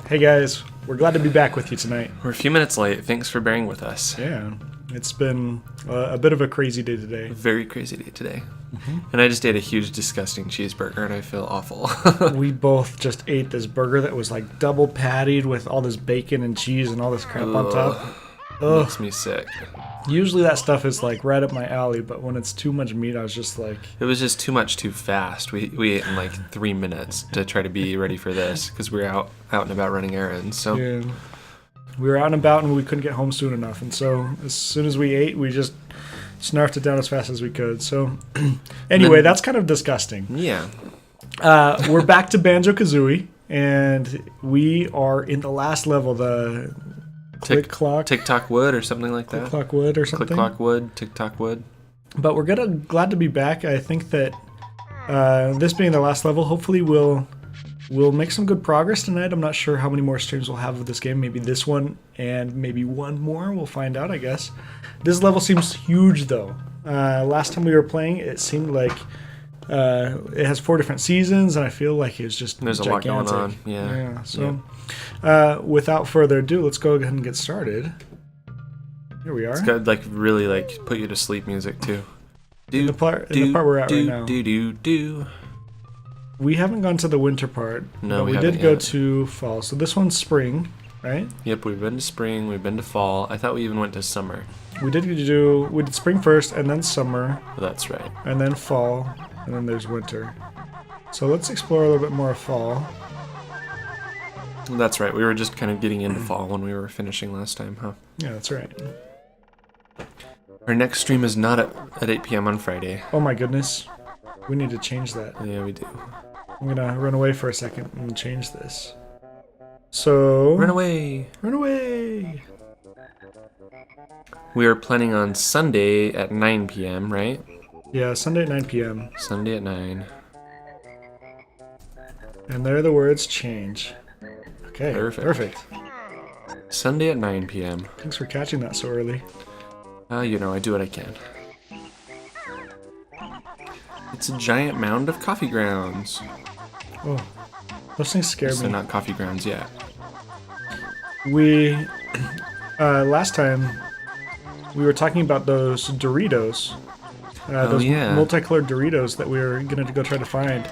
Hey guys, we're glad to be back with you tonight. We're a few minutes late. Thanks for bearing with us. Yeah, it's been a bit of a crazy day today. A very crazy day today. And I just ate a huge, disgusting cheeseburger, and I feel awful. We both just ate this burger that was like double pattied with all this bacon and cheese and all this crap on top. Ugh. Makes me sick. Usually that stuff is like right up my alley, but when it's too much meat, I was just like... It was just too much too fast. We ate in like 3 minutes to try to be ready for this because we were out and about running errands. So yeah. We were out and about and we couldn't get home soon enough. And so as soon as we ate, we just snarfed it down as fast as we could. So anyway, that's kind of disgusting. Yeah. We're back to Banjo Kazooie, and we are in the last level, the... Tick-tock wood or something like that. Click-clock wood or something. Click-clock wood, tick-tock wood. But we're glad to be back. I think that this being the last level, hopefully we'll make some good progress tonight. I'm not sure how many more streams we'll have of this game. Maybe this one and maybe one more. We'll find out, I guess. This level seems huge, though. Last time we were playing, it seemed like it has 4 different seasons, and I feel like it was just There's gigantic. a lot going on. Yeah. So, without further ado, let's go ahead and get started. Here we are. It's got like really like put you to sleep music too. In the part we're at right now. Do. We haven't gone to the winter part. No, but we did go to fall. So this one's spring, right? Yep, we've been to spring, we've been to fall. I thought we even went to summer. We did spring first, and then summer. Oh, that's right. And then fall, and then there's winter. So let's explore a little bit more of fall. That's right. We were just kind of getting into fall when we were finishing last time, huh? Yeah, that's right. Our next stream is not at 8 p.m. on Friday. Oh my goodness. We need to change that. Yeah, we do. I'm gonna run away for a second and change this. So... Run away! Run away! We are planning on Sunday at 9 p.m., right? Yeah, Sunday at 9 p.m. Sunday at 9. And there the words change. Okay, perfect. Sunday at 9 p.m. Thanks for catching that so early. You know, I do what I can. It's a giant mound of coffee grounds. Oh, those things scare me. They're not coffee grounds yet. We, last time, we were talking about those Doritos. Those multicolored Doritos that we were going to go try to find.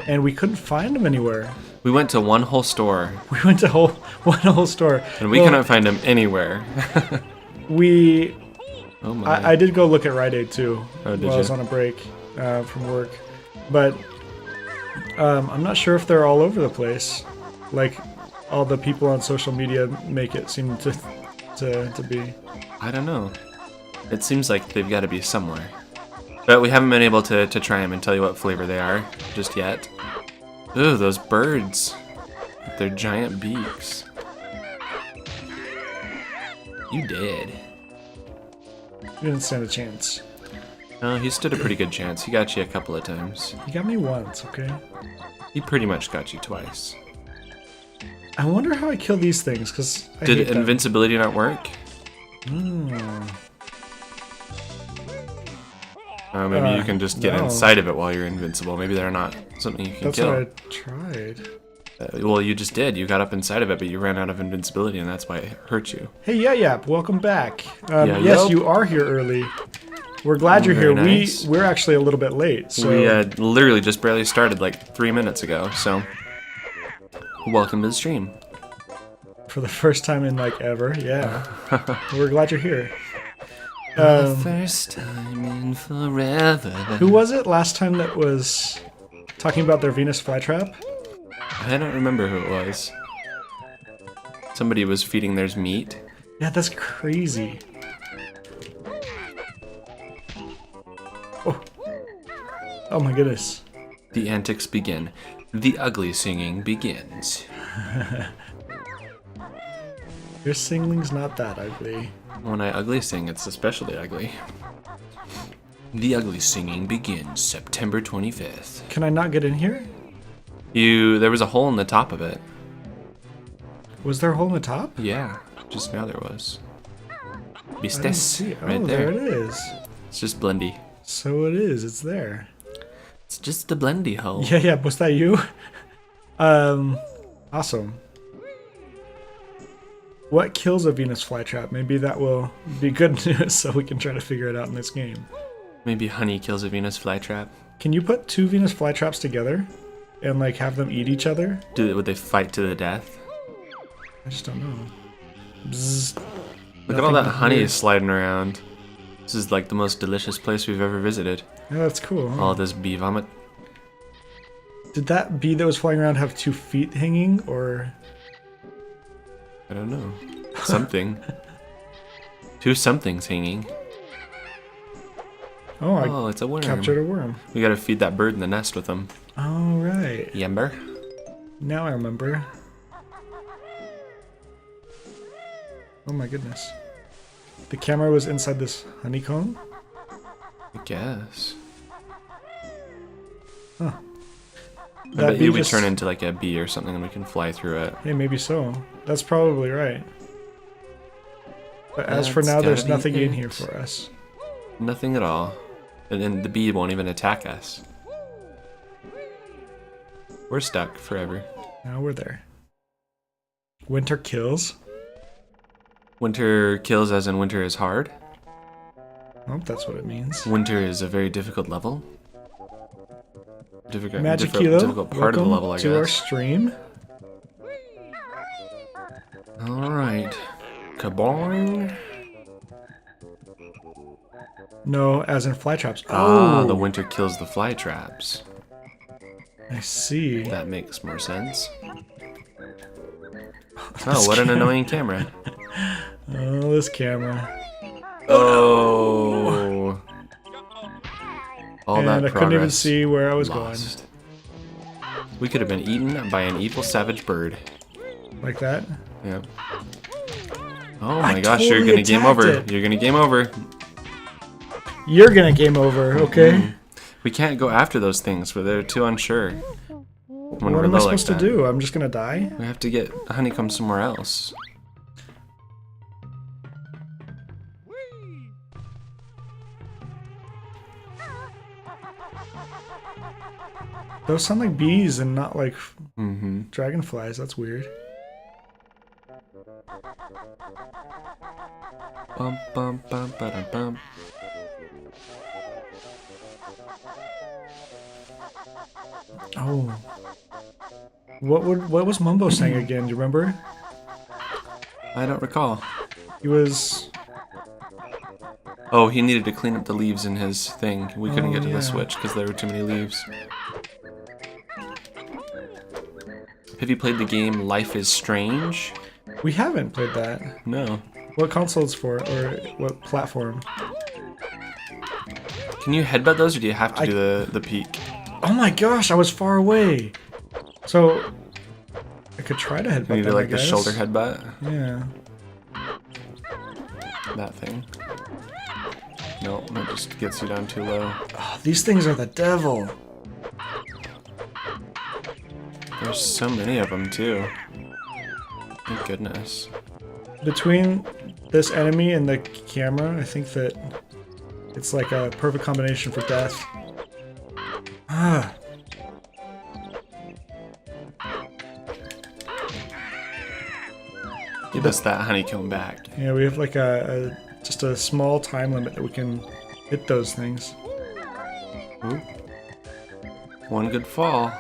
And we couldn't find them anywhere. We went to one whole store. We went to one whole store. And we cannot find them anywhere. Oh my. I did go look at Rite Aid too while I was on a break from work. But I'm not sure if they're all over the place. Like all the people on social media make it seem to be. I don't know. It seems like they've got to be somewhere. But we haven't been able to try them and tell you what flavor they are just yet. Ooh, those birds. With their giant beaks. You did. You didn't stand a chance. No, he stood a pretty good chance. He got you a couple of times. He got me once, okay? He pretty much got you twice. I wonder how I kill these things, because I Did hate them. invincibility not work? Maybe you can just get no. inside of it while you're invincible. Maybe they're not something you can That's kill. what I tried. Well, you just did. You got up inside of it, but you ran out of invincibility, and that's why it hurt you. Hey, Yap, welcome back. Yeah, yes, yup. you are here early. We're glad you're Very here. nice. We're actually a little bit late. So We literally just barely started like 3 minutes ago, so welcome to the stream. for the first time in like ever, yeah. We're glad you're here. The first time in forever. Who was it last time that was talking about their Venus flytrap? I don't remember who it was. Somebody was feeding theirs meat. Yeah, that's crazy. Oh my goodness. The antics begin. The ugly singing begins. Your singling's not that ugly. When I ugly sing, it's especially ugly. The ugly singing begins September 25th. Can I not get in here? There was a hole in the top of it. Was there a hole in the top? Yeah, just now there was. I didn't Vistes, see it. Oh, right there there. it is. It's just blendy. So it is. It's there. It's just a blendy hole. Yeah. Was that you? Awesome. What kills a Venus flytrap? Maybe that will be good news, so we can try to figure it out in this game. Maybe honey kills a Venus flytrap. Can you put two Venus flytraps together and like have them eat each other? Would they fight to the death? I just don't know. Bzzz. Look at all that Nothing honey weird. sliding around. This is like the most delicious place we've ever visited. Yeah, that's cool. Huh? All this bee vomit. Did that bee that was flying around have 2 feet hanging, or? I don't know. Something. Two somethings hanging. Oh, I Oh, it's a worm. captured a worm. We gotta feed that bird in the nest with them. All right. Yember? Now I remember. Oh my goodness. The camera was inside this honeycomb? I guess. Huh. I bet you we just- turn into like a bee or something and we can fly through it. Hey, maybe so. That's probably right. But as for That's now, there's gotta be nothing in it. here for us. Nothing at all. And then the bee won't even attack us. We're stuck forever. Now we're there. Winter kills? Winter kills as in winter is hard. I hope that's what it means. Winter is a very difficult level. Magic Kilo, difficult part of the welcome level, I to our guess. stream. Alright. Kaboing. No, as in fly traps. Ah, Oh, the winter kills the fly traps. I see. That makes more sense. Oh, what an annoying camera. Oh, this camera. Oh. All And that I couldn't even progress see where I was lost. We could have been eaten by an evil savage bird. going. Like that? Yeah. Oh my I gosh, totally you're gonna game attacked over. it. You're gonna game over. You're gonna game over, okay? We can't go after those things, where they're too unsure. When What we're am I low like supposed to that. do? I'm just gonna die? We have to get honeycomb somewhere else. Those sound like bees and not like Mm-hmm. dragonflies. That's weird. Bum bum bum ba bum. Oh. What was Mumbo saying again? Do you remember? I don't recall. He was Oh, he needed to clean up the leaves in his thing. We couldn't Oh, get to yeah. the switch because there were too many leaves. Have you played the game Life is Strange? We haven't played that. No. What console is for, or what platform? Can you headbutt those, or do you have to do the peek? Oh my gosh, I was far away. So I could try to headbutt You need to them, like I the guess. shoulder headbutt? Yeah. That thing. No, that just gets you down too low. Oh, these things are the devil. There's so many of them too. Thank goodness. Between this enemy and the camera, I think that it's like a perfect combination for death. Ah. Give us that honeycomb back. Yeah, we have like just a small time limit that we can hit those things. Ooh. One good fall.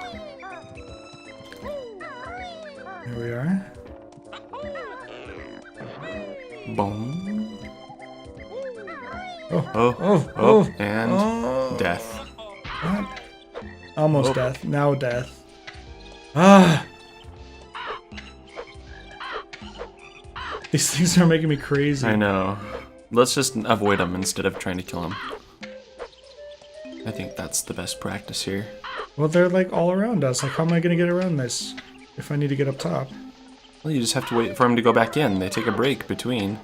Here we are. Boom. Oh, And death. What? Almost death. Now death. Ah! These things are making me crazy. I know. Let's just avoid them instead of trying to kill them. I think that's the best practice here. Well, they're like all around us. Like, how am I gonna get around this if I need to get up top? Well, you just have to wait for them to go back in. They take a break between.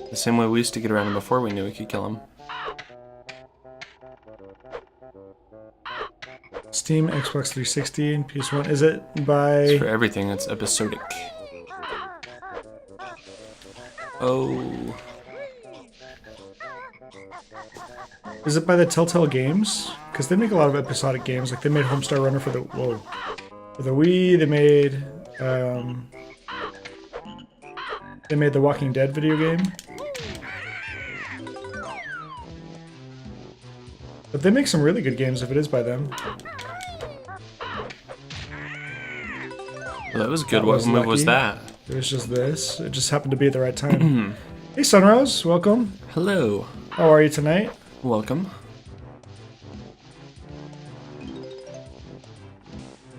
The same way we used to get around them before we knew we could kill them. Steam, Xbox 360, and PS1. Is it by... It's for everything. It's episodic. Oh. Is it by the Telltale Games? Because they make a lot of episodic games. Like, they made Homestar Runner for the... Whoa. For the Wii, they made... They made the Walking Dead video game. But they make some really good games if it is by them. Well, that was good. What move was that? It was just this. It just happened to be at the right time. Hey, Sunrose. Welcome. Hello. How are you tonight? Welcome.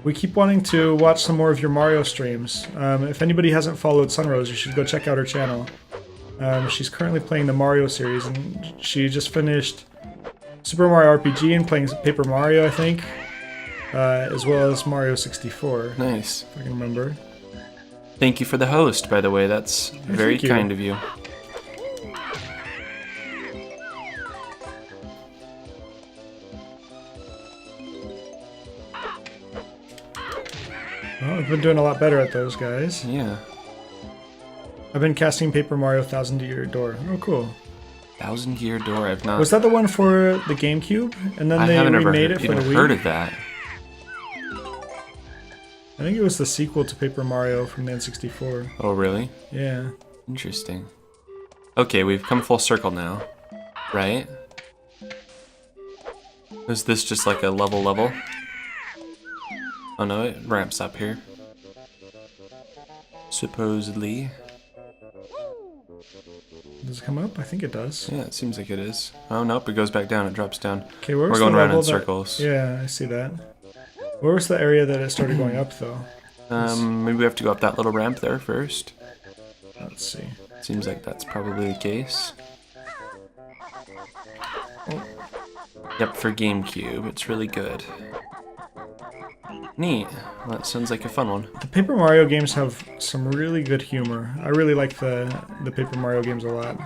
We keep wanting to watch some more of your Mario streams. If anybody hasn't followed Sunrose, you should go check out her channel. She's currently playing the Mario series, and she just finished Super Mario RPG and playing Paper Mario, I think, as well as Mario 64. Nice. If I can remember. Thank you for the host, by the way. That's very kind of you. Well, I've been doing a lot better at those, guys. Yeah. I've been casting Paper Mario 1000 Year Door. Oh, cool. 1000 Year Door. I've not. Was that the one for the GameCube? And then I they haven't remade ever it for the even Wii? heard of that. I think it was the sequel to Paper Mario from the N64. Oh, really? Yeah. Interesting. Okay, we've come full circle now, right? Is this just like a level? Oh no, it ramps up here. Supposedly. Does it come up? I think it does. Yeah, it seems like it is. Oh nope, it goes back down, it drops down. Okay, We're going around in circles. Yeah, I see that. Where was the area that it started going up, though? Maybe we have to go up that little ramp there first. Let's see. Seems like that's probably the case. Oh. Yep, for GameCube, it's really good. Neat. Well, that sounds like a fun one. The Paper Mario games have some really good humor. I really like the Paper Mario games a lot.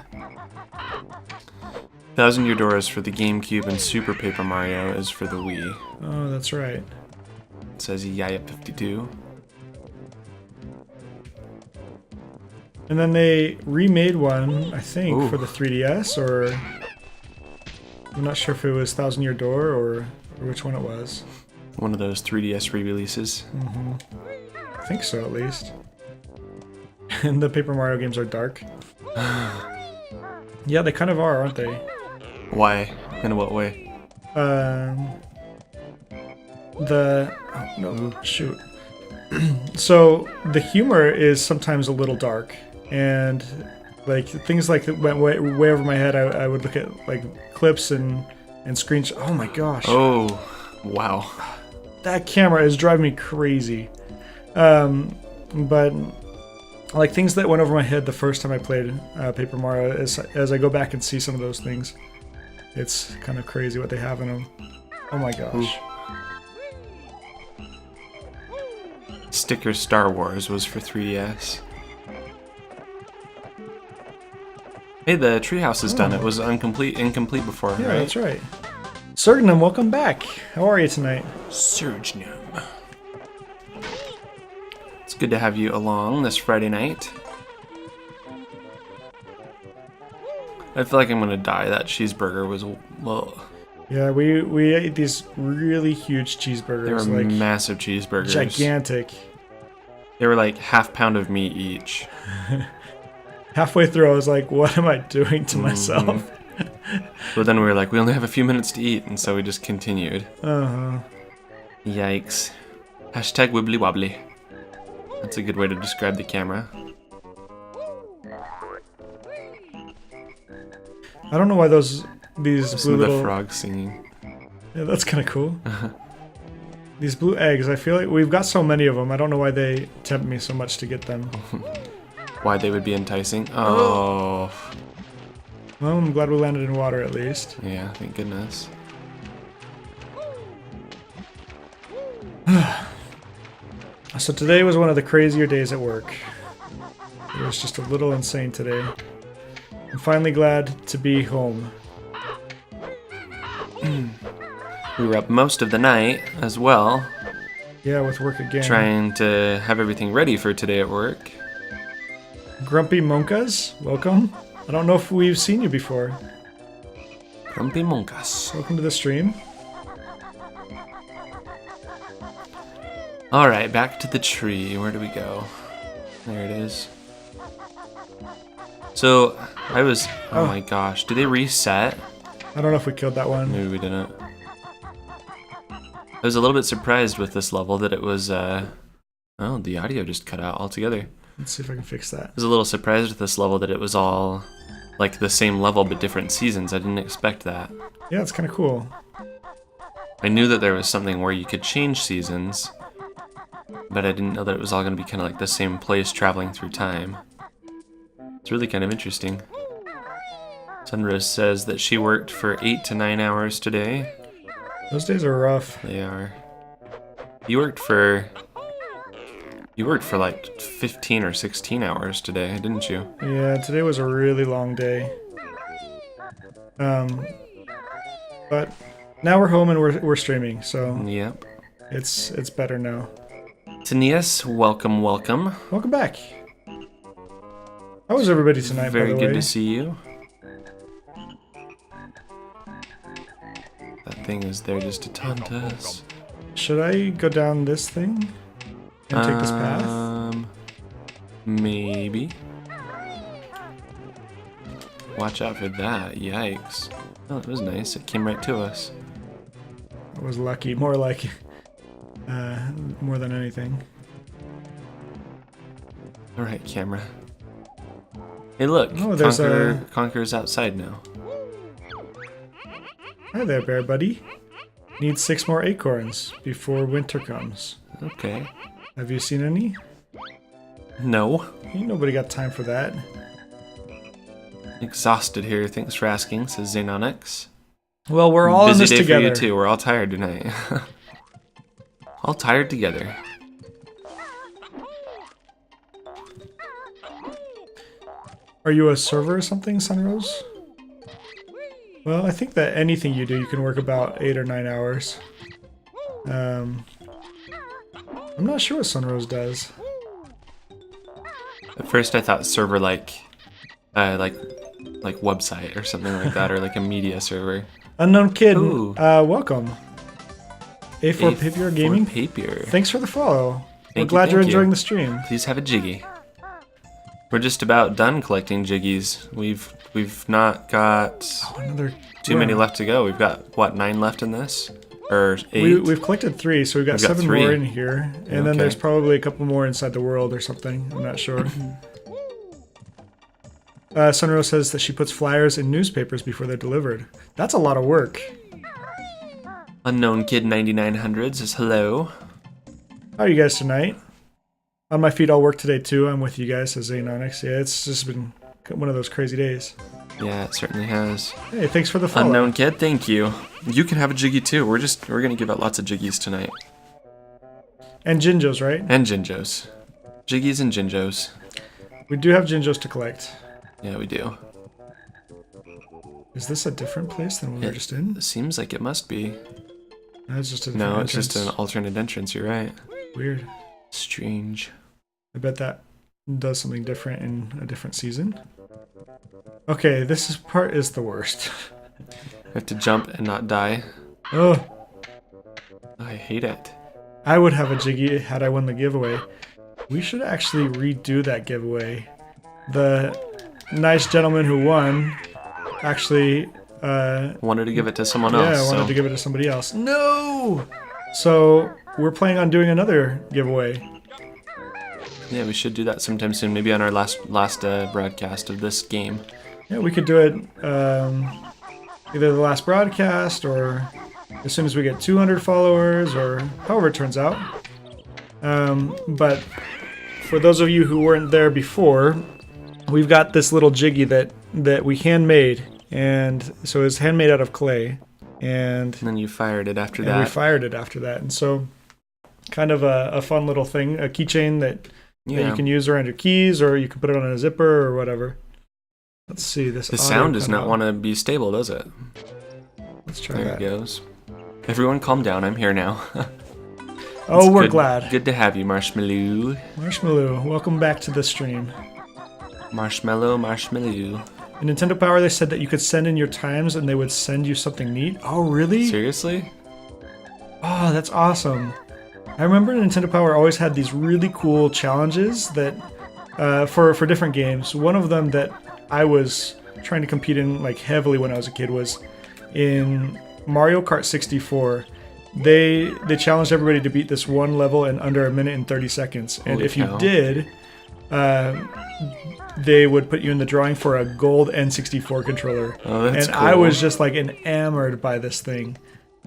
1000 Year Door is for the GameCube and Super Paper Mario is for the Wii. Oh, that's right. It says Yaya52. And then they remade one, I think, Ooh. for the 3DS, or... I'm not sure if it was 1000 Year Door or which one it was. One of those 3DS re-releases. I think so, at least. And the Paper Mario games are dark. Yeah, they kind of are, aren't they? Why? In what way? Oh, no, shoot. So, the humor is sometimes a little dark. And, like, things like that went way over my head. I would look at, like, clips and screenshots. Oh my gosh. Oh, wow. That camera is driving me crazy. But like things that went over my head the first time I played Paper Mario, as I go back and see some of those things, it's kind of crazy what they have in them. Oh my gosh. Sticker Star Wars was for 3DS. Hey, the treehouse is done. It was incomplete before, Yeah, right? that's right. Sergnum, welcome back. How are you tonight? Surgenum. It's good to have you along this Friday night. I feel like I'm gonna die. That cheeseburger was, well, Yeah, we ate these really huge cheeseburgers. they were like massive cheeseburgers. gigantic. They were like half-pound of meat each. Halfway through, I was like, "What am I doing to myself?" But then we were like, we only have a few minutes to eat, and so we just continued. Uh-huh. Yikes. Hashtag wibbly wobbly. That's a good way to describe the camera. I don't know why these Listen blue to the little frogs singing. Yeah, that's kind of cool. These blue eggs, I feel like we've got so many of them. I don't know why they tempt me so much to get them. Why they would be enticing? Oh. Well, I'm glad we landed in water at least. Yeah, thank goodness. So today was one of the crazier days at work. It was just a little insane today. I'm finally glad to be home. We were up most of the night as well, Yeah, with work again. trying to have everything ready for today at work. Grumpy Monkas, welcome. I don't know if we've seen you before. Grumpy Monkas. Welcome to the stream. Alright, back to the tree. Where do we go? There it is. So, oh my gosh, did they reset? I don't know if we killed that one. Maybe we didn't. I was a little bit surprised with this level that it was, oh, the audio just cut out altogether. Let's see if I can fix that. I was a little surprised with this level that it was all, like, the same level but different seasons. I didn't expect that. Yeah, it's kind of cool. I knew that there was something where you could change seasons, but I didn't know that it was all going to be kind of like the same place traveling through time. It's really kind of interesting. Sunrose says that she worked for 8 to 9 hours today. Those days are rough. They are. You worked for like 15 or 16 hours today, didn't you? Yeah, today was a really long day. But now we're home and we're streaming, so Yep. it's better now. Tanias, welcome, welcome. Welcome back. How was everybody tonight, Very by the good way? to see you. That thing is there just to taunt us. Should I go down this thing and take this path? Maybe. Watch out for that. Yikes. Oh, it was nice. It came right to us. I was lucky, more like more than anything. Alright, camera. Hey, look. Oh, there's Conqueror's outside now. Hi there, bear buddy. Need 6 more acorns before winter comes. Okay. Have you seen any? No. Ain't nobody got time for that. Exhausted here. Thanks for asking, says Xenonix. Well, we're all in Busy this day together. for you too. We're all tired tonight. All tired together. Are you a server or something, Sunrose? Well, I think that anything you do, you can work about 8 or 9 hours. I'm not sure what Sunrose does. At first, I thought server like website or something like that, or like a media server. Unknown Kid, Ooh. welcome. A4 Papier Gaming, Papier. thanks for the follow. We're Thank glad you, you're thank you. enjoying the stream. Please have a jiggy. We're just about done collecting jiggies. We've not got Another too many left to go. We've got what, 9 left in this, or 8? We've collected 3, so we've got 7 3. more in here, and then Okay. there's probably a couple more inside the world or something. I'm not sure. Sunrose says that she puts flyers in newspapers before they're delivered. That's a lot of work. Unknown Kid 9900 says hello. How are you guys tonight? On my feet, I'll work today too. I'm with you guys, says Xenonix. Yeah, it's just been one of those crazy days. Yeah, it certainly has. Hey, thanks for the follow. Unknown Kid, thank you. You can have a jiggy too. We're gonna give out lots of jiggies tonight. And Jinjos, right? And Jinjos. Jiggies and Jinjos. We do have Jinjos to collect. Yeah, we do. Is this a different place than we were just in? It seems like it must be. No, it's just a No, different it's just an entrance. alternate entrance, you're right. Weird. Strange. I bet that does something different in a different season. Okay, part is the worst. I have to jump and not die. Oh, I hate it. I would have a Jiggy had I won the giveaway. We should actually redo that giveaway. The nice gentleman who won actually Wanted to give it to someone else. Yeah, I wanted to give it to somebody else. No! So we're planning on doing another giveaway. Yeah, we should do that sometime soon. Maybe on our last broadcast of this game. Yeah, we could do it either the last broadcast or as soon as we get 200 followers or however it turns out. But for those of you who weren't there before, we've got this little Jiggy that we handmade. And so it's handmade out of clay. And then you fired it after and that. we fired it after that. And so kind of a fun little thing, a keychain that you can use around your keys, or you can put it on a zipper or whatever. Let's see. The sound does not want to be stable, does it? Let's try there that. There it goes. Everyone calm down. I'm here now. Oh, we're glad. Good to have you, Marshmallow. Marshmallow, welcome back to the stream. Marshmallow. In Nintendo Power, they said that you could send in your times and they would send you something neat. Oh, really? Seriously? Oh, that's awesome. I remember Nintendo Power always had these really cool challenges that for different games. One of them that I was trying to compete in like heavily when I was a kid was in Mario Kart 64. They challenged everybody to beat this one level in under 1 minute and 30 seconds. And Holy if you cow. did, they would put you in the drawing for a gold N64 controller. Oh, that's and cool. I was just like enamored by this thing.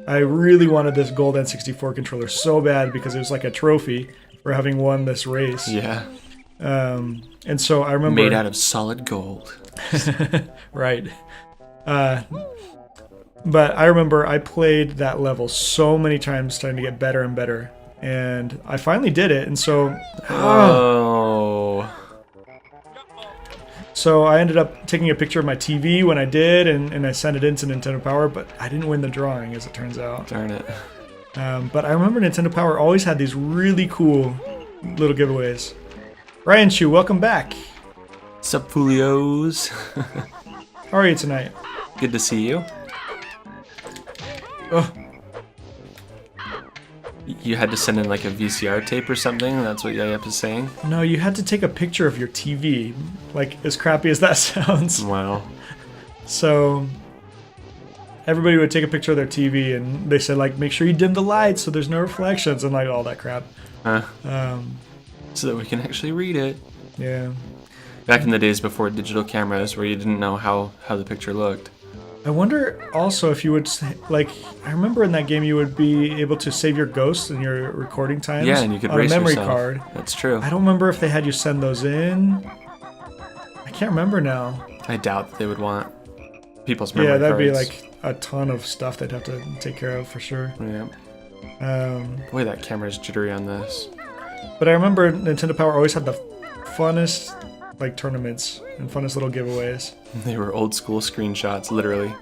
I really wanted this gold N64 controller so bad because it was like a trophy for having won this race. Yeah. And so I remember... Made out of solid gold. Right. But I remember I played that level so many times trying to get better and better. And I finally did it, and so... Oh. So I ended up taking a picture of my TV when I did, and I sent it into Nintendo Power, but I didn't win the drawing, as it turns out. Darn it. But I remember Nintendo Power always had these really cool little giveaways. Ryan Chu, welcome back. Sup, Fulios? How are you tonight? Good to see you. Oh, You had to send in like a VCR tape or something? That's what Yayep is saying? no, you had to take a picture of your TV, like as crappy as that sounds. Wow. So everybody would take a picture of their TV, and they said like, make sure you dim the lights so there's no reflections and like all that crap. So that we can actually read it. Yeah. Back in the days before digital cameras where you didn't know how the picture looked. I wonder also if you would, like, I remember in that game you would be able to save your ghosts and your recording times Yeah, and you could on a race memory yourself. card. That's true. I don't remember if they had you send those in. I can't remember now. I doubt that they would want people's memory Yeah, that'd cards. be like a ton of stuff they'd have to take care of for sure. Yeah. Boy, that camera's jittery on this. But I remember Nintendo Power always had the funnest like tournaments and funnest little giveaways. They were old school screenshots, literally.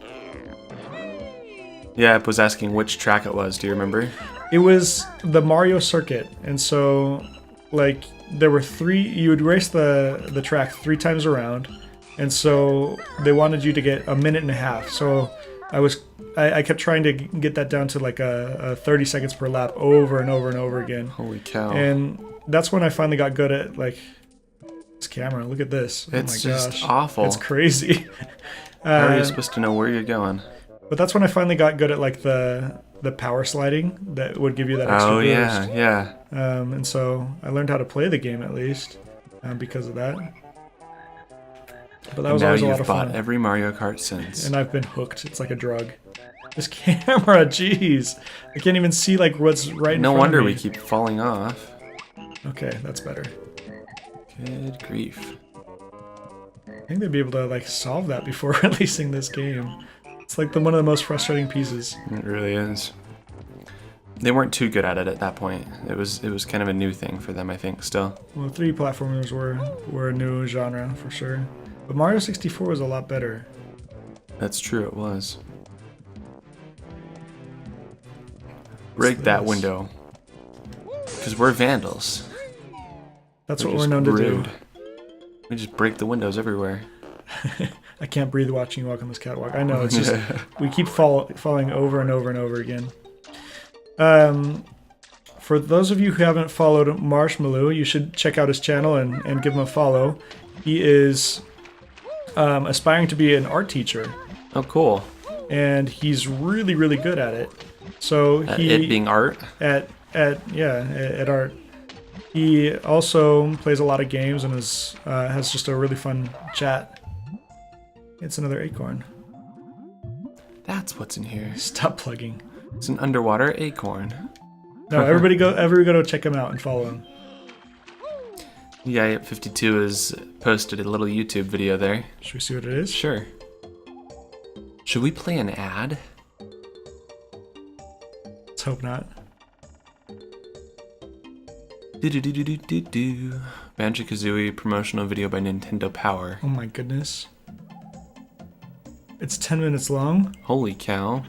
Yeah, it was asking which track it was. Do you remember? It was the Mario circuit, and so like there were you would race the track 3 times around, and so they wanted you to get 1.5 minutes. So I kept trying to get that down to like a 30 seconds per lap over and over and over again. Holy cow. And that's when I finally got good at like this camera. Look at this. It's oh my just gosh. awful. It's crazy. How are you supposed to know where you're going? But that's when I finally got good at like the power sliding that would give you that extra boost. Yeah. And so I learned how to play the game at least because of that. But that was always a lot of fun. Now you've bought every Mario Kart since. And I've been hooked. It's like a drug. This camera, jeez. I can't even see like what's right in front of me. No wonder we keep falling off. Okay, that's better. Good grief. I think they'd be able to like solve that before releasing this game. It's like one of the most frustrating pieces. It really is. They weren't too good at it at that point. It was kind of a new thing for them, I think, still. Well, 3D platformers were a new genre for sure. But Mario 64 was a lot better. That's true, it was. Break that window. Because we're vandals. That's what we're known to do. We just break the windows everywhere. I can't breathe watching you walk on this catwalk. I know, it's just, we keep falling over and over and over again. For those of you who haven't followed Marshmallow, you should check out his channel and give him a follow. He is aspiring to be an art teacher. Oh, cool. And he's really, really good at it. So it being art? At art. He also plays a lot of games and has just a really fun chat. It's another acorn. That's what's in here. Stop plugging. It's an underwater acorn. No, everybody go check him out and follow him. Yeah, 52 has posted a little YouTube video there. Should we see what it is? Sure. Should we play an ad? Let's hope not. Banjo Kazooie promotional video by Nintendo Power. Oh my goodness. It's 10 minutes long. Holy cow.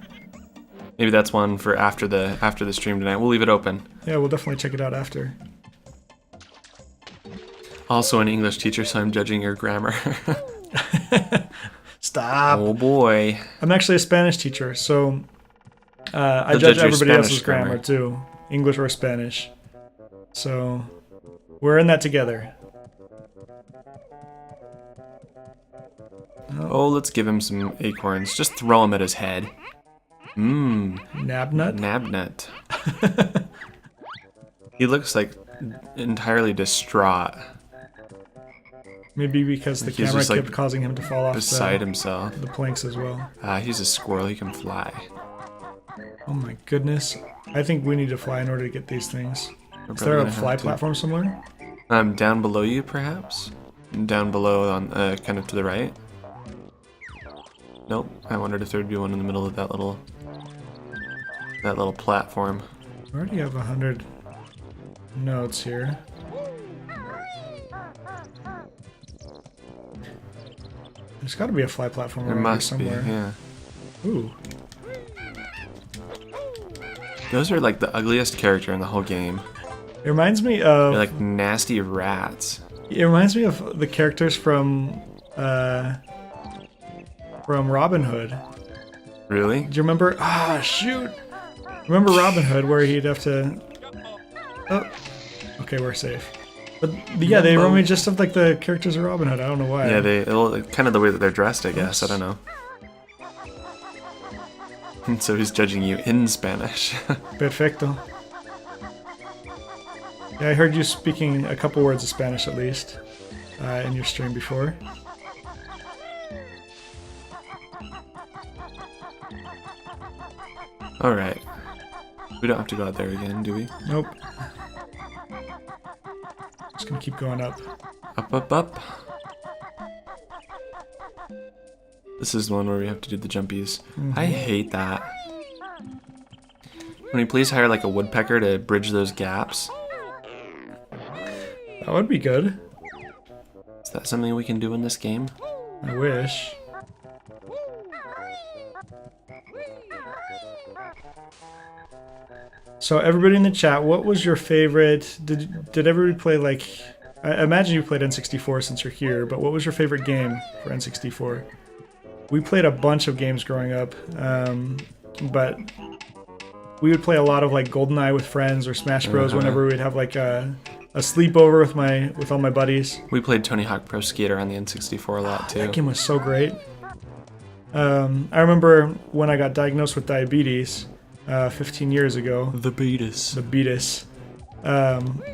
Maybe that's one for after the stream tonight. We'll leave it open. Yeah, we'll definitely check it out after. Also an English teacher, so I'm judging your grammar. Stop. Oh boy. I'm actually a Spanish teacher, so I judge everybody else's grammar too. English or Spanish. So we're in that together. Oh, let's give him some acorns. Just throw him at his head. Mmm. Nabnut? Nabnut. He looks like entirely distraught. Maybe because the camera kept causing him to fall off beside himself. The planks as well. He's a squirrel. He can fly. Oh my goodness. I think we need to fly in order to get these things. Is there a fly platform somewhere? Down below you, perhaps? Down below, on kind of to the right. Nope. I wondered if there'd be one in the middle of that little platform. I already have 100 notes here. There's got to be a fly platform around here somewhere. Yeah. Ooh. Those are like the ugliest character in the whole game. It reminds me of... They're like nasty rats. It reminds me of the characters from Robin Hood. Really? Do you remember? Ah, shoot! Remember Robin Hood, where he'd have to... Oh. Okay, we're safe. But yeah, they remind me just of like the characters of Robin Hood. I don't know why. Yeah, kind of the way that they're dressed, I guess. I don't know. So he's judging you in Spanish. Perfecto. Yeah, I heard you speaking a couple words of Spanish at least in your stream before. Alright. We don't have to go out there again, do we? Nope. Just gonna keep going up. Up, up, up. This is the one where we have to do the jumpies. I hate that. Can we please hire like a woodpecker to bridge those gaps? That would be good. Is that something we can do in this game? I wish. So everybody in the chat, what was your favorite? Did everybody play like? I imagine you played N64 since you're here, but what was your favorite game for N64? We played a bunch of games growing up, but we would play a lot of like GoldenEye with friends or Smash Bros. Whenever we'd have like a sleepover with all my buddies. We played Tony Hawk Pro Skater on the N64 a lot too. That game was so great. I remember when I got diagnosed with diabetes 15 years ago. The beatus. The beatus.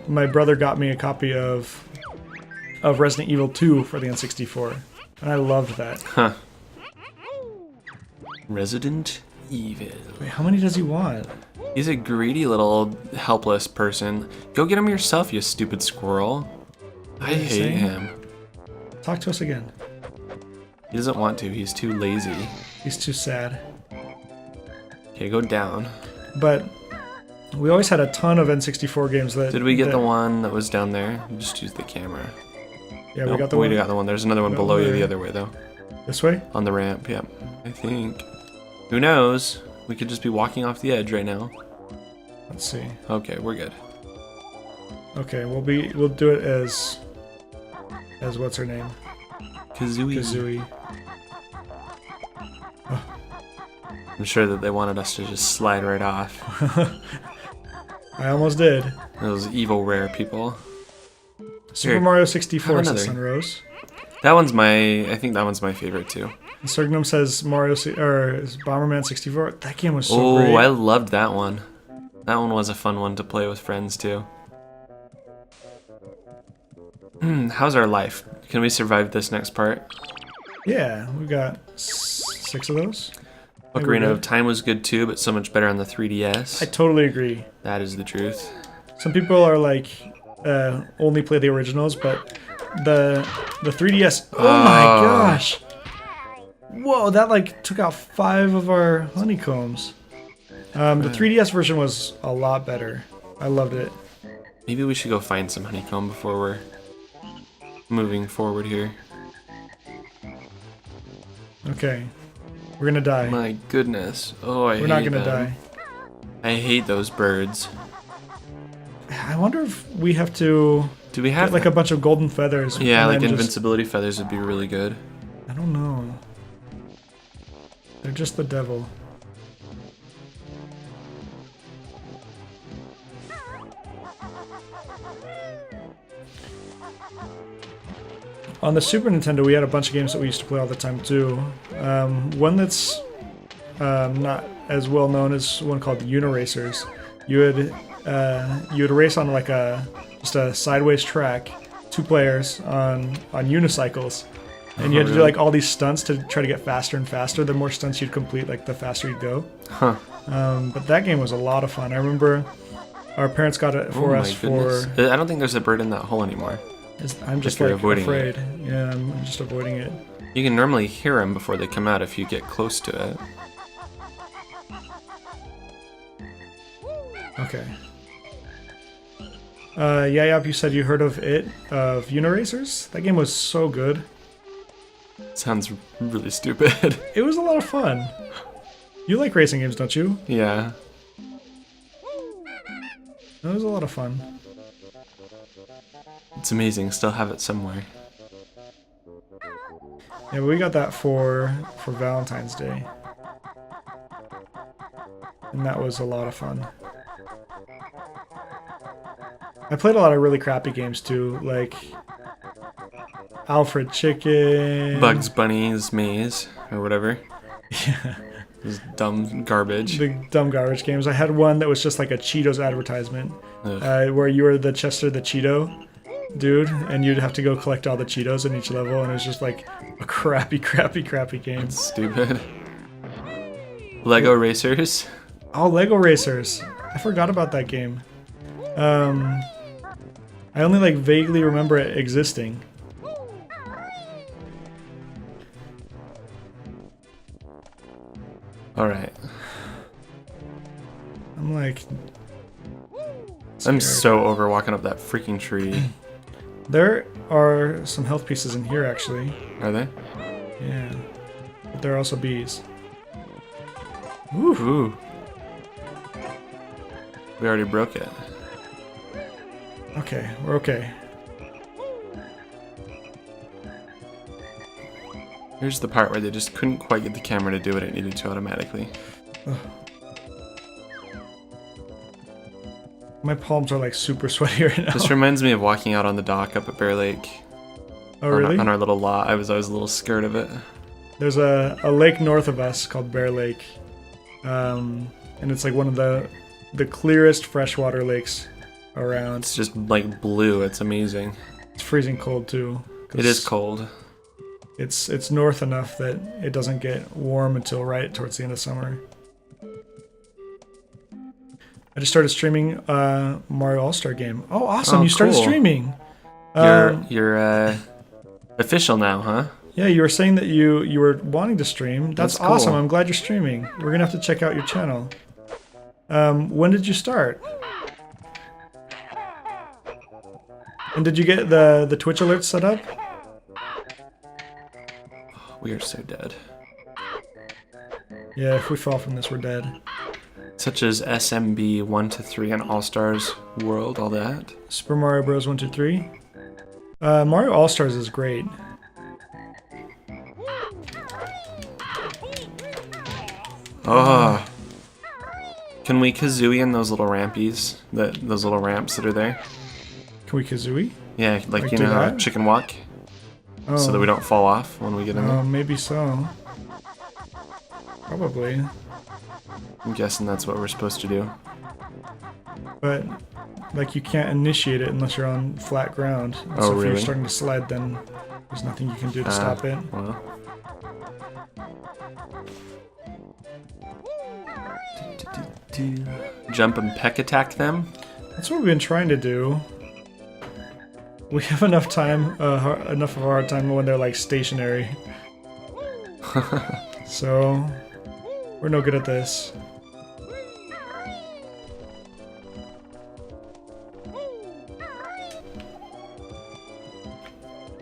My brother got me a copy of Resident Evil 2 for the N64, and I loved that. Huh. Resident Evil. Wait, how many does he want? He's a greedy little helpless person. Go get him yourself, you stupid squirrel. I hate him. Talk to us again. He doesn't want to. He's too lazy. He's too sad. Okay, go down. But we always had a ton of N64 games that... Did we get the one that was down there? Just use the camera. Yeah, we got the one. We got the one. There's another one below you the other way, though. This way? On the ramp, yep. I think. Who knows? We could just be walking off the edge right now. Let's see. Okay, we're good. Okay, we'll do it as what's her name? Kazooie. Kazooie. I'm sure that they wanted us to just slide right off. I almost did. Those evil rare people. Super Here, Mario 64 have says another. Sunrose. I think that one's my favorite too. And Sergnum says Bomberman 64. That game was so Oh, great. I loved that one. That one was a fun one to play with friends too. How's our life? Can we survive this next part? Yeah, we got 6 of those. Ocarina of Time was good too, but so much better on the 3DS. I totally agree. That is the truth. Some people are like, only play the originals, but the 3DS. Oh my gosh! Whoa, that like took out 5 of our honeycombs. The 3DS version was a lot better. I loved it. Maybe we should go find some honeycomb before we're moving forward here. Okay, we're gonna die. My goodness. Oh, I hate We're not gonna them. die. I hate those birds. I wonder if we have to Do we have get like a bunch of golden feathers. Yeah, and like then invincibility feathers would be really good. I don't know. They're just the devil. On the Super Nintendo, we had a bunch of games that we used to play all the time too. One that's not as well known is one called Uniracers. You would race on like just a sideways track, 2 players on unicycles, and you had to do like all these stunts to try to get faster and faster. The more stunts you'd complete, like the faster you'd go. Huh. But that game was a lot of fun. I remember our parents got it for us for. I don't think there's a bird in that hole anymore. I'm just you're like avoiding afraid. Yeah, I'm just avoiding it. You can normally hear them before they come out if you get close to it. Okay. Yap, you said you heard of Uniracers? That game was so good. Sounds really stupid. It was a lot of fun. You like racing games, don't you? Yeah. It was a lot of fun. It's amazing. Still have it somewhere. Yeah, but we got that for Valentine's Day. And that was a lot of fun. I played a lot of really crappy games too, like Alfred Chicken, Bugs Bunny's Maze, or whatever. Yeah. This dumb garbage. The dumb garbage games. I had one that was just like a Cheetos advertisement, where you were the Chester the Cheeto dude, and you'd have to go collect all the Cheetos in each level, and it was just like a crappy game. That's stupid. Lego Racers. Oh, Lego Racers. I forgot about that game. I only like vaguely remember it existing. Alright. I'm like... I'm scared. so over walking up that freaking tree. There are some health pieces in here, actually. Are they? Yeah. But there are also bees. Ooh. We already broke it. Okay, we're okay. Here's the part where they just couldn't quite get the camera to do what it needed to automatically. Ugh. My palms are like super sweaty right now. This reminds me of walking out on the dock up at Bear Lake. Oh, really? On our little lot. I was always a little scared of it. There's a lake north of us called Bear Lake. And it's like one of the clearest freshwater lakes around. It's just like blue. It's amazing. It's freezing cold too. It is cold. It's north enough that it doesn't get warm until right towards the end of summer. I just started streaming Mario All-Star Game. Oh, awesome! Oh, you started cool. streaming. You're official now, huh? Yeah, you were saying that you were wanting to stream. That's cool. awesome. I'm glad you're streaming. We're gonna have to check out your channel. When did you start? And did you get the Twitch alerts set up? We are so dead. Yeah, if we fall from this, we're dead. Such as SMB 1 to 3 and All Stars World, all that. Super Mario Bros. 1, 2, 3. Mario All Stars is great. Oh. Can we Kazooie in those little rampies? Those little ramps that are there? Can we Kazooie? Yeah, like you do know how that? chicken walk? Oh, So that we don't fall off when we get in there? maybe so. Probably. I'm guessing that's what we're supposed to do. But, like, you can't initiate it unless you're on flat ground. Oh, so if really? you're starting to slide, then there's nothing you can do to stop it. Well. Jump and peck attack them? That's what we've been trying to do. We have enough time, enough of a hard time when they're, like, stationary. So, we're no good at this.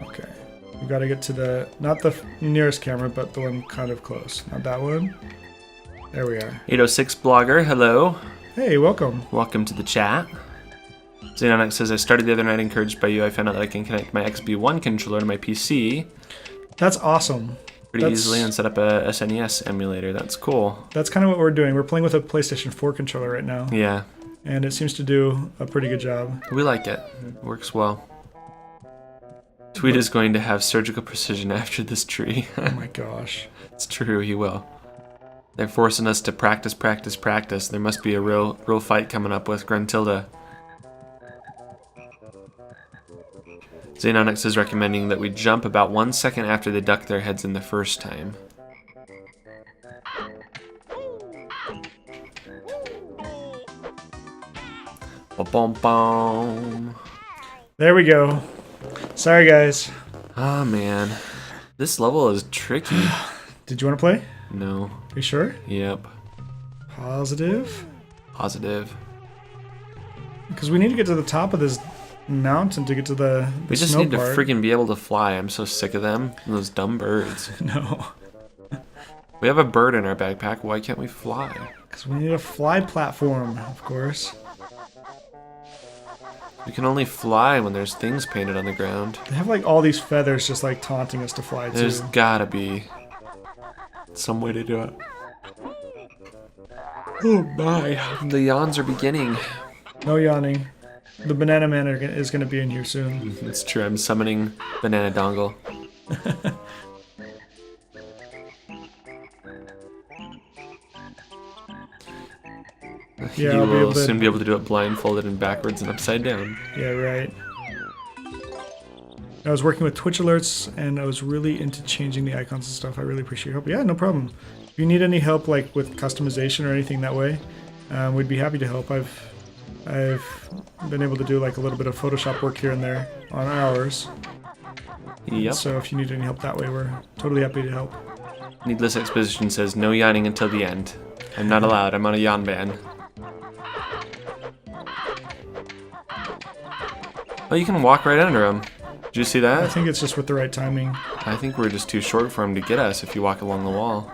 Okay. We've got to get to the, not the nearest camera, but the one kind of close. Not that one. There we are. 806 Blogger, hello. Hey, welcome. Welcome to the chat. Xenonic says, I started the other night encouraged by you. I found out that I can connect my XB1 controller to my PC That's awesome. pretty easily and set up a SNES emulator. That's cool. That's kind of what we're doing. We're playing with a PlayStation 4 controller right now, Yeah, and it seems to do a pretty good job. we like it. It works well. Tweet is going to have surgical precision after this tree. Oh my gosh. It's true, he will. They're forcing us to practice, practice, practice. There must be a real fight coming up with Gruntilda. Xenonix is recommending that we jump about 1 second after they duck their heads in the first time. Boom, boom. There we go. Sorry, guys. Oh man, this level is tricky. Did you want to play? No. Are you sure? Yep. Positive? Positive. Because we need to get to the top of this mountain to get to the We just snow need to part. freaking be able to fly. I'm so sick of them. Those dumb birds. No. We have a bird in our backpack. Why can't we fly? Because we need a fly platform, of course. We can only fly when there's things painted on the ground. They have like all these feathers just like taunting us to fly There's too. gotta be some way to do it. Oh my. The yawns are beginning. No yawning. The banana man is going to be in here soon. It's true. I'm summoning Banana Dongle. Yeah, You I'll be will able to- soon be able to do it blindfolded and backwards and upside down. Yeah, right. I was working with Twitch alerts, and I was really into changing the icons and stuff. I really appreciate your help. Yeah, no problem. If you need any help, like with customization or anything that way, we'd be happy to help. I've been able to do like a little bit of Photoshop work here and there on ours. Yep. So if you need any help that way, we're totally happy to help. Needless Exposition says, no yawning until the end. I'm not allowed. I'm on a yawn ban. Oh, you can walk right under him. Did you see I that? think it's just with the right timing. I think we're just too short for him to get us if you walk along the wall.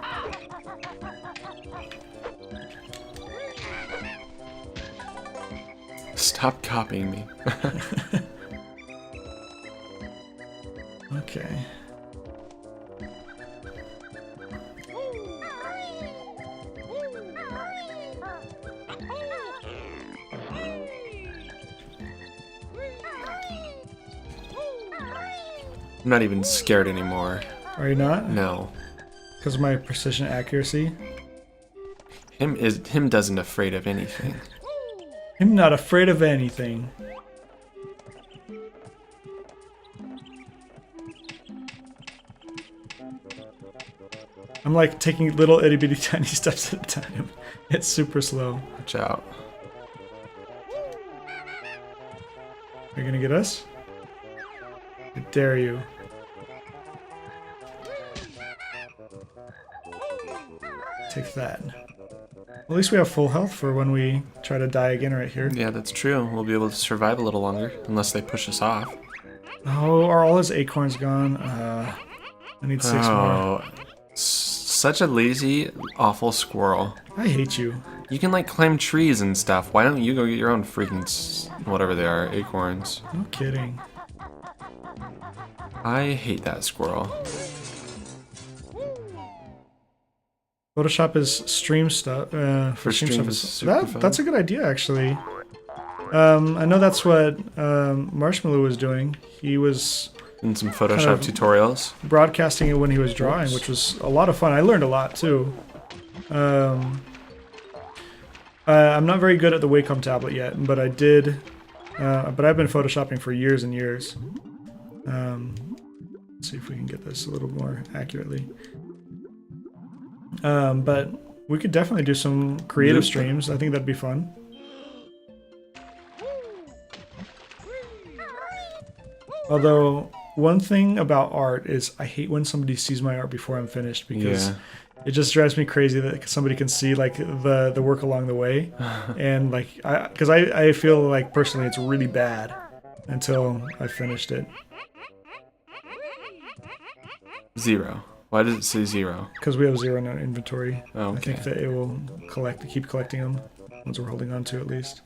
Stop copying me. Okay. I'm not even scared anymore. Are you not? No. Because of my precision accuracy? Him doesn't afraid of anything. I'm not afraid of anything. I'm like taking little itty bitty tiny steps at a time. It's super slow. Watch out. Are you gonna get us? I dare you. Take that. At least we have full health for when we try to die again right here. Yeah, that's true. We'll be able to survive a little longer, unless they push us off. Oh, are all his acorns gone? I need 6 more. Oh, such a lazy, awful squirrel. I hate you. You can like climb trees and stuff. Why don't you go get your own freaking whatever they are, acorns? No kidding. I hate that squirrel. Photoshop is stream stuff. For stream stuff is super fun. that's a good idea actually. I know that's what Marshmallow was doing. He was And some Photoshop tutorials. broadcasting it when he was drawing, which was a lot of fun. I learned a lot too. I'm not very good at the Wacom tablet yet, but I did. But I've been photoshopping for years and years. Let's see if we can get this a little more accurately. But we could definitely do some creative streams. I think that'd be fun. Although, one thing about art is I hate when somebody sees my art before I'm finished, because it just drives me crazy that somebody can see like the work along the way. And like, because I feel like personally it's really bad until I finished it. 0. Why does it say 0? Because we have 0 in our inventory. Oh, okay. I think that it will keep collecting them, ones we're holding on to at least.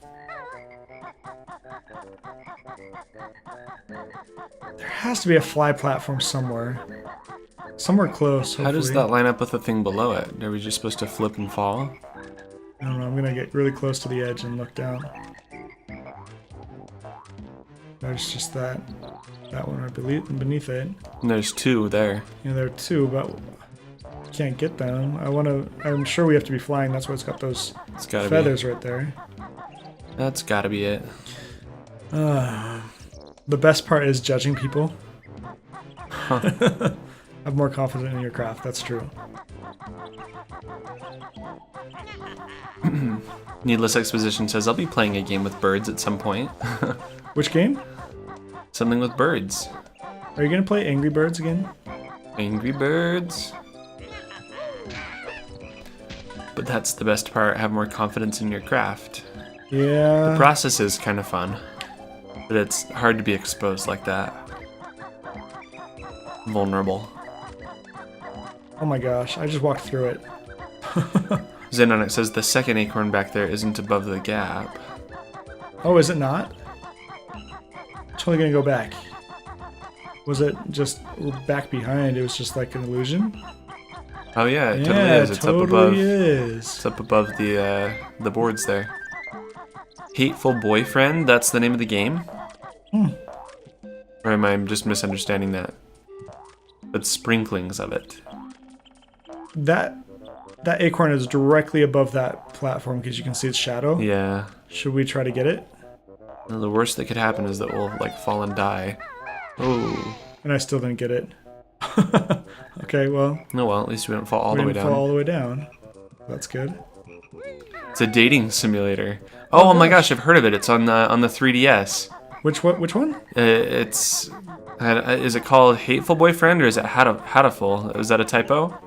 There has to be a fly platform somewhere. Somewhere close, hopefully. How does that line up with the thing below it? Are we just supposed to flip and fall? I don't know, I'm gonna get really close to the edge and look down. There's just that one right beneath it. And there's 2 there. Yeah, there are 2, but can't get them. I'm sure we have to be flying, that's why it's got those feathers right there. That's gotta be it. The best part is judging people. I'm more confident in your craft, that's true. Needless Exposition says, I'll be playing a game with birds at some point. Which game? Something with birds. Are you gonna play Angry Birds again? Angry Birds. But that's the best part, have more confidence in your craft. Yeah. The process is kind of fun, but it's hard to be exposed like that. Vulnerable. Oh my gosh, I just walked through it. Xenon, it says the second acorn back there isn't above the gap. Oh, is it not? Totally gonna go back. Was it just back behind? It was just like an illusion? Oh yeah, it totally is. It's up above. It's up above the boards there. Hateful Boyfriend, that's the name of the game? Or am I just misunderstanding that? But sprinklings of it. That acorn is directly above that platform because you can see its shadow. Yeah. Should we try to get it? Well, the worst that could happen is that we'll like fall and die. Oh. And I still didn't get it. Okay, well. No, well, at least we didn't fall all the way down. Fall all the way down. That's good. It's a dating simulator. Oh my gosh, I've heard of it. It's on the 3DS. Which one? It's is it called Hateful Boyfriend or is it Hateful? Is that a typo?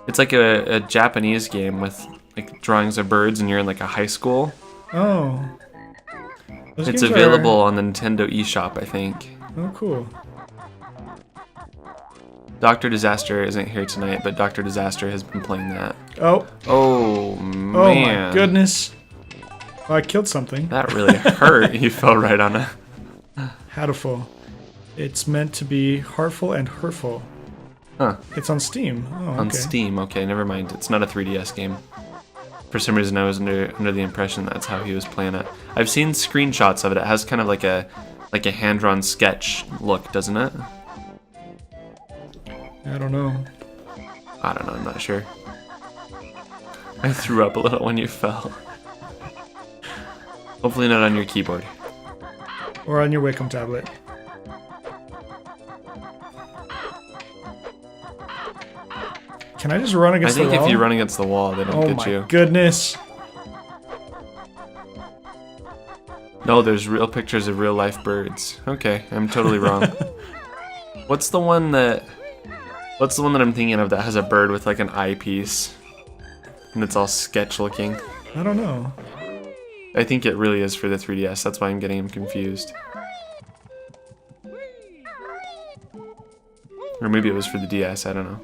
It's like a Japanese game with like drawings of birds, and you're in like a high school. Oh. It's available on the Nintendo eShop, I think. Oh, cool. Dr. Disaster isn't here tonight, but Dr. Disaster has been playing that. Oh. Oh, man. Oh, my goodness. Oh, I killed something. That really hurt. You fell right on it. Hateful. It's meant to be heartful and hurtful. Huh. It's on Steam. Oh, okay. On Steam. Okay, never mind. It's not a 3DS game. For some reason, I was under the impression that's how he was playing it. I've seen screenshots of it. It has kind of like a hand-drawn sketch look, doesn't it? I don't know. I don't know. I'm not sure. I threw up a little when you fell. Hopefully not on your keyboard. Or on your Wacom tablet. Can I just run against the wall? I think if you run against the wall, they don't get you. Oh my goodness. No, there's real pictures of real life birds. Okay, I'm totally wrong. What's the one that I'm thinking of that has a bird with like an eyepiece? And it's all sketch looking? I don't know. I think it really is for the 3DS, that's why I'm getting him confused. Or maybe it was for the DS, I don't know.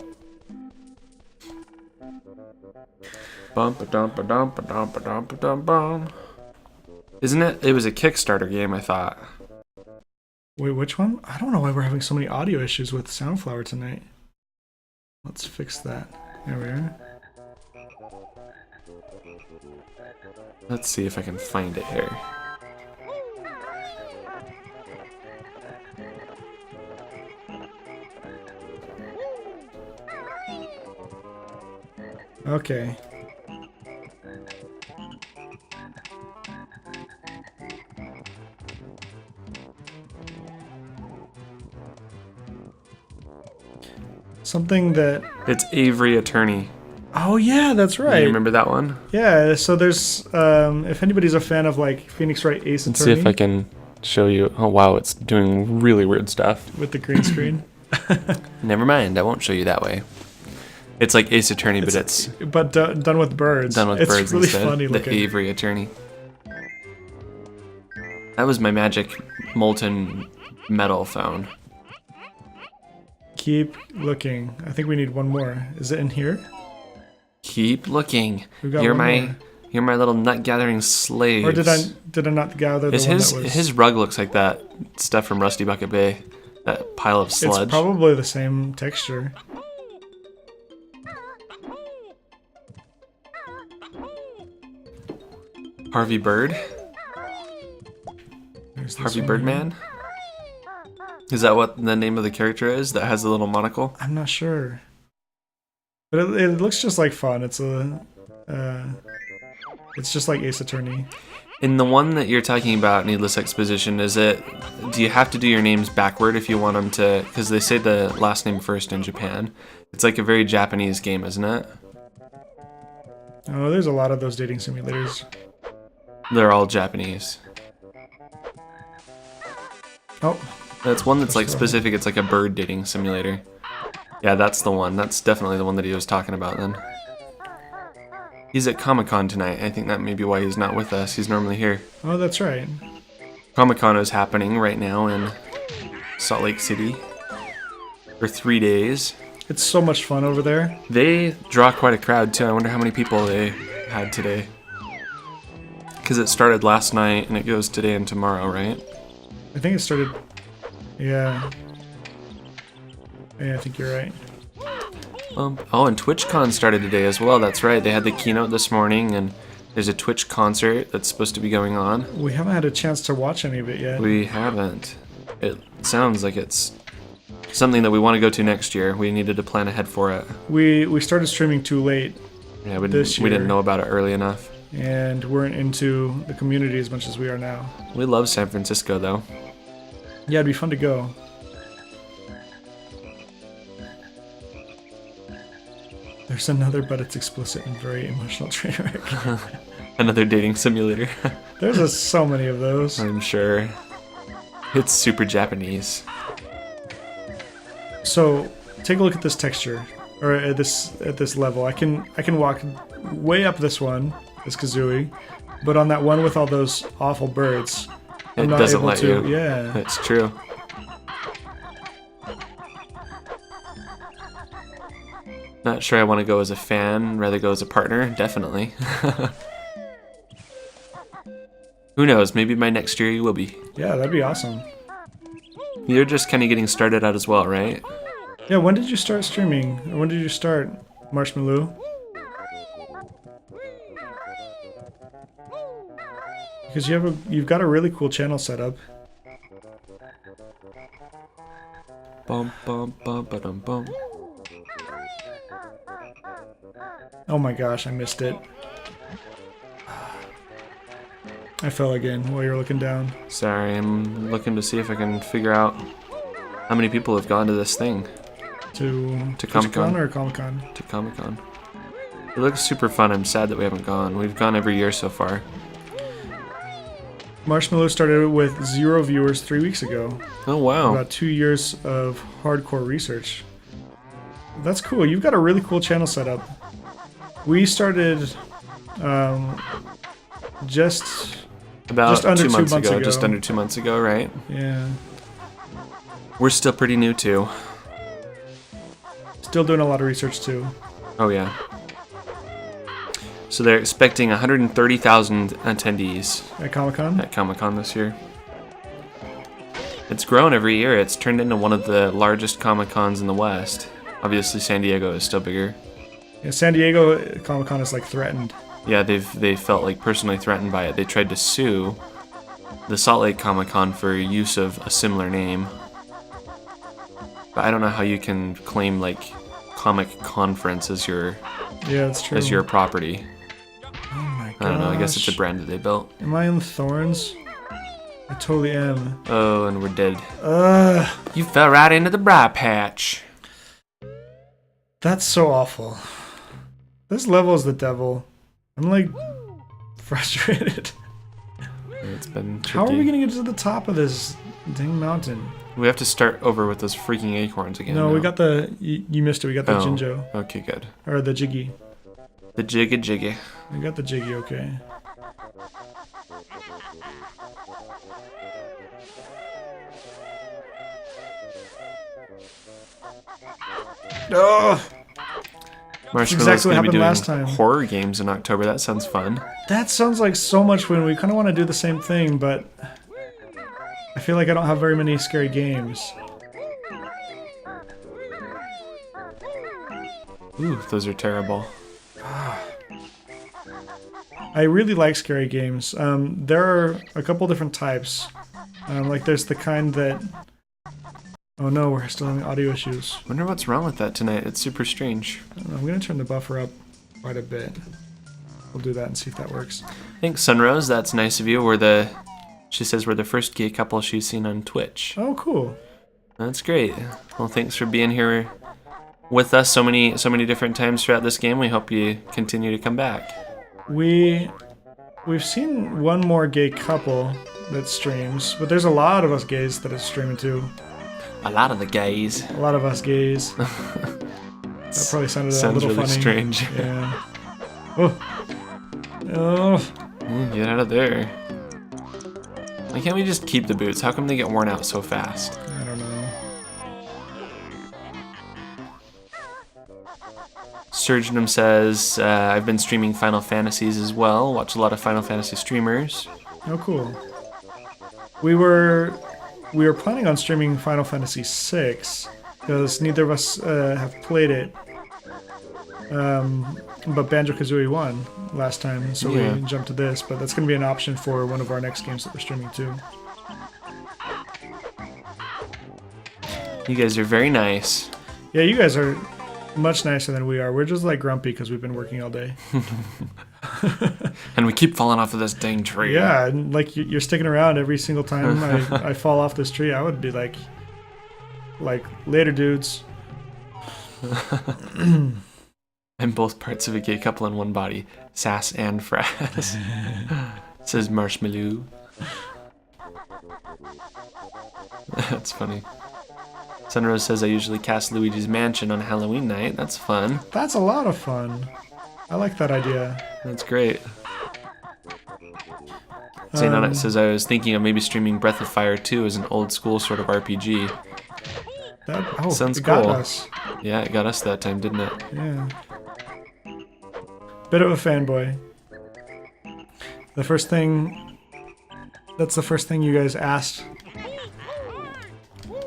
Bum ba dum ba dum ba dum ba dum ba dum bum. Isn't it? It was a Kickstarter game, I thought. Wait, which one? I don't know why we're having so many audio issues with Soundflower tonight. Let's fix that. There we are. Let's see if I can find it here. Okay. Something that... It's Avery Attorney. Oh yeah, that's right. You remember that one? Yeah, so there's, if anybody's a fan of like Phoenix Wright Ace Let's Attorney. see if I can show you. Oh wow, it's doing really weird stuff. With the green screen. Never mind, I won't show you that way. It's like Ace Attorney, but it's done with birds. done with it's birds really instead. funny The looking. Avery Attorney. That was my magic molten metal phone. Keep looking. I think we need one more. Is it in here? Keep looking. We've got You're one my more. you're my little nut gathering slave. Or did I not gather the Is one his that was... his rug looks like that stuff from Rusty Bucket Bay, that pile of sludge. It's probably the same texture. Harvey Bird? There's this Harvey one Birdman? Is that what the name of the character is that has the little monocle? here. I'm not sure. But it looks just like fun. It's just like Ace Attorney. In the one that you're talking about, Needless Exposition, do you have to do your names backward if you want them to, because they say the last name first in Japan. It's like a very Japanese game, isn't it? Oh, there's a lot of those dating simulators. They're all Japanese. Oh, That's one that's like specific, it's like a bird dating simulator. Yeah, that's the one. That's definitely the one that he was talking about then. He's at Comic-Con tonight. I think that may be why he's not with us. He's normally here. oh, that's right. Comic-Con is happening right now in Salt Lake City for 3 days. It's so much fun over there. They draw quite a crowd too. I wonder how many people they had today. Because it started last night and it goes today and tomorrow, right? I think it started... Yeah. Yeah, I think you're right. Oh, and TwitchCon started today as well. That's right. They had the keynote this morning, and there's a Twitch concert that's supposed to be going on. We haven't had a chance to watch any of it yet. We haven't. It sounds like it's something that we want to go to next year. We needed to plan ahead for it. We started streaming too late, Yeah, we This didn't year. know about it early enough. and weren't into the community as much as we are now. We love San Francisco, though. Yeah, it'd be fun to go. There's another, but it's explicit and very emotional train wreck. Another dating simulator. There's so many of those. I'm sure. It's super Japanese. So take a look at this texture, or at this level. I can walk way up this one, this Kazooie, but on that one with all those awful birds, I'm It not doesn't able let to. you. Yeah. That's true. Not sure I want to go as a fan, rather go as a partner, definitely. Who knows, maybe by next year you will be. Yeah, that'd be awesome. You're just kind of getting started out as well, right? Yeah, when did you start streaming? Or when did you start, Marshmallow? Because you've got a really cool channel set up. Bum bum bum ba dum bum. Oh my gosh, I missed it. I fell again while you were looking down. Sorry, I'm looking to see if I can figure out how many people have gone to this thing. To Comic-Con? TwitchCon or Comic-Con? To Comic-Con. It looks super fun. I'm sad that we haven't gone. We've gone every year so far. Marshmallow started with 0 viewers 3 weeks ago. Oh wow. About 2 years of hardcore research. That's cool. You've got a really cool channel set up. We started just About under 2 months 2 months ago. ago. Just under 2 months ago, right? yeah, We're still pretty new too. still doing a lot of research too. Oh yeah. So they're expecting 130,000 attendees At Comic-Con? at Comic-Con this year. It's grown every year. It's turned into one of the largest Comic-Cons in the West. Obviously, San Diego is still bigger. Yeah, San Diego Comic-Con is like threatened. Yeah, they felt like personally threatened by it. They tried to sue the Salt Lake Comic-Con for use of a similar name. But I don't know how you can claim like Comic Conference as your that's true. as your property. Oh my gosh. I don't know. I guess it's a brand that they built. Am I in thorns? I totally am. Oh, and we're dead. Ugh. You fell right into the briar patch. That's so awful. This level is the devil. I'm like frustrated. It's been tricky. How are we gonna get to the top of this dang mountain? We have to start over with those freaking acorns again. No, now. we got the. You missed it. We got the Jinjo. Okay, good. Or the Jiggy. The Jigga Jiggy. We got the Jiggy, okay. Oh! Marshmallow's exactly what gonna be happened doing last time. horror games in October. That sounds fun. That sounds like so much fun. We kind of want to do the same thing, but I feel like I don't have very many scary games. Ooh, those are terrible. I really like scary games. There are a couple different types. Like there's the kind that... Oh no, we're still having audio issues. Wonder what's wrong with that tonight. It's super strange. I'm gonna turn the buffer up quite a bit. We'll do that and see if that works. Thanks, Sunrose. That's nice of you. She says we're the first gay couple she's seen on Twitch. Oh, cool. That's great. Well, thanks for being here with us so many different times throughout this game. We hope you continue to come back. We've seen one more gay couple that streams, but there's a lot of us gays that are streaming too. A lot of the gays. A lot of us gays. That probably sounded a little really funny. strange. Yeah. Oh. Oh. Get out of there. Why can't we just keep the boots? How come they get worn out so fast? I don't know. Surgeonum says, I've been streaming Final Fantasies as well. Watch a lot of Final Fantasy streamers. Oh, cool. We were planning on streaming Final Fantasy VI because neither of us have played it. But Banjo Kazooie won last time, so we jumped to this. But that's going to be an option for one of our next games that we're streaming too. You guys are very nice. Yeah, you guys are much nicer than we are. We're just like grumpy because we've been working all day. And we keep falling off of this dang tree. Yeah, and like you're sticking around every single time I fall off this tree. I would be like later, dudes. I'm both parts of a gay couple in one body, sass and frass. Says Marshmallow. That's funny. Sunrose says I usually cast Luigi's Mansion on Halloween night. That's fun. That's a lot of fun. I like that idea. That's great. St. Onit says I was thinking of maybe streaming Breath of Fire 2 as an old school sort of RPG. Sounds it cool. got us. Yeah, it got us that time, didn't it? Yeah. Bit of a fanboy. That's the first thing you guys asked.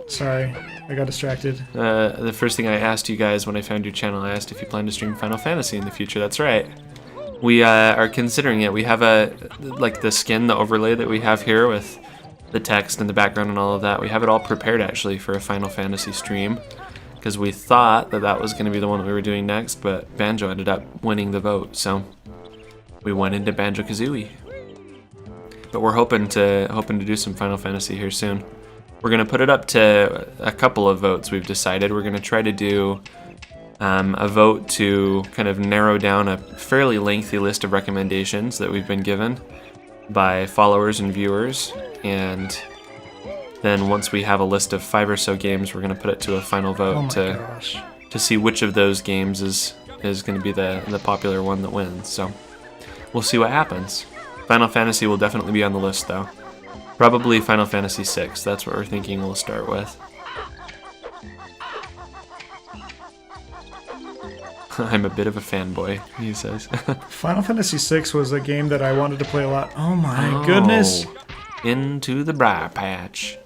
Sorry, I got distracted. The first thing I asked you guys when I found your channel, I asked if you plan to stream Final Fantasy in the future. That's right. We are considering it. We have the skin, the overlay that we have here with the text and the background and all of that. We have it all prepared actually for a Final Fantasy stream because we thought that was going to be the one that we were doing next, but Banjo ended up winning the vote, so we went into Banjo Kazooie. But we're hoping to do some Final Fantasy here soon. We're going to put it up to a couple of votes we've decided. We're going to try to do a vote to kind of narrow down a fairly lengthy list of recommendations that we've been given by followers and viewers. And then once we have a list of 5 or so games, we're going to put it to a final vote to see which of those games is going to be the popular one that wins. So we'll see what happens. Final Fantasy will definitely be on the list though. Probably Final Fantasy VI. That's what we're thinking we'll start with. I'm a bit of a fanboy, he says. Final Fantasy VI was a game that I wanted to play a lot. Oh my goodness! Into the briar patch.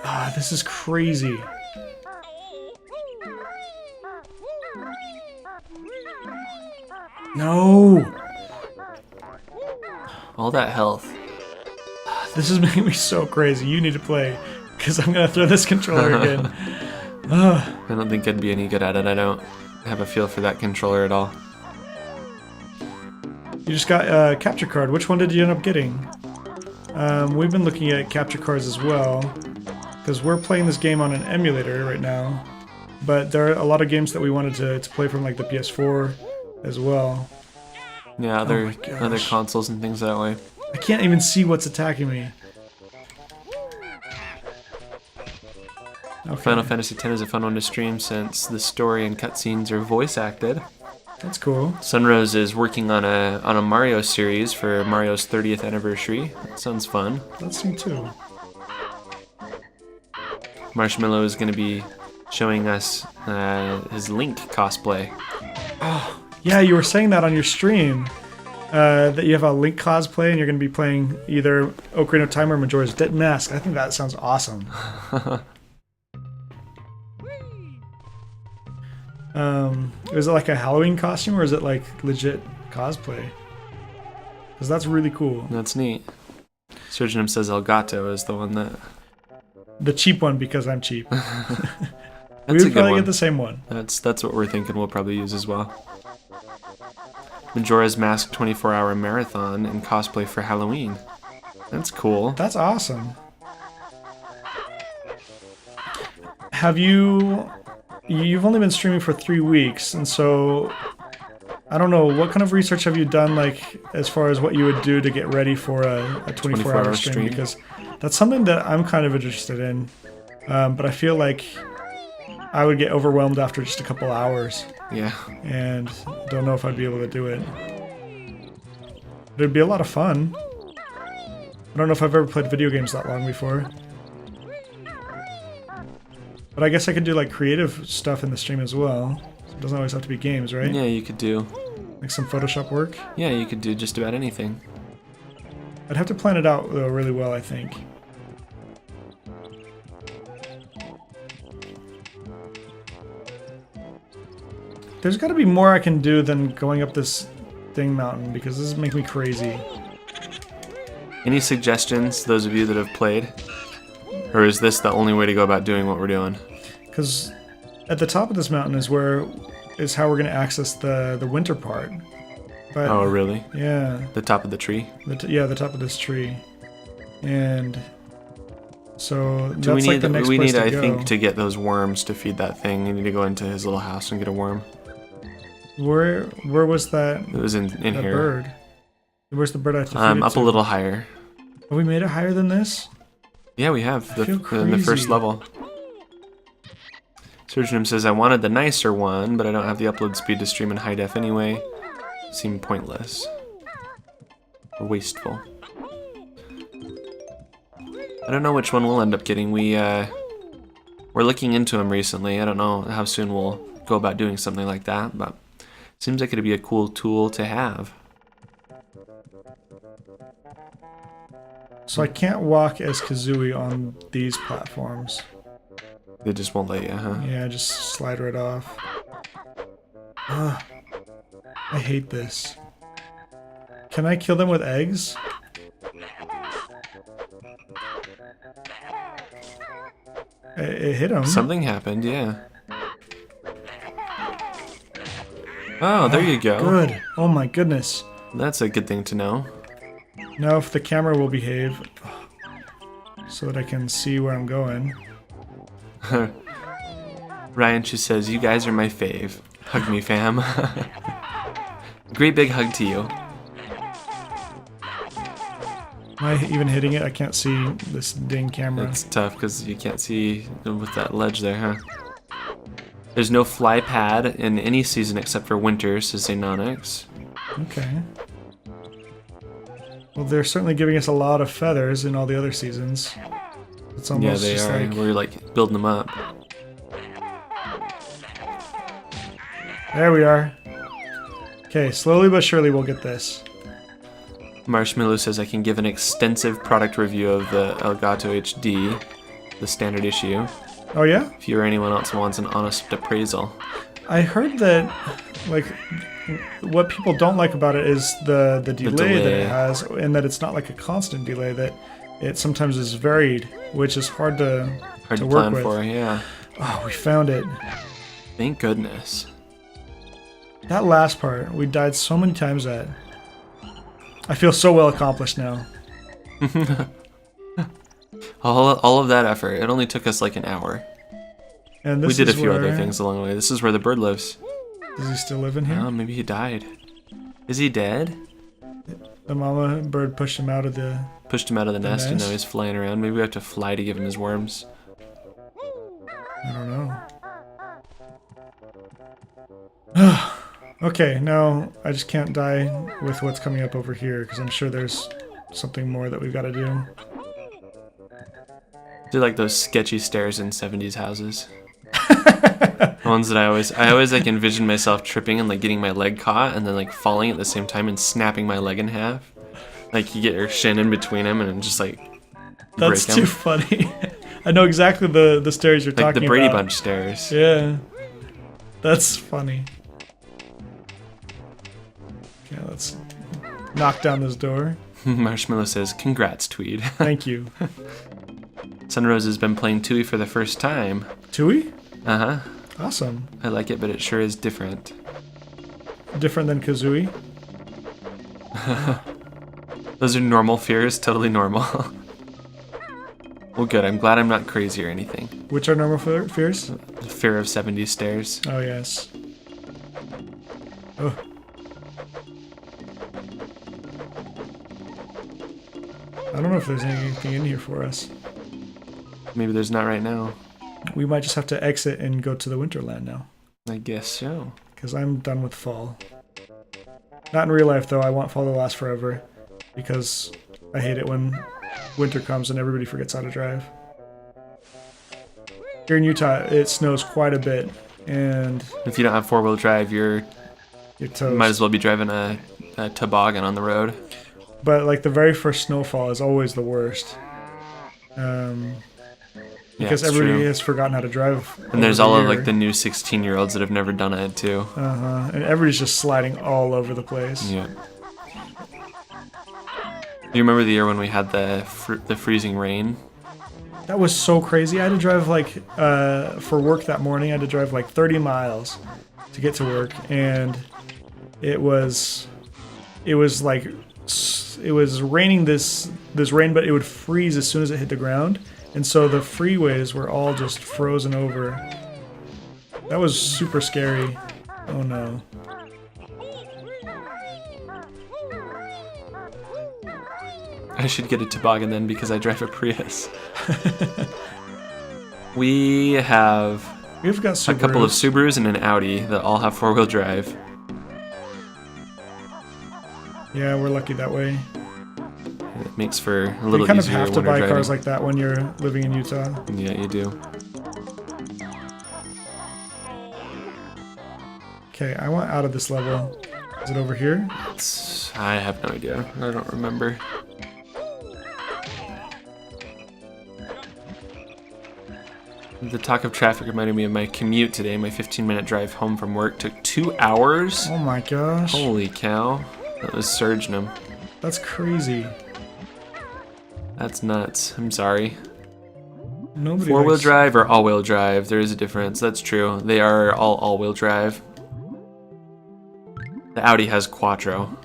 Ah, this is crazy. No! All that health. This is making me so crazy. You need to play, because I'm gonna throw this controller again. Ugh. I don't think I'd be any good at it. I don't have a feel for that controller at all. You just got a capture card. Which one did you end up getting? We've been looking at capture cards as well, because we're playing this game on an emulator right now. But there are a lot of games that we wanted to play from like the PS4 as well. Yeah, other consoles and things that way. I can't even see what's attacking me. Okay. Final Fantasy X is a fun one to stream since the story and cutscenes are voice acted. That's cool. Sunrose is working on a Mario series for Mario's 30th anniversary. That sounds fun. That's me too. Marshmallow is going to be showing us his Link cosplay. Oh, yeah, you were saying that on your stream. That you have a Link cosplay and you're going to be playing either Ocarina of Time or Majora's Mask. I think that sounds awesome. Is it like a Halloween costume or is it like legit cosplay? Because that's really cool. That's neat. Surgeonum says Elgato is the one that... The cheap one because I'm cheap. We That's a would good probably one. get the same one. That's what we're thinking we'll probably use as well. Majora's Mask 24-hour marathon and cosplay for Halloween. That's cool. That's awesome. Have you... You've only been streaming for 3 weeks, and so... I don't know, what kind of research have you done, like, as far as what you would do to get ready for a 24-hour stream? Because that's something that I'm kind of interested in. But I feel like I would get overwhelmed after just a couple hours. Yeah. And don't know if I'd be able to do it. But it'd be a lot of fun. I don't know if I've ever played video games that long before. But I guess I could do like creative stuff in the stream as well. So it doesn't always have to be games, right? Yeah, you could do. Like some Photoshop work. Yeah, you could do just about anything. I'd have to plan it out though really well, I think. There's got to be more I can do than going up this thing mountain because this is making me crazy. Any suggestions, those of you that have played? Or is this the only way to go about doing what we're doing? Because at the top of this mountain is how we're going to access the winter part. But, Oh, really? yeah. The top of the tree? The top of this tree. And so that's Do we like need, the next we place need to I go. think, to get those worms to feed that thing. You need to go into his little house and get a worm. Where was that? It was in that here. bird? Where's the bird I have to feed it Up to? a little higher. Have we made it higher than this? Yeah, we have. I feel In the first crazy. level. Surgeonum says, I wanted the nicer one, but I don't have the upload speed to stream in high def anyway. Seemed pointless. Or wasteful. I don't know which one we'll end up getting. We're looking into them recently. I don't know how soon we'll go about doing something like that, but it seems like it'd be a cool tool to have. So I can't walk as Kazooie on these platforms. They just won't let you, huh? Yeah, just slide right off. Ugh. I hate this. Can I kill them with eggs? It hit him. Something happened, yeah. Oh, there you go. Good. Oh my goodness. That's a good thing to know. Now if the camera will behave so that I can see where I'm going. Ryan just says, you guys are my fave. Hug me, fam. Great big hug to you. Am I even hitting it? I can't see this dang camera. It's tough because you can't see with that ledge there, huh? There's no fly pad in any season except for winter, says Xenonix. Okay. Well, they're certainly giving us a lot of feathers in all the other seasons. It's Yeah, almost they just are. like... We're like building them up. There we are. Okay, slowly but surely we'll get this. Marshmallow says I can give an extensive product review of the Elgato HD, the standard issue, Oh yeah? if you or anyone else wants an honest appraisal. I heard that, like, what people don't like about it is the delay that delay. it has, and that it's not like a constant delay, that it sometimes is varied, which is hard to Hard to work plan with. for, yeah. Oh, we found it. Thank goodness. That last part, we died so many times at. I feel so well accomplished now. All of that effort. It only took us like an hour. And this We did a is few other where- things along the way. This is where the bird lives. Does he still live in here? Oh, maybe he died. Is he dead? The mama bird pushed him out of the... Pushed him out of the nest and nest? now he's flying around. Maybe we have to fly to give him his worms. I don't know. Okay, now I just can't die with what's coming up over here, because I'm sure there's something more that we've got to do. Do like those sketchy stairs in 70s houses. The ones that I always like envision myself tripping and like getting my leg caught and then like falling at the same time and snapping my leg in half. Like you get your shin in between them and just like That's break too 'em. funny. I know exactly the stairs you're Like talking the Brady about. Bunch stairs. Yeah. That's funny. Okay, let's knock down this door. Marshmallow says, "Congrats, Tweed." Thank you. Sunrose has been playing Tui for the first time. Tui? Uh-huh. Awesome. I like it, but it sure is different. Different than Kazooie? Those are normal fears, totally normal. Well, good. I'm glad I'm not crazy or anything. Which are normal fears? The fear of 70s stairs. Oh, yes. Oh. I don't know if there's anything in here for us. Maybe there's not right now. We might just have to exit and go to the Winterland now. I guess so. Because I'm done with fall. Not in real life, though. I want fall to last forever. Because I hate it when winter comes and everybody forgets how to drive. Here in Utah, it snows quite a bit. And If you don't have four-wheel drive, you're you toast. might as well be driving a toboggan on the road. But like the very first snowfall is always the worst. Because it's everybody true. has forgotten how to drive. And there's over all the of like year. the new 16-year-olds that have never done it too. And everybody's just sliding all over the place. Yeah. Do you remember the year when we had the freezing rain? That was so crazy. I had to drive like for work that morning. I had to drive like 30 miles to get to work, and it was like it was raining this rain, but it would freeze as soon as it hit the ground, and so the freeways were all just frozen over. That was super scary. Oh no. I should get a toboggan then because I drive a Prius. We have We've got a couple of Subarus. Subarus and an Audi that all have four-wheel drive. Yeah, we're lucky that way. It makes for a You little kind of easier have to when we're buy driving. cars like that when you're living in Utah. Yeah, you do. Okay, I want out of this level. Is it over here? I have no idea. I don't remember. The talk of traffic reminded me of my commute today. My 15-minute drive home from work took 2 hours. Oh my gosh. Holy cow. That was surging them. That's crazy. That's nuts. I'm sorry. Nobody Four-wheel likes- drive or all-wheel drive? There is a difference. That's true. They are all all-wheel drive. The Audi has Quattro.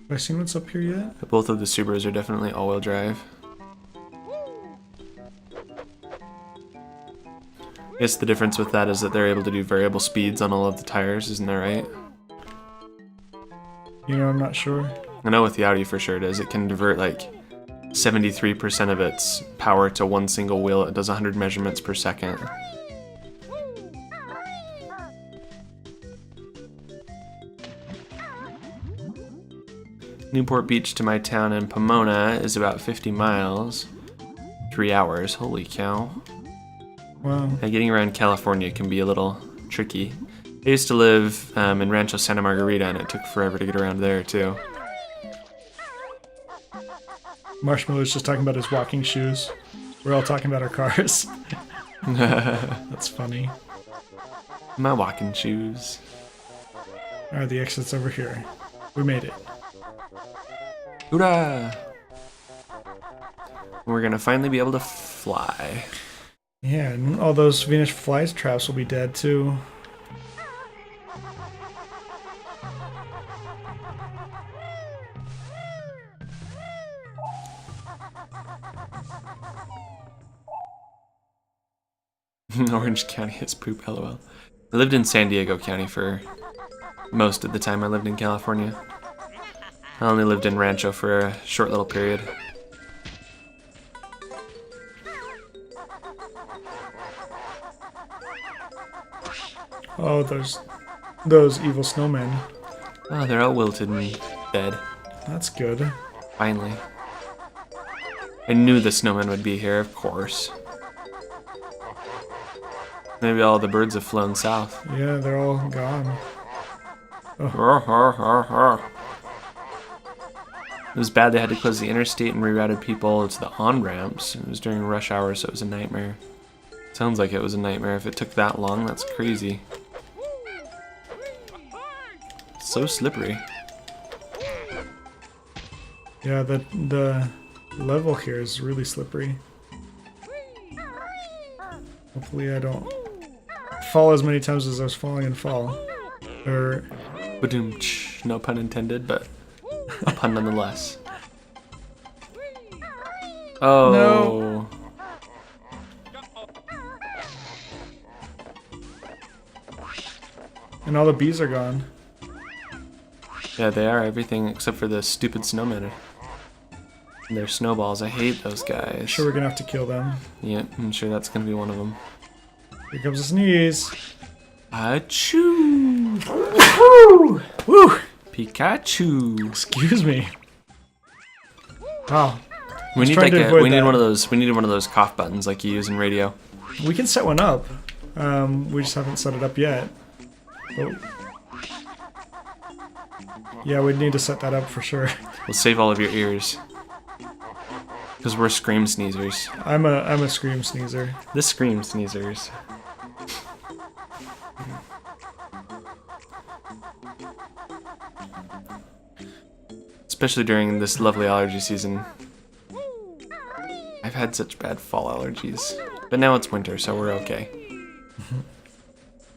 Have I seen what's up here yet? But both of the Subarus are definitely all-wheel drive. I guess the difference with that is that they're able to do variable speeds on all of the tires, isn't that right? You know, I'm not sure. I know with the Audi for sure it is. It can divert like 73% of its power to one single wheel. It does 100 measurements per second. Newport Beach to my town in Pomona is about 50 miles. 3 hours. Holy cow. Wow. Getting around California can be a little tricky. I used to live in Rancho Santa Margarita, and it took forever to get around there, too. Marshmallow's just talking about his walking shoes. We're all talking about our cars. That's funny. My walking shoes. Alright, the exit's over here. We made it. Hoorah! We're gonna finally be able to fly. Yeah, and all those Venus flies traps will be dead too. Orange County is poop, lol. I lived in San Diego County for most of the time I lived in California. I only lived in Rancho for a short little period. Oh, those evil snowmen. Oh, they're all wilted and dead. That's good. Finally. I knew the snowmen would be here, of course. Maybe all the birds have flown south. Yeah, they're all gone. Oh. It was bad they had to close the interstate and rerouted people to the on-ramps. It was during rush hour, so it was a nightmare. Sounds like it was a nightmare. If it took that long, that's crazy. So slippery. Yeah, the level here is really slippery. Hopefully I don't fall as many times as I was falling in fall. Or... Badoom-tsh. No pun intended, but a pun nonetheless. Oh. No. And all the bees are gone. Yeah, they are. Everything except for the stupid snowmen. And their snowballs. I hate those guys. Sure, we're gonna have to kill them. Yeah, I'm sure that's gonna be one of them. Here comes a sneeze. Achoo! Woo! Woo! Pikachu! Excuse me. Wow. We need trying like to avoid we need that. one of those. We need one of those cough buttons like you use in radio. We can set one up. We just haven't set it up yet. Oh. Yeah, we'd need to set that up for sure. We'll save all of your ears. Because we're scream sneezers. I'm a scream sneezer. The scream sneezers. Especially during this lovely allergy season. I've had such bad fall allergies. But now it's winter, so we're okay.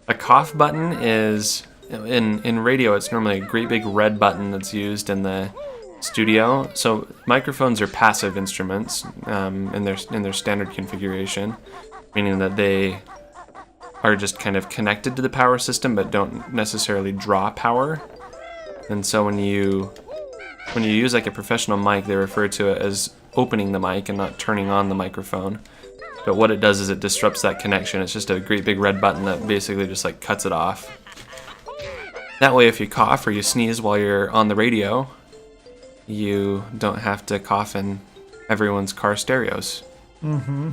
A cough button is... In radio, it's normally a great big red button that's used in the studio. So microphones are passive instruments in their standard configuration, meaning that they are just kind of connected to the power system but don't necessarily draw power. And so when you use like a professional mic, they refer to it as opening the mic and not turning on the microphone. But what it does is it disrupts that connection. It's just a great big red button that basically just like cuts it off. That way if you cough or you sneeze while you're on the radio, you don't have to cough in everyone's car stereos. Mm-hmm.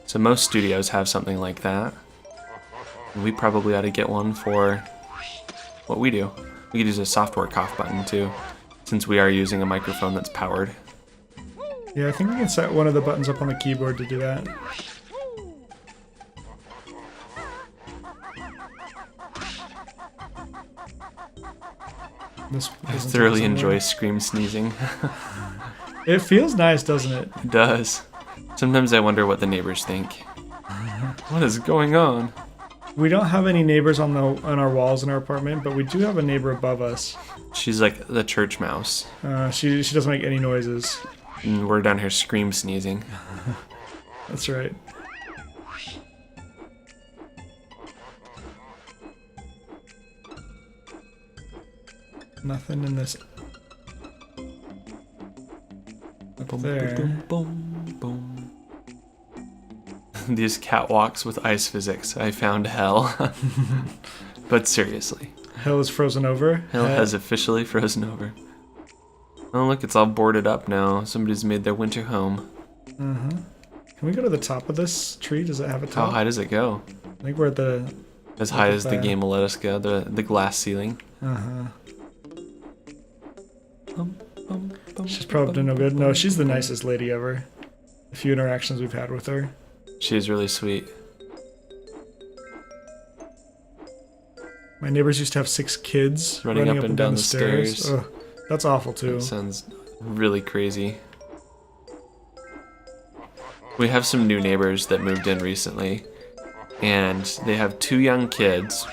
So most studios have something like that. And we probably ought to get one for what we do. We could use a software cough button too, since we are using a microphone that's powered. Yeah, I think we can set one of the buttons up on the keyboard to do that. I thoroughly enjoy scream sneezing. It feels nice, doesn't it? It does. Sometimes I wonder what the neighbors think. What is going on? We don't have any neighbors on our walls in our apartment, but we do have a neighbor above us. She's like the church mouse. She doesn't make any noises. And we're down here scream sneezing. That's right. Nothing in this. Up there. Boom, boom, boom. These catwalks with ice physics. I found hell. But seriously. Hill is frozen over. Hill has officially frozen over. Oh, look, it's all boarded up now. Somebody's made their winter home. Uh-huh. Can we go to the top of this tree? Does it have a top? How high does it go? I think we're at the... As high as the game will let us go, the glass ceiling. Uh-huh. She's probably no good. No, she's the nicest lady ever. The few interactions we've had with her. She's really sweet. My neighbors used to have 6 kids Running up and down the stairs. Ugh, that's awful too. That sounds really crazy. We have some new neighbors that moved in recently, and they have 2 young kids,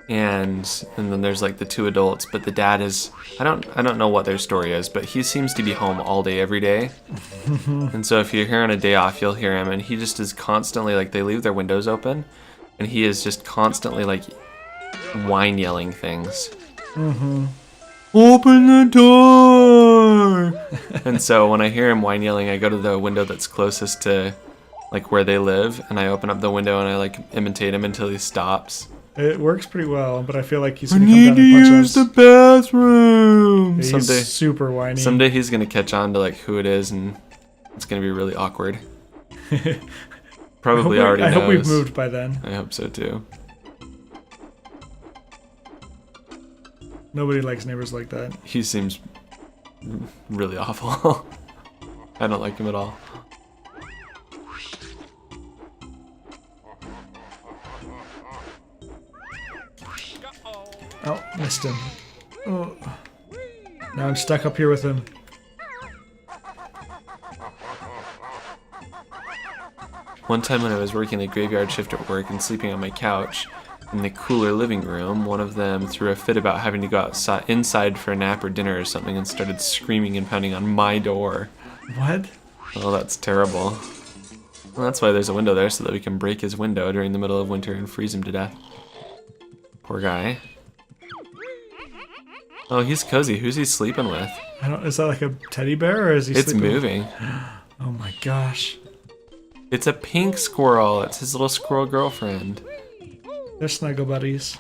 and then there's like the 2 adults, but the dad is I don't know what their story is, but he seems to be home all day every day. And so if you're here on a day off, you'll hear him, and he just is constantly like, they leave their windows open, and he is just constantly like whine yelling things. Open the door! And so when I hear him whine yelling, I go to the window that's closest to like where they live, and I open up the window and I like imitate him until he stops. It works pretty well, but I feel like he's gonna come down and punch us. the bathroom. Yeah, he's super whiny. Someday he's gonna catch on to like who it is, and it's gonna be really awkward. Probably already knows. I hope we've moved by then. I hope so too. Nobody likes neighbors like that. He seems really awful. I don't like him at all. Oh, missed him. Oh. Now I'm stuck up here with him. One time when I was working the graveyard shift at work and sleeping on my couch in the cooler living room, one of them threw a fit about having to go inside for a nap or dinner or something and started screaming and pounding on my door. What? Oh, that's terrible. Well, that's why there's a window there, so that we can break his window during the middle of winter and freeze him to death. Poor guy. Oh, he's cozy. Who's he sleeping with? I don't. Is that like a teddy bear, or is he? It's sleeping? moving. Oh my gosh! It's a pink squirrel. It's his little squirrel girlfriend. They're snuggle buddies.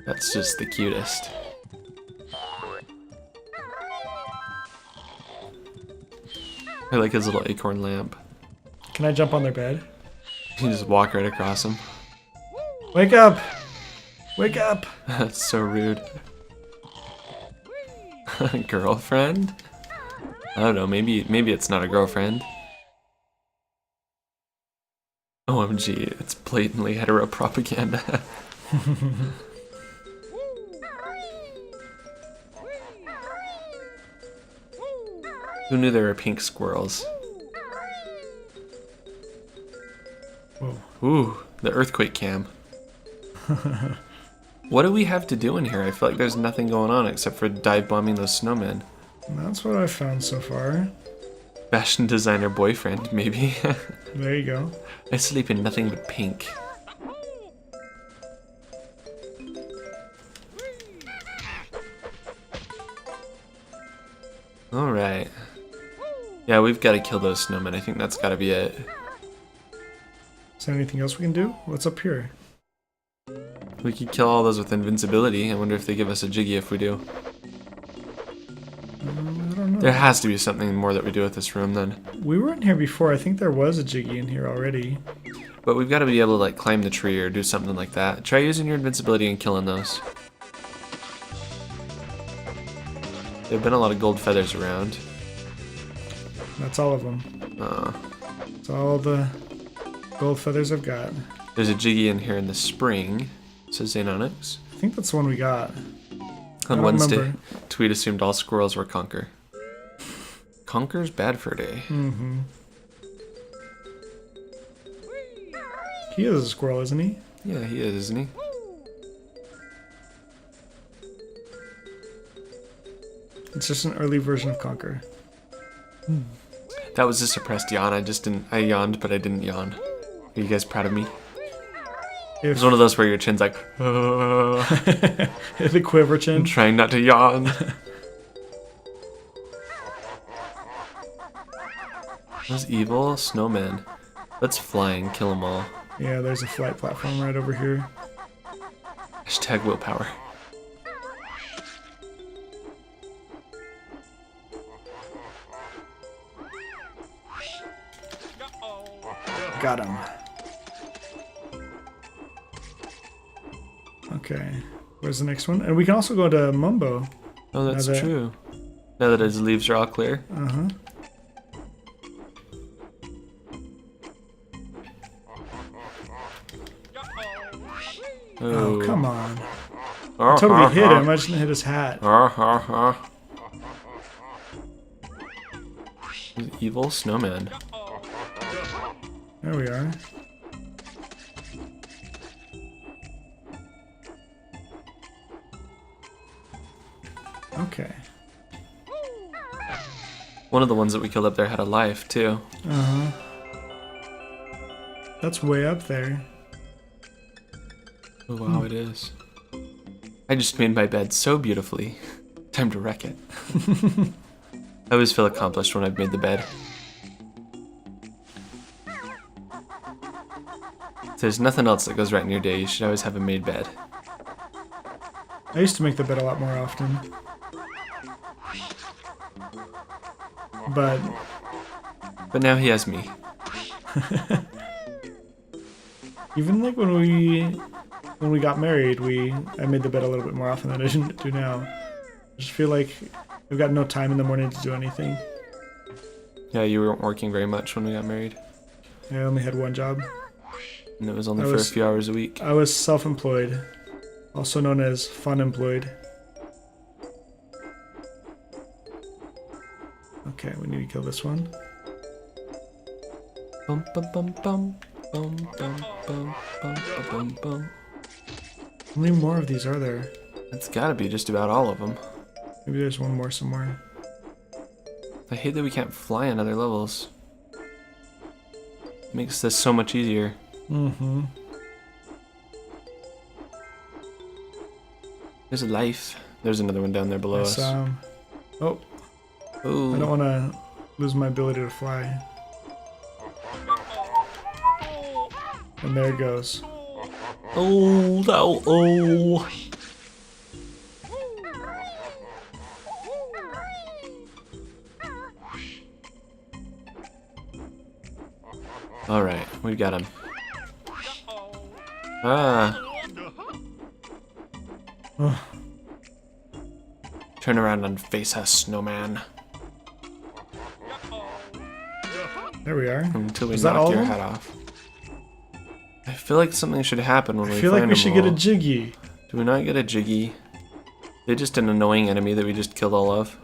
That's just the cutest. I like his little acorn lamp. Can I jump on their bed? You just walk right across him. Wake up! Wake up! That's so rude. Girlfriend? I don't know, maybe it's not a girlfriend. OMG, it's blatantly hetero propaganda. Who knew there were pink squirrels? Whoa. Ooh, the earthquake cam. What do we have to do in here? I feel like there's nothing going on except for dive bombing those snowmen. That's what I've found so far. Fashion designer boyfriend, maybe. There you go. I sleep in nothing but pink. Alright. Yeah, we've got to kill those snowmen. I think that's got to be it. Is there anything else we can do? What's up here? We could kill all those with invincibility. I wonder if they give us a jiggy if we do. I don't know. There has to be something more that we do with this room then. We were in here before. I think there was a jiggy in here already. But we've got to be able to like climb the tree or do something like that. Try using your invincibility and killing those. There have been a lot of gold feathers around. That's all of them. That's all the gold feathers I've got. There's a jiggy in here in the spring, says Xanonix. I think that's the one we got. On Wednesday, Tweet assumed all squirrels were conker. Conker's bad for a day. Mm-hmm. He is a squirrel, isn't he? Yeah, he is, isn't he? It's just an early version of Conker. That was a suppressed yawn. I yawned, but I didn't yawn. Are you guys proud of me? It's one of those where your chin's like, the quiver chin. I'm trying not to yawn. Those evil snowmen. Let's fly and kill them all. Yeah, there's a flight platform right over here. Hashtag willpower. Got him. Okay, where's the next one? And we can also go to Mumbo. Oh, that's Now that- true. Now that his leaves are all clear. Uh-huh. Oh, come on. I totally hit him. I just didn't hit his hat. Evil snowman. There we are. Okay. One of the ones that we killed up there had a life, too. Uh-huh. That's way up there. Oh, wow, it is. I just made my bed so beautifully. Time to wreck it. I always feel accomplished when I've made the bed. If there's nothing else that goes right in your day, you should always have a made bed. I used to make the bed a lot more often. But now he has me. even like when we got married, I made the bed a little bit more often than I do now. I just feel like I've got no time in the morning to do anything. Yeah, you weren't working very much when we got married. I only had one job. And it was only for a few hours a week. I was self-employed, also known as fun-employed. Okay, we need to kill this one. Bum bum bum bum bum bum bum bum bum bum. How many more of these are there? It's gotta be just about all of them. Maybe there's one more somewhere. I hate that we can't fly on other levels. It makes this so much easier. Mm-hmm. There's a life. There's another one down there below us. Oh, Ooh. I don't want to lose my ability to fly. And there it goes. Oh, no, oh. Alright, we got him. Ah. Turn around and face us, snowman. There we are. Until we Is that knock all your of them? head off. I feel like something should happen when we I feel find like we them should get a all. Jiggy. Do we not get a Jiggy? They're just an annoying enemy that we just killed all of.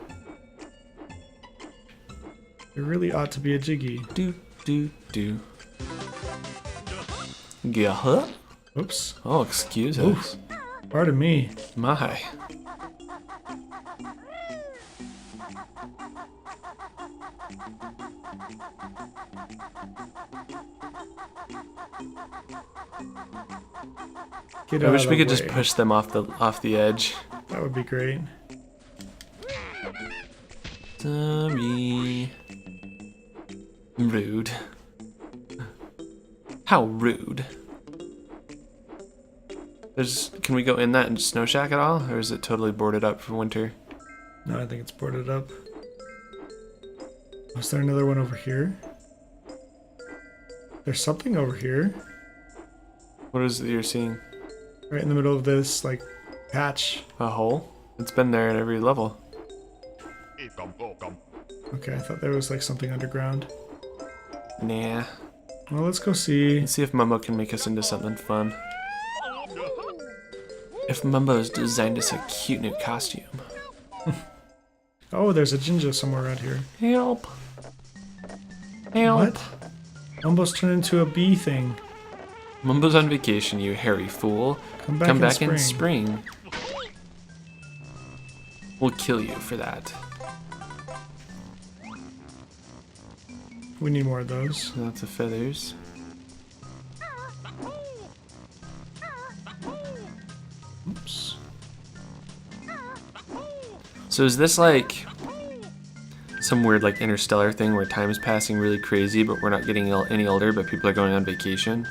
There really ought to be a Jiggy. Do, do, do. Yeah. Oops. Oh, excuse Oof. us. Pardon me. My. Get I out wish of we the could just way. push them off the edge. That would be great. Sorry. Rude. How rude. Can we go in that snow shack at all? Or is it totally boarded up for winter? No, I think it's boarded up. Was there another one over here? There's something over here. What is it you're seeing? Right in the middle of this, like, patch. A hole? It's been there at every level. Okay, I thought there was, like, something underground. Nah. Well, let's go see. Let's see if Mumbo can make us into something fun. If Mumbo's designed us a cute new costume. Oh, there's a Jinjo somewhere around here. Help. Help. What? Almost turned into a bee thing. Mumbo's on vacation, you hairy fool. Come back, in spring. We'll kill you for that. We need more of those. Lots of feathers. Oops. So is this like some weird like interstellar thing where time's passing really crazy but we're not getting any older but people are going on vacation?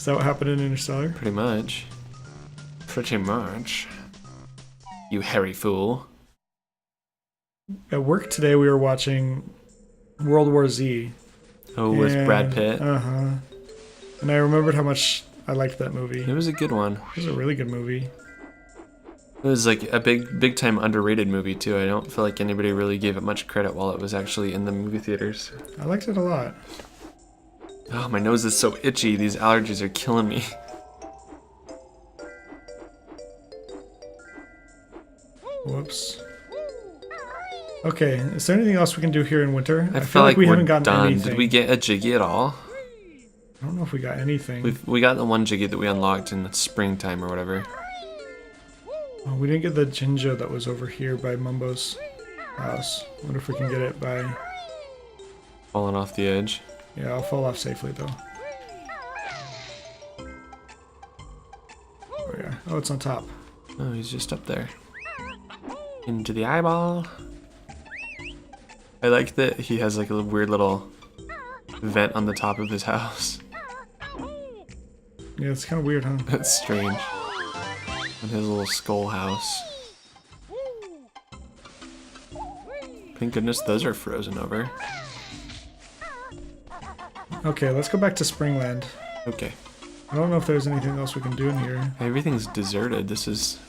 Is that what happened in Interstellar? Pretty much. Pretty much. You hairy fool. At work today, we were watching World War Z. Oh, with Brad Pitt. Uh-huh. And I remembered how much I liked that movie. It was a good one. It was a really good movie. It was like a big time underrated movie too. I don't feel like anybody really gave it much credit while it was actually in the movie theaters. I liked it a lot. Oh, my nose is so itchy. These allergies are killing me. Whoops. Okay, is there anything else we can do here in winter? I feel like we we're haven't gotten done. anything. Did we get a Jiggy at all? I don't know if we got anything. We got the one Jiggy that we unlocked in the springtime or whatever. Oh, we didn't get the Jinja that was over here by Mumbo's house. Wonder if we can get it by... Falling off the edge. Yeah, I'll fall off safely though. Oh yeah. Oh, it's on top. Oh, he's just up there. Into the eyeball. I like that he has like a weird little vent on the top of his house. Yeah, it's kind of weird, huh? That's strange. And his little skull house. Thank goodness those are frozen over. Okay, let's go back to Springland. Okay. I don't know if there's anything else we can do in here. Everything's deserted. This is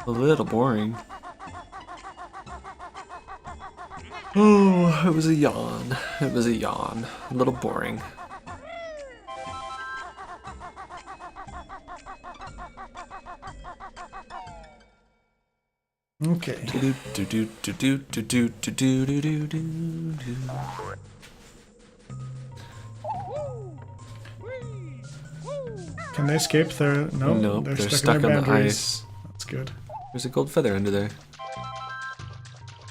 a little boring. Oh, it was a yawn. It was a yawn. A little boring. Okay. Can they escape there? No, Nope, they're they're stuck in stuck their on the boundaries. ice. That's good. There's a gold feather under there.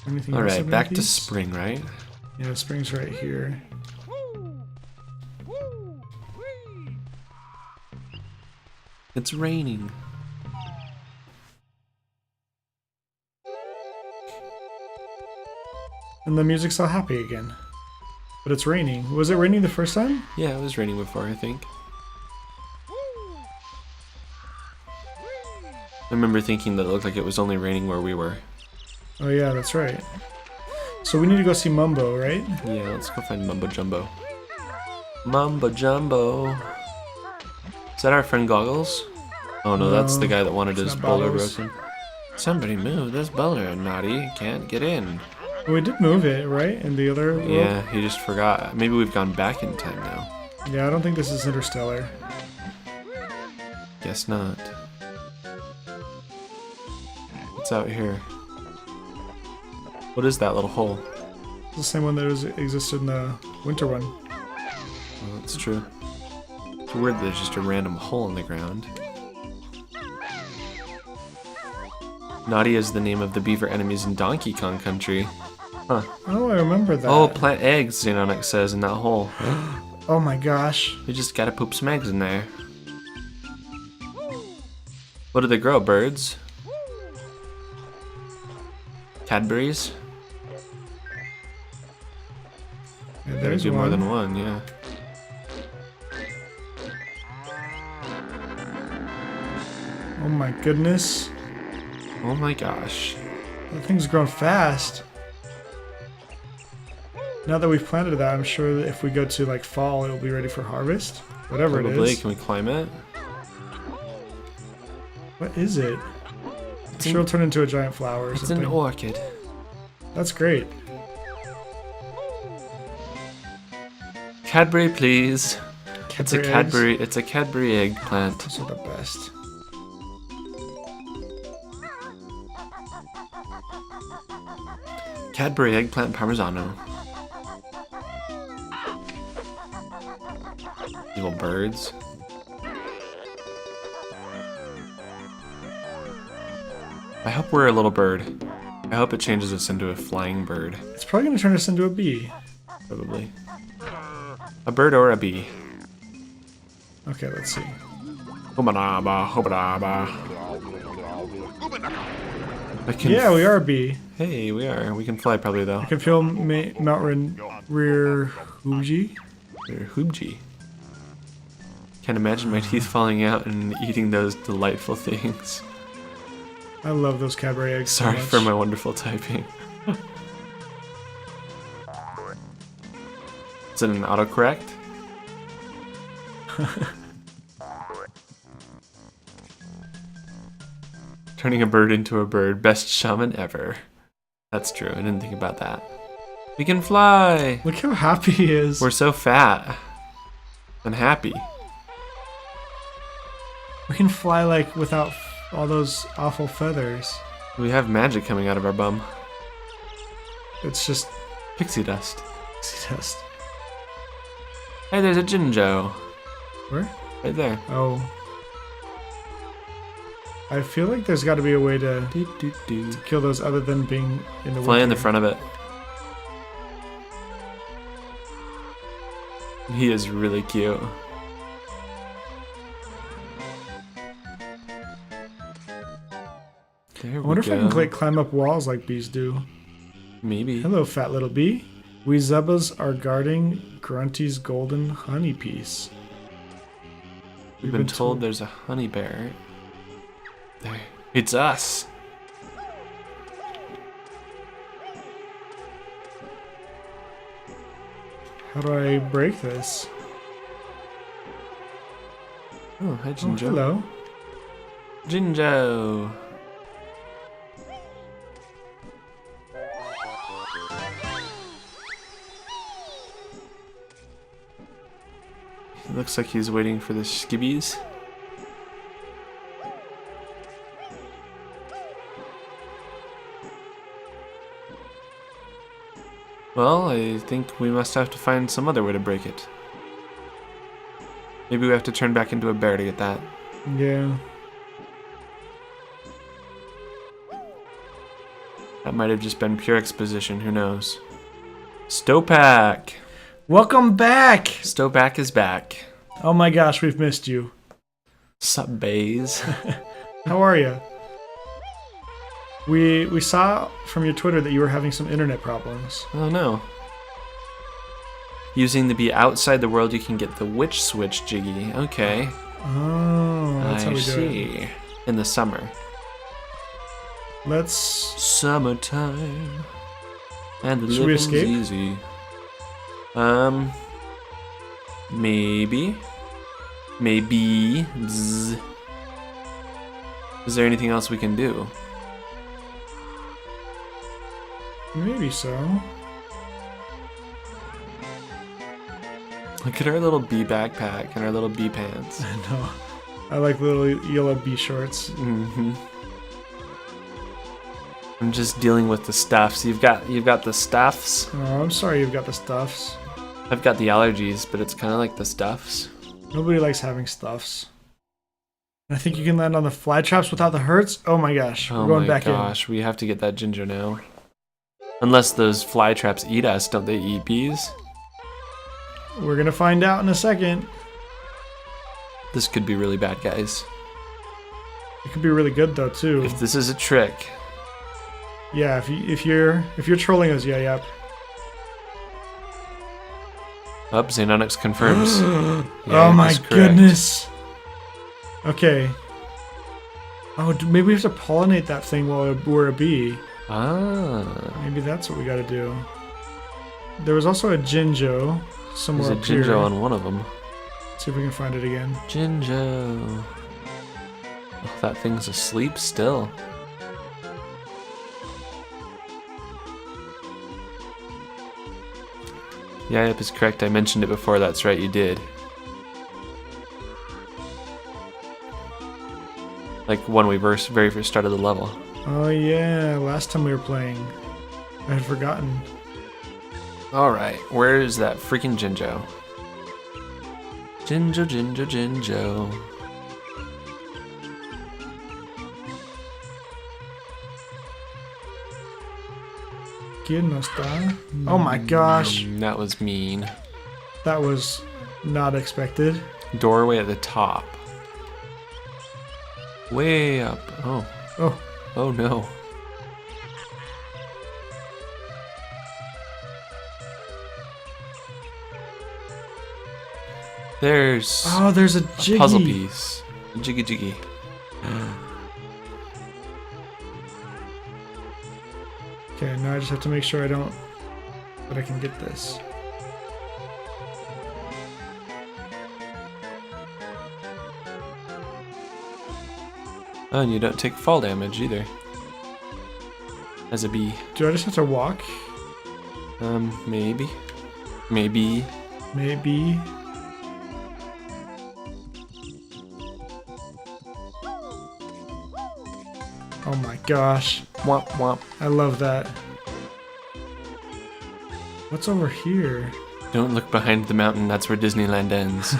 Anything else Alright, about back to these? spring, right? Yeah, spring's right here. It's raining. And the music's all happy again. But it's raining. Was it raining the first time? Yeah, it was raining before, I think. I remember thinking that it looked like it was only raining where we were. Oh yeah, that's right. So we need to go see Mumbo, right? Yeah, let's go find Mumbo Jumbo. Mumbo Jumbo. Is that our friend Goggles? Oh no, that's the guy that wanted it's his not boulder Boggles. broken. Somebody move this boulder, Naughty. Can't get in. Well, we did move it, right? In the other world? Yeah, he just forgot. Maybe we've gone back in time now. Yeah, I don't think this is Interstellar. Guess not. What's out here? What is that little hole? It's the same one that existed in the winter one. Well, that's true. It's weird that there's just a random hole in the ground. Naughty is the name of the beaver enemies in Donkey Kong Country. Huh. Oh, I remember that. Oh, plant eggs, Xenonic says in that hole. Oh my gosh. We just gotta poop some eggs in there. What do they grow? Birds? Cadbury's? Yeah, There's there's do more one. than one, yeah. Oh my goodness. Oh my gosh. That thing's grown fast. Now that we've planted that, I'm sure that if we go to like fall, it'll be ready for harvest. Whatever Probably. it is. Can we climb it? What is it? I'm sure it'll turn into a giant flower or It's something. an orchid. That's great. Cadbury, please. It's a Cadbury eggs. Cadbury. It's a Cadbury eggplant. Those are the best. Cadbury eggplant parmesan. Little birds. I hope we're a little bird. I hope it changes us into a flying bird. It's probably going to turn us into a bee. Probably. A bird or a bee. Okay, let's see. Hobanaba, hobanaba. I can Yeah, we are a bee. Hey, we are. We can fly probably though. I can feel Mount Rear Huji. We're Hoobji. Can't imagine my teeth falling out and eating those delightful things. I love those Cadbury eggs. Sorry so much. for my wonderful typing. Is it an autocorrect? Turning a bird into a bird, best shaman ever. That's true, I didn't think about that. We can fly! Look how happy he is. We're so fat. And happy. We can fly like without all those awful feathers. We have magic coming out of our bum. It's just Pixie dust. pixie dust. Hey, there's a Jinjo. Where? Right there. Oh. I feel like there's got to be a way to Do. kill those other than being in the Fly in the winter. front of it. He is really cute. There I we wonder go. if I can like climb up walls like bees do. Maybe. Hello, fat little bee. We Zubbas are guarding Grunty's golden honey piece. We've been told there's a honey bear. There. It's us. How do I break this? Oh, hi Oh, Jinjo. hello. Jinjo. It looks like he's waiting for the skibbies. Well, I think we must have to find some other way to break it. Maybe we have to turn back into a bear to get that. Yeah. That might have just been pure exposition, who knows. Stopak! Welcome back! Stopak is back. Oh my gosh, we've missed you. Sup, bays? How are you? We saw from your Twitter that you were having some internet problems. Oh no. Using the bee outside the world, you can get the witch switch, Jiggy. Okay. Oh, that's how I we do it. see. In the summer. Let's... Summertime. And the Should we living's escape? easy. Maybe. Maybe. Zzz. Is there anything else we can do? Maybe so. Look at our little bee backpack and our little bee pants. I know. I like little yellow bee shorts. Mm-hmm. I'm just dealing with the stuffs. You've got the stuffs. Oh, I'm sorry you've got the stuffs. I've got the allergies, but it's kind of like the stuffs. Nobody likes having stuffs. I think you can land on the fly traps without the hurts. Oh my gosh, Oh we're going my back gosh, we have to get that ginger now. Unless those fly traps eat us, don't they eat bees? in. We're gonna find out in a second. This could be really bad, guys. It could be really good though too. If this is a trick, Yeah, if you're trolling us, yeah. oh, Xanonix confirms. Oh Yeah, my that's correct. goodness. Okay. Oh, maybe we have to pollinate that thing while we're a bee. Ah, Maybe that's what we gotta do. There was also a Jinjo somewhere there's a up here. Jinjo on one of them. See if we can find it again. Jinjo. Oh, that thing's asleep still. Yeah, yep, is correct. I mentioned it before. That's right, you did. Like when we very first started the level. Oh yeah, last time we were playing. I had forgotten. Alright, where is that freaking Jinjo? Jinjo, Jinjo, Jinjo. ¿Quién no está? Oh my gosh, That was mean. that was not expected. Doorway at the top. Way up. Oh. Oh, Oh no. There's Oh, there's a a Jiggy. puzzle piece. Jiggy Jiggy. Okay, now I just have to make sure that I can get this. Oh, and you don't take fall damage either. As a bee. Do I just have to walk? Maybe. Maybe. Maybe. Oh my gosh. Womp womp. I love that. What's over here? Don't look behind the mountain, that's where Disneyland ends.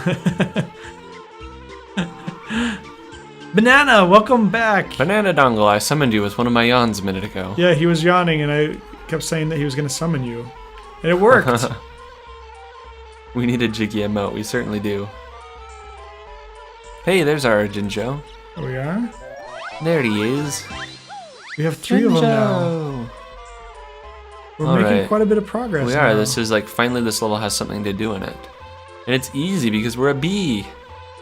Banana, welcome back! Banana Dongle, I summoned you with one of my yawns a minute ago. Yeah, he was yawning and I kept saying that he was going to summon you. And it worked! We need a Jiggy emote, we certainly do. Hey, there's our Jinjo. There we are. There he is. We have 3 of them now. Jinjo! We're making quite a bit of progress We now. are, this is like, finally this level has something to do in it. And it's easy because we're a bee.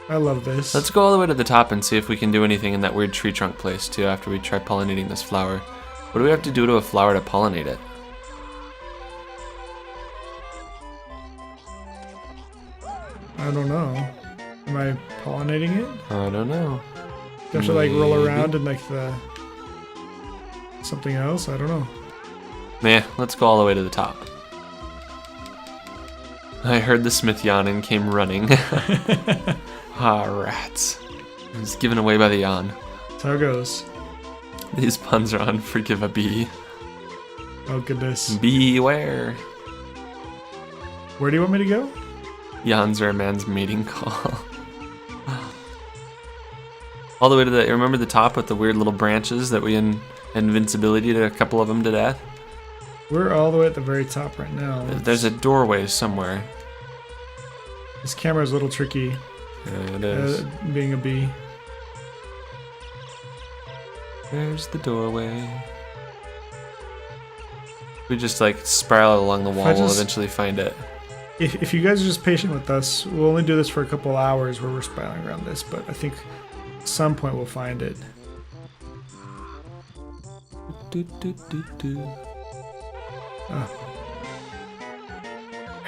I love this. Let's go all the way to the top and see if we can do anything in that weird tree trunk place too after we try pollinating this flower. What do we have to do to a flower to pollinate it? I don't know. Am I pollinating it? I don't know. Do I have to like roll Maybe. around in like the... something else? I don't know. Yeah, let's go all the way to the top. I heard the smith yawn and came running. Ah, rats. He's given away by the yawn. That's how it goes. These puns are on Forgive a Bee. Oh goodness. Beware. Where do you want me to go? Yawns are a man's mating call. All the way to the... Remember the top with the weird little branches that we invincibility to a couple of them to death? We're all the way at the very top right now. There's a doorway somewhere. This camera's a little tricky, It is. being a bee. There's the doorway. We just like spiral along the wall, we'll eventually find it. If you guys are just patient with us, we'll only do this for a couple hours where we're spiraling around this, but I think at some point we'll find it. Oh.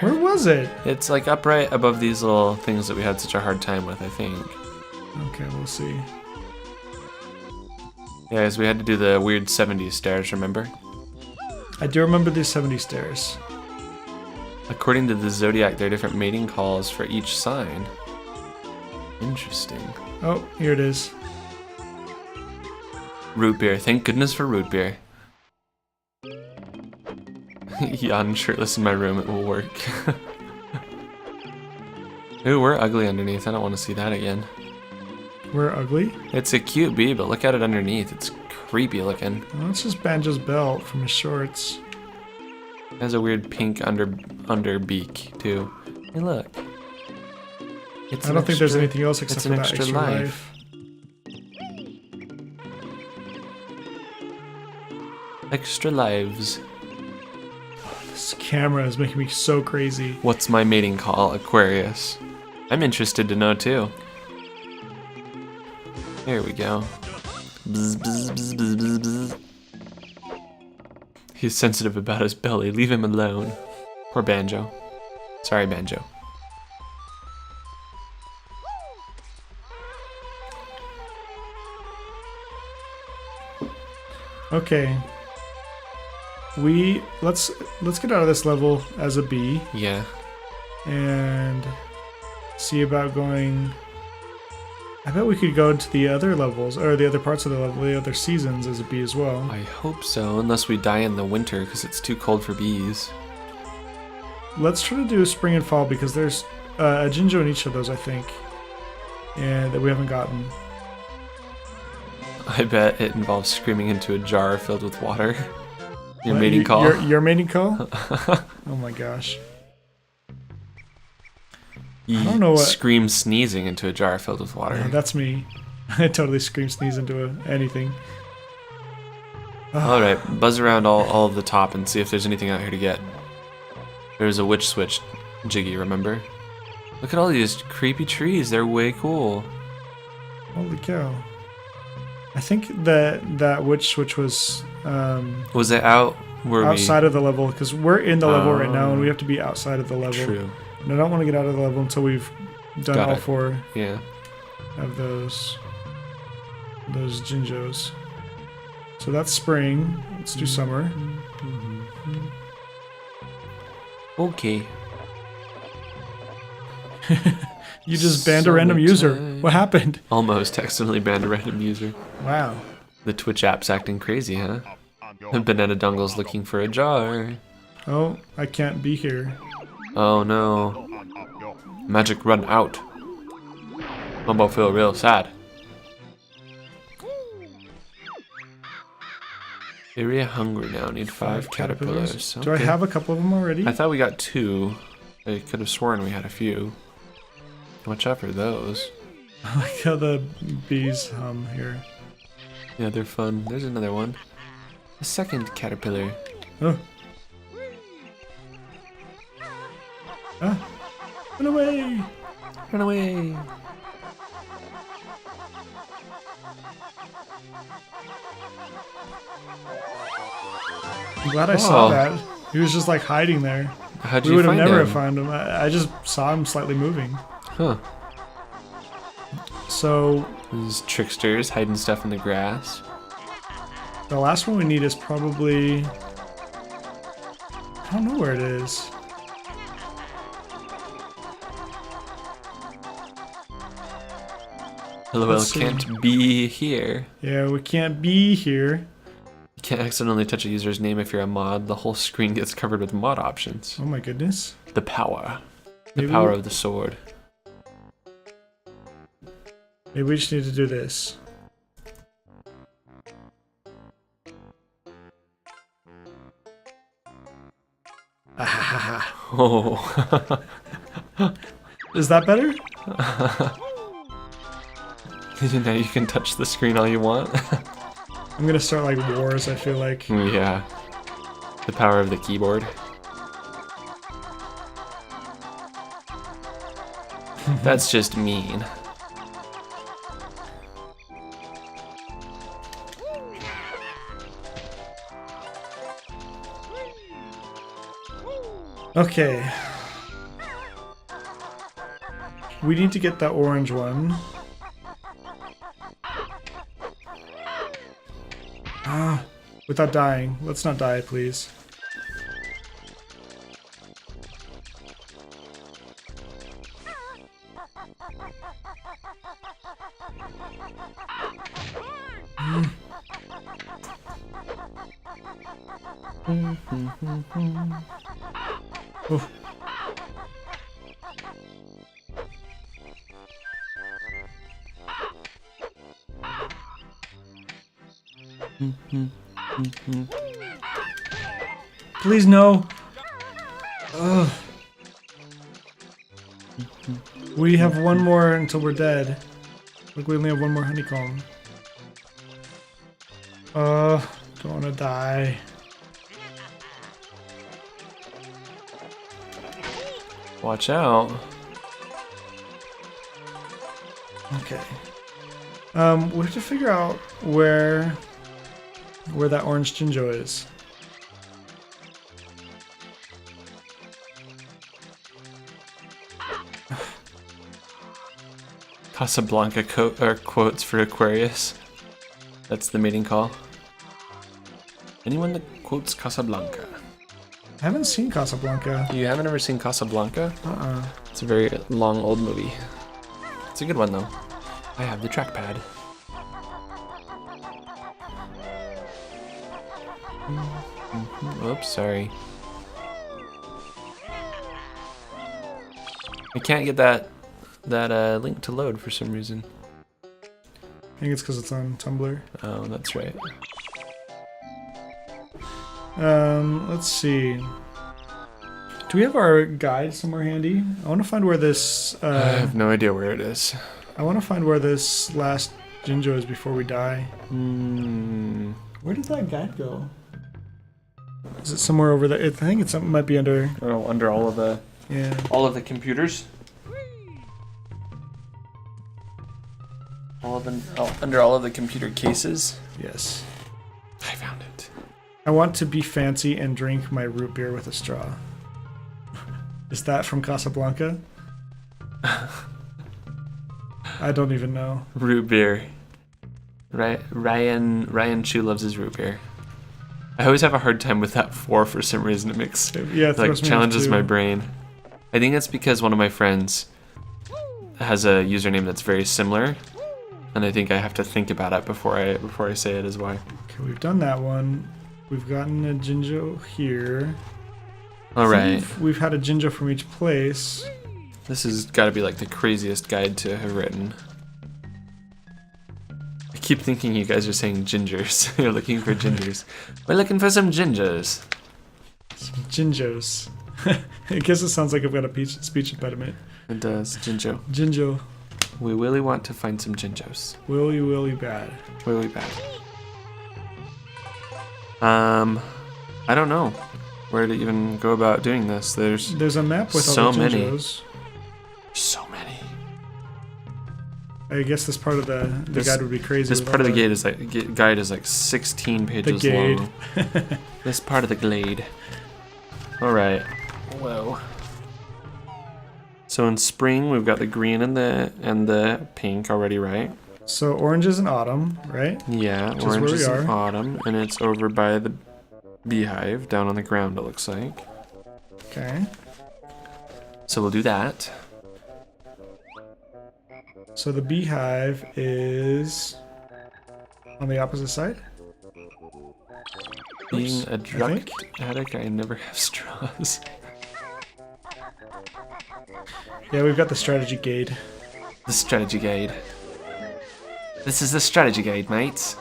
Where was it? It's like upright above these little things that we had such a hard time with, I think. Okay, we'll see. Yeah, because we had to do the weird 70s stairs, remember? I do remember these 70 stairs. According to the zodiac, there are different mating calls for each sign. Interesting. Oh, here it is. Root beer. Thank goodness for root beer. Yawn shirtless in my room, it will work. Ooh, we're ugly underneath. I don't want to see that again. We're ugly? It's a cute bee, but look at it underneath. It's creepy looking. Well, it's just Banjo's belt from his shorts. It has a weird pink under beak too. Hey, look. It's I don't think there's anything else except for that extra life. Extra lives. This camera is making me so crazy. What's my mating call, Aquarius? I'm interested to know too. Here we go. Bzz, bzz, bzz, bzz, bzz, bzz. He's sensitive about his belly. Leave him alone. Poor Banjo. Sorry, Banjo. Okay. Let's get out of this level as a bee Yeah. and see about going. I bet we could go to the other levels, or the other parts of the level, the other seasons as a bee as well. I hope so, unless we die in the winter because it's too cold for bees. Let's try to do spring and fall because there's a Jinjo in each of those, I think, and that we haven't gotten. I bet it involves screaming into a jar filled with water. Your What? mating call. Your mating call? Oh my gosh. I don't know what- Scream sneezing into a jar filled with water. Yeah, that's me. I totally scream sneeze into anything. Alright, buzz around all of the top and see if there's anything out here to get. There's a witch switch, Jiggy, remember? Look at all these creepy trees. They're way cool. Holy cow. I think that which was Was it out where outside of the level, because we're in the level right now and we have to be outside of the level. True. And I don't want to get out of the level until we've done Got all it. 4 Yeah. of those Jinjos. So that's spring. Let's do summer. Okay. You just banned a random user. Summertime. What happened? Almost accidentally banned a random user. Wow. The Twitch app's acting crazy, huh? Banana Dongle's looking for a jar. Oh, I can't be here. Oh no. Magic run out. Mumbo feel real sad. Area hungry now. Need 5 caterpillars. Do I Okay. have a couple of them already? I thought we got 2. I could have sworn we had a few. Watch out for those. I like how the bees hum here. Yeah, they're fun. There's another one. A second caterpillar. Oh. Ah. Run away! Run away! I'm glad I saw Oh. that. He was just like hiding there. How'd We you would have find never him? found him. I just saw him slightly moving. Huh. So These tricksters hiding stuff in the grass. the last one we need is probably... I don't know where it is. LOL Let's see. can't be here. Yeah, we can't be here. You can't accidentally touch a user's name if you're a mod. The whole screen gets covered with mod options. Oh my goodness. The power. The Maybe power we- of the sword. Maybe we just need to do this. Oh. Is that better? Now you can touch the screen all you want. I'm gonna start like wars, I feel like. Yeah. The power of the keyboard. That's just mean. Okay. We need to get that orange one. Ah, without dying. Let's not die, please. Oof. Please no. Ugh. We have one more until we're dead. Look, we only have one more honeycomb. Don't wanna die. Watch out. Okay. We have to figure out where that orange Jinjo is. Casablanca quotes for Aquarius. That's the mating call. Anyone that quotes Casablanca. I haven't seen Casablanca. You haven't ever seen Casablanca? Uh-uh. It's a very long old movie. It's a good one though. I have the trackpad. Oops, sorry. I can't get that link to load for some reason. I think it's because it's on Tumblr. Oh, that's right. Let's see. Do we have our guide somewhere handy? I want to find where this. I have no idea where it is. I want to find where this last Jinjo is before we die. Hmm. Where did that guide go? Is it somewhere over there? I think it might be under. Oh, under all of the Yeah. computers. Under all of the computer cases. Yes. I found it. I want to be fancy and drink my root beer with a straw. Is that from Casablanca? I don't even know. Root beer. Ryan Chu loves his root beer. I always have a hard time with that for some reason. It makes like challenges my brain. I think it's because one of my friends has a username that's very similar, and I think I have to think about it before I say it is why. Okay, we've done that one. We've gotten a Jinjo here. All right. We've had a Jinjo from each place. This has got to be like the craziest guide to have written. I keep thinking you guys are saying gingers. You're looking for gingers. We're looking for some gingers. Some Jinjos. I guess it sounds like I've got a speech impediment. It does. Jinjo. Jinjo. We really want to find some Jinjos. Willy bad. Really bad. I don't know where to even go about doing this. There's a map with so all the many. Jinjos. So many. I guess this part of the guide would be crazy. This part of the guide is like 16 pages long. This part of the glade. All right. Whoa. So in spring we've got the green and the pink already, right? So orange is in autumn, right? Yeah, Which orange is where we in are. autumn, and it's over by the beehive down on the ground. It looks like. Okay. So we'll do that. So the beehive is on the opposite side? Being a I drug think. addict, I never have straws. Yeah, we've got the strategy guide. The strategy guide. This is the strategy guide, mates.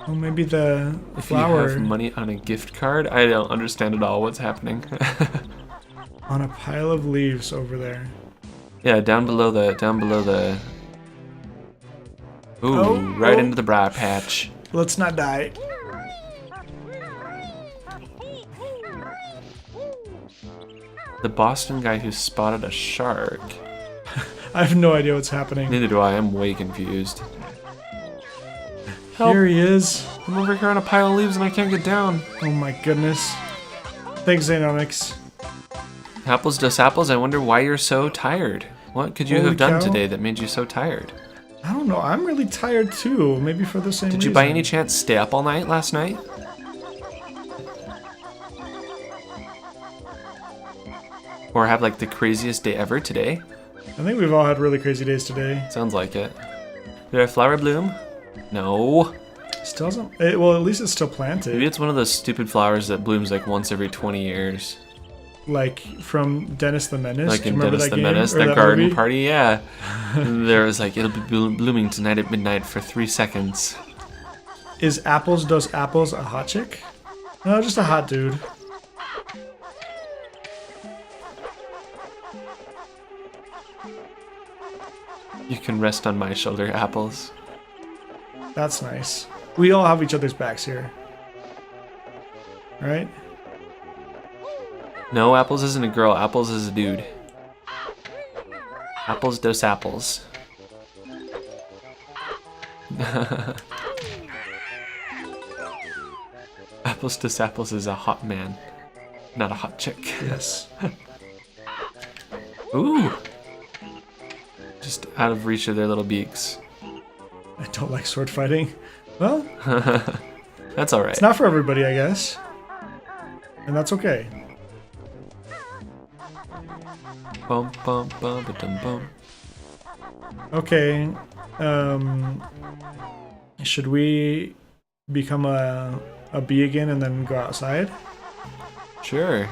Oh, maybe the If flower you have money on a gift card, I don't understand at all what's happening. on a pile of leaves over there. Yeah, down below the. Ooh, right into the briar patch. Let's not die. The Boston guy who spotted a shark. I have no idea what's happening. Neither do I. I'm way confused. Help. Here he is. I'm over here on a pile of leaves and I can't get down. Oh my goodness. Thanks, Xanomics. Apples does apples. I wonder why you're so tired. What could you Holy have done cow. today that made you so tired? I don't know. I'm really tired too. Maybe for the same reason. Did you by any chance stay up all night last night? Or have like the craziest day ever today? I think we've all had really crazy days today. Sounds like it. Did our flower bloom? No. Still hasn't. Well, at least it's still planted. Maybe it's one of those stupid flowers that blooms like once every 20 years. Like from Dennis the Menace. Like Do you in remember Dennis that the game? Menace, Or that that garden movie? party, yeah. There was like, it'll be blooming tonight at midnight for 3 seconds. Is Apples Does Apples a hot chick? No, just a hot dude. You can rest on my shoulder, Apples. That's nice. We all have each other's backs here. Right? No, Apples isn't a girl, Apples is a dude. Apples dos apples. Apples dos apples is a hot man, not a hot chick. Yes. Ooh! Just out of reach of their little beaks. I don't like sword fighting. Well, That's alright. it's not for everybody, I guess. And that's okay. Bum bum bum ba-dum bum. Okay. Should we become a bee again and then go outside? Sure.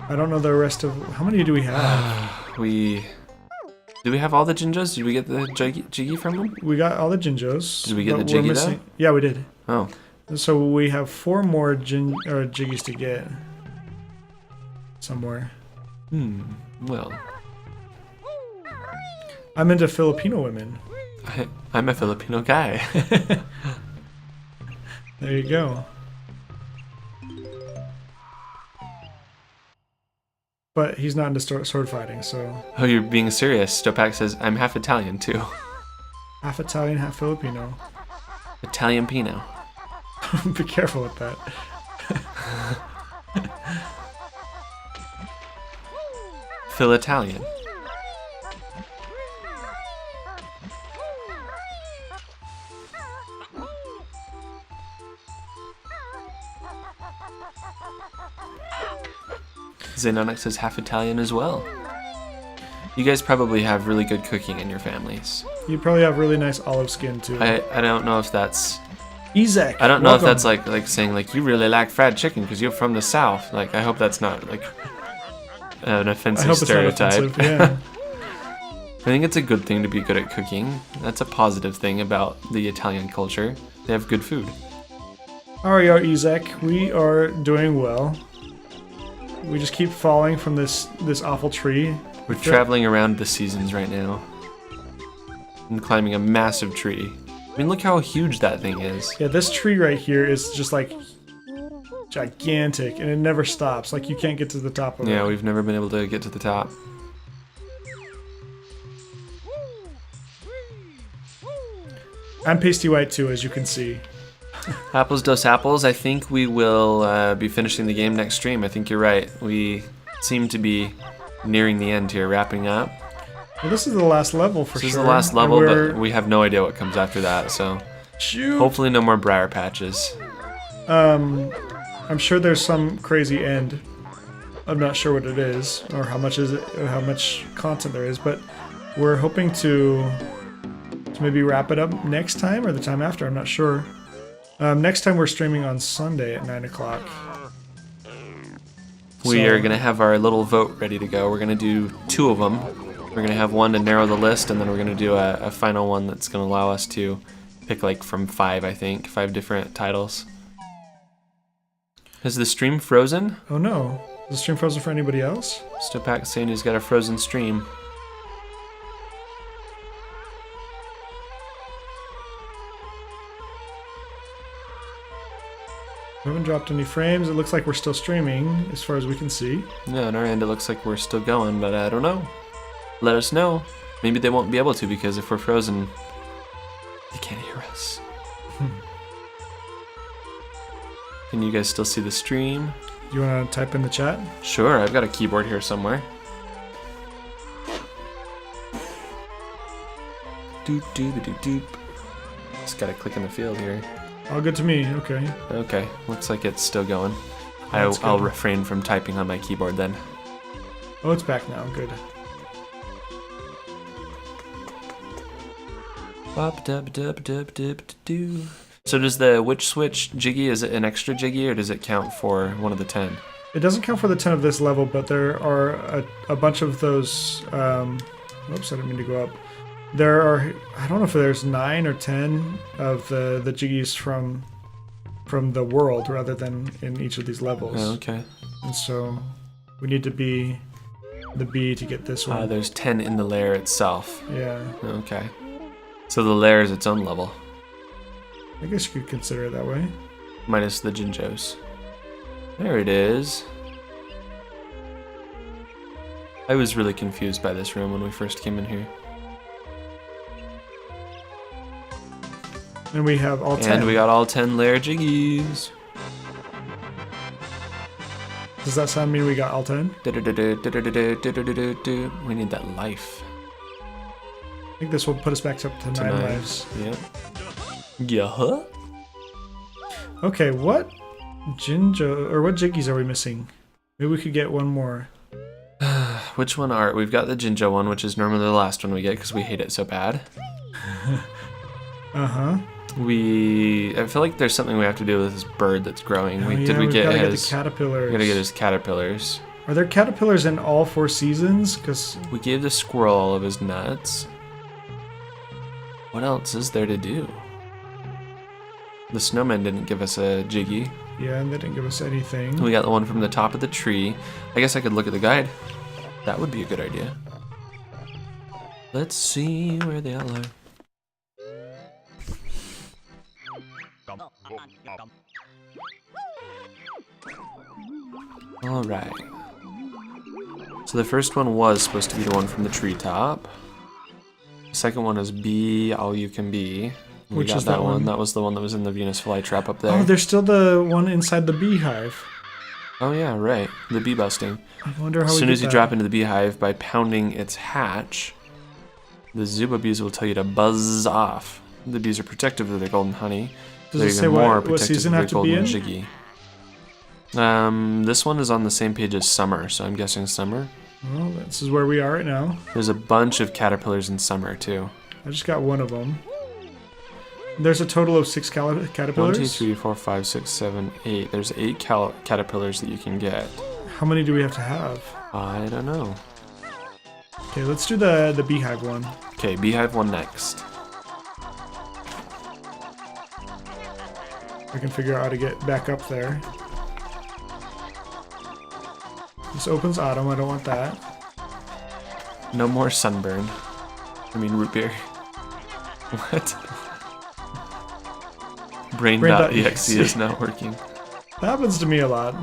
I don't know the rest of... How many do we have? Do we have all the Jinjos? Did we get the Jiggy from them? We got all the Jinjos. Did we get but the we're Jiggy, though? missing... Yeah, we did. Oh. So we have 4 more Jiggies to get. Somewhere. Well. I'm into Filipino women. I'm a Filipino guy. There you go. but he's not into sword fighting, so Oh, you're being serious. Stopak says, I'm half Italian too. half Italian, half Filipino. Italian Pino. Be careful with that. Phil Italian. Xenonic says half Italian as well. You guys probably have really good cooking in your families. You probably have really nice olive skin too. I don't know if that's... Ezek, I don't know welcome. if that's like saying like you really like fried chicken because you're from the South. Like I hope that's not like an I offensive hope it's not stereotype. offensive, yeah. I think it's a good thing to be good at cooking. That's a positive thing about the Italian culture. They have good food. How are you, Ezek? We are doing well. We just keep falling from this awful tree. We're traveling around the seasons right now. And climbing a massive tree. I mean, look how huge that thing is. Yeah, this tree right here is just like gigantic, and it never stops. Like you can't get to the top of it. Yeah, we've never been able to get to the top. I'm pasty white too, as you can see. Apples dos apples. I think we will be finishing the game next stream. I think you're right. We seem to be nearing the end here, wrapping up. Well, this is the last level for sure. This is the last level, but we have no idea what comes after that, so Shoot. hopefully no more briar patches. I'm sure there's some crazy end. I'm not sure what it is, or how much is it, or how much content there is, but we're hoping to maybe wrap it up next time or the time after. I'm not sure. Next time we're streaming on Sunday at 9 o'clock. We are going to have our little vote ready to go. We're going to do 2 of them. We're going to have one to narrow the list, and then we're going to do a final one that's going to allow us to pick like from 5, I think. 5 different titles. Is the stream frozen? Oh no. Is the stream frozen for anybody else? Stopak saying he's got a frozen stream. We haven't dropped any frames. It looks like we're still streaming, as far as we can see. Yeah, on our end it looks like we're still going, but I don't know. Let us know. Maybe they won't be able to, because if we're frozen, they can't hear us. Can you guys still see the stream? Do you want to type in the chat? Sure, I've got a keyboard here somewhere. Doop doop doop doop. Just gotta click in the field here. All good to me. Okay. Okay, looks like it's still going. That's I'll good. refrain from typing on my keyboard then. Oh, it's back now. Good. So does the witch switch jiggy, is it an extra jiggy, or does it count for one of the 10? It doesn't count for the 10 of this level, but there are a bunch of those. Whoops, I didn't mean to go up. There are, I don't know if there's 9 or 10 of the jiggies from the world rather than in each of these levels. Oh, okay. And so we need to be the bee to get this one. There's 10 in the lair itself. Yeah, Okay. So the lair is its own level, I guess you could consider it that way. minus the Jinjos. There it is. I was really confused by this room when we first came in here. And we have all 10. And we got all 10 lair jiggies. Does that sound mean we got all 10? We need that life. I think this will put us back up to 9 lives. Yep. Yeah. Okay, what Jinjo or what jiggies are we missing? Maybe we could get one more. Which one are we've got the Jinjo one, which is normally the last one we get because we hate it so bad. Uh-huh. I feel like there's something we have to do with this bird that's growing. Oh, Did we we've get gotta his the caterpillars? We gotta get his caterpillars. Are there caterpillars in all 4 seasons? Because We gave the squirrel all of his nuts. What else is there to do? The snowman didn't give us a jiggy. yeah, and they didn't give us anything. We got the one from the top of the tree. I guess I could look at the guide. That would be a good idea. Let's see where they all are. Alright. So the first one was supposed to be the one from the treetop. The second one is Be All You Can Be. We Which got is that that one? one? That was the one that was in the Venus flytrap up there. Oh, there's still the one inside the beehive. Oh yeah, right. The bee busting. I wonder how As we soon get as you that. drop into the beehive by pounding its hatch, the Zuba bees will tell you to buzz off. The bees are protective of their golden honey. Does They're it say even more what protective season of have their to be golden in? jiggy. This one is on the same page as summer, so I'm guessing summer. Well, this is where we are right now. There's a bunch of caterpillars in summer too. I just got one of them. There's a total of 6 caterpillars. 1, 2, 3, 4, 5, 6, 7, 8. There's 8 caterpillars that you can get. How many do we have to have? I don't know. Okay, let's do the beehive one. Okay, beehive one next. I can figure out how to get back up there. This opens autumn. I don't want that. No more sunburn. I mean root beer. What? Brain.exe is not working. That happens to me a lot.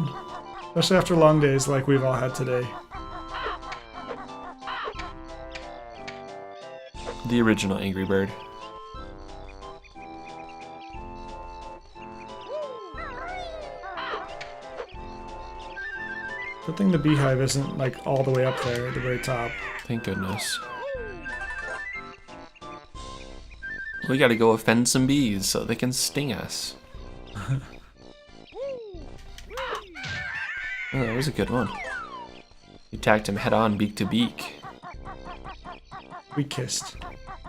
Especially after long days like we've all had today. The original Angry Bird. Good thing the beehive isn't like all the way up there at the very top. Thank goodness. We gotta go offend some bees so they can sting us. Oh, that was a good one. You attacked him head on, beak to beak. We kissed.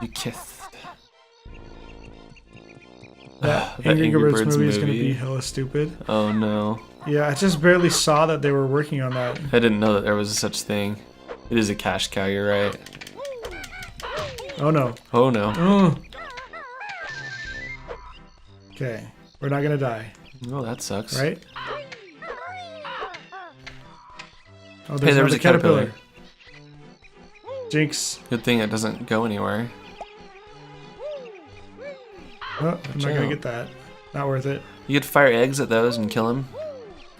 You kissed. That That Angry Angry Birds Birds movie is gonna movie. be hella stupid. Oh no. Yeah, I just barely saw that they were working on that. I didn't know that there was such thing. It is a cash cow, you're right. Oh no. Oh no. Oh. Okay, we're not gonna die, Oh, that sucks. right? Oh, Hey, there was another a caterpillar. Jinx. Good thing it doesn't go anywhere. Oh, I'm not gonna out. get that. Not worth it. You could fire eggs at those and kill them.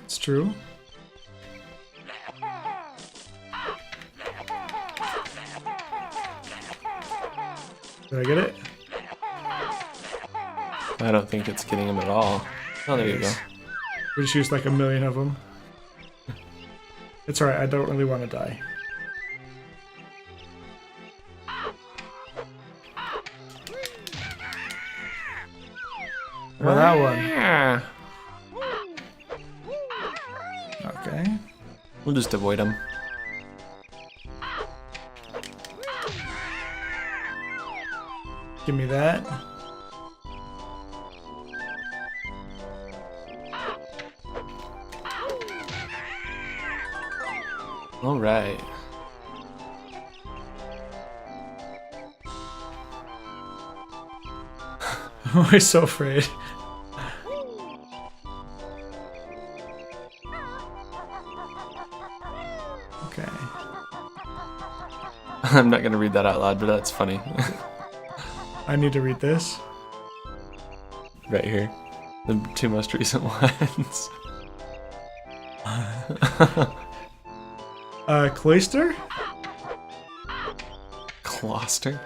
It's true. Did I get it? I don't think it's getting them at all. Oh, there you go. We just used like a million of them. It's alright, I don't really want to die. Well, that one. Yeah. Okay. We'll just avoid them. Give me that. All right. I'm always so afraid. Okay. I'm not gonna read that out loud, but that's funny. I need to read this. Right here. The 2 most recent ones. Cloyster? Closter?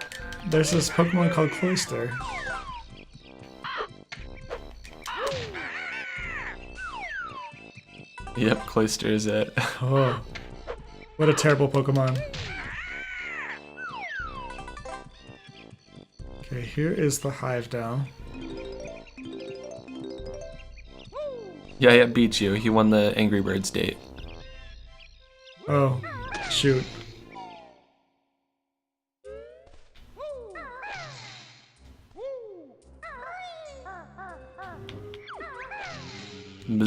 There's this Pokemon called Cloyster. Yep, Cloyster is it. Oh. What a terrible Pokemon. Okay, here is the hive now. Yeah, it beat you. He won the Angry Birds date. Oh, shoot.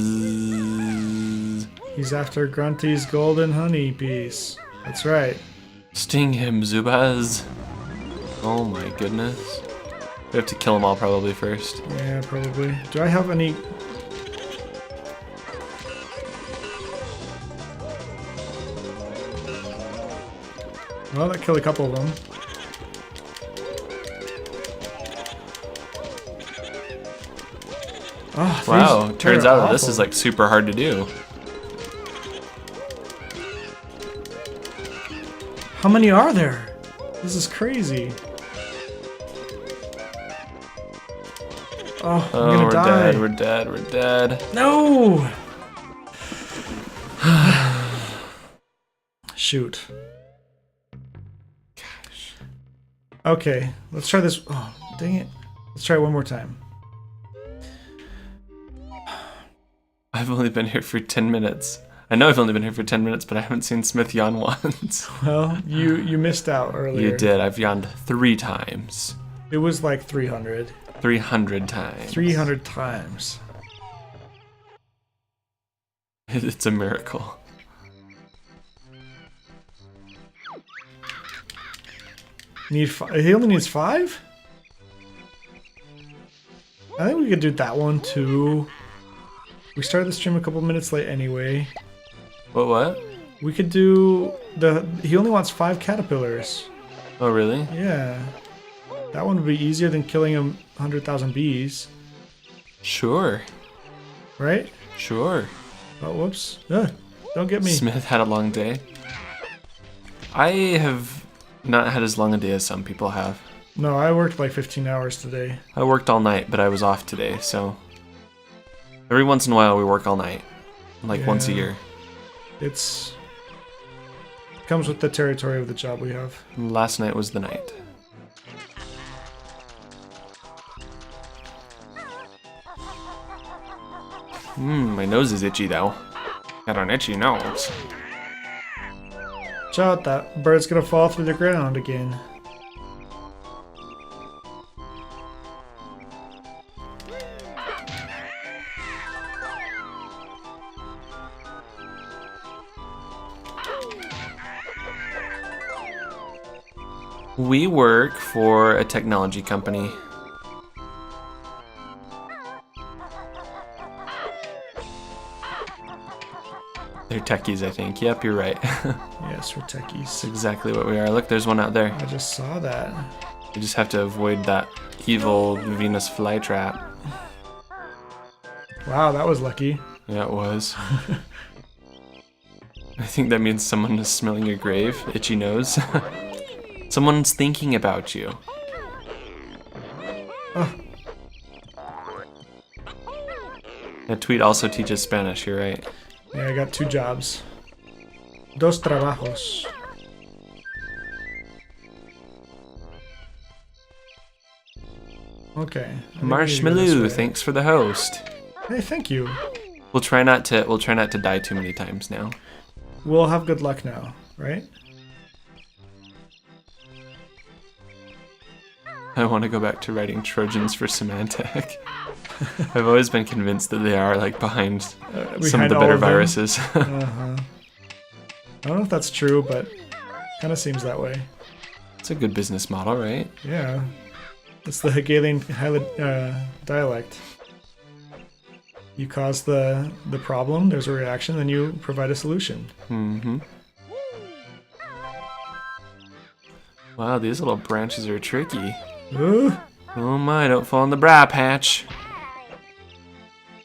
Bzzz. He's after Grunty's golden honey piece. That's right. Sting him, Zubaz. Oh my goodness. We have to kill them all probably first. Yeah, probably. Do I have any... Well, that killed a couple of them. Oh, Wow, these- turns they're out that this awful. is like super hard to do. How many are there? This is crazy. Oh, I'm gonna we're die. dead, we're dead, we're dead. No! Shoot. Gosh. Okay, let's try this. Oh, dang it. Let's try it one more time. I've only been here for 10 minutes. I know I've only been here for 10 minutes, but I haven't seen Smith yawn once. Well, you missed out earlier. You did. I've yawned 3 times. It was like 300. 300 times. 300 times. It's a miracle. He only needs 5? I think we could do that one too. We started the stream a couple minutes late anyway. What? We could do he only wants 5 caterpillars. Oh, really? Yeah. That one would be easier than killing 100,000 bees. Sure. Right? Sure. Oh, whoops. Don't get me. Smith had a long day. I have not had as long a day as some people have. No, I worked like 15 hours today. I worked all night, but I was off today, so... Every once in a while we work all night. Like once a Yeah. year. It comes with the territory of the job we have. Last night was the night. My nose is itchy though. Got an itchy nose. Watch out, that bird's gonna fall through the ground again. We work for a technology company. They're techies, I think. Yep, you're right. Yes, we're That's techies. exactly what we are. Look, there's one out there. I just saw that. You just have to avoid that evil Venus flytrap. Wow, that was lucky. Yeah, it was. I think that means someone is smelling your grave. Itchy nose. Someone's thinking about you. Oh, That tweet also teaches Spanish, you're right. yeah, I got 2 jobs. Dos trabajos. Okay. I think we need to go this Marshmallow, way. thanks for the host. Hey, thank you. We'll try not to die too many times now. We'll have good luck now, right? I want to go back to writing Trojans for Symantec. I've always been convinced that they are like behind some of Behind the all better of them. viruses. Uh-huh. I don't know if that's true, but kind of seems that way. It's a good business model, right? Yeah. It's the Hegelian dialect. You cause the problem, there's a reaction, then you provide a solution. Mm-hmm. Wow, these little branches are tricky. Ooh. Oh my, don't fall in the bra patch.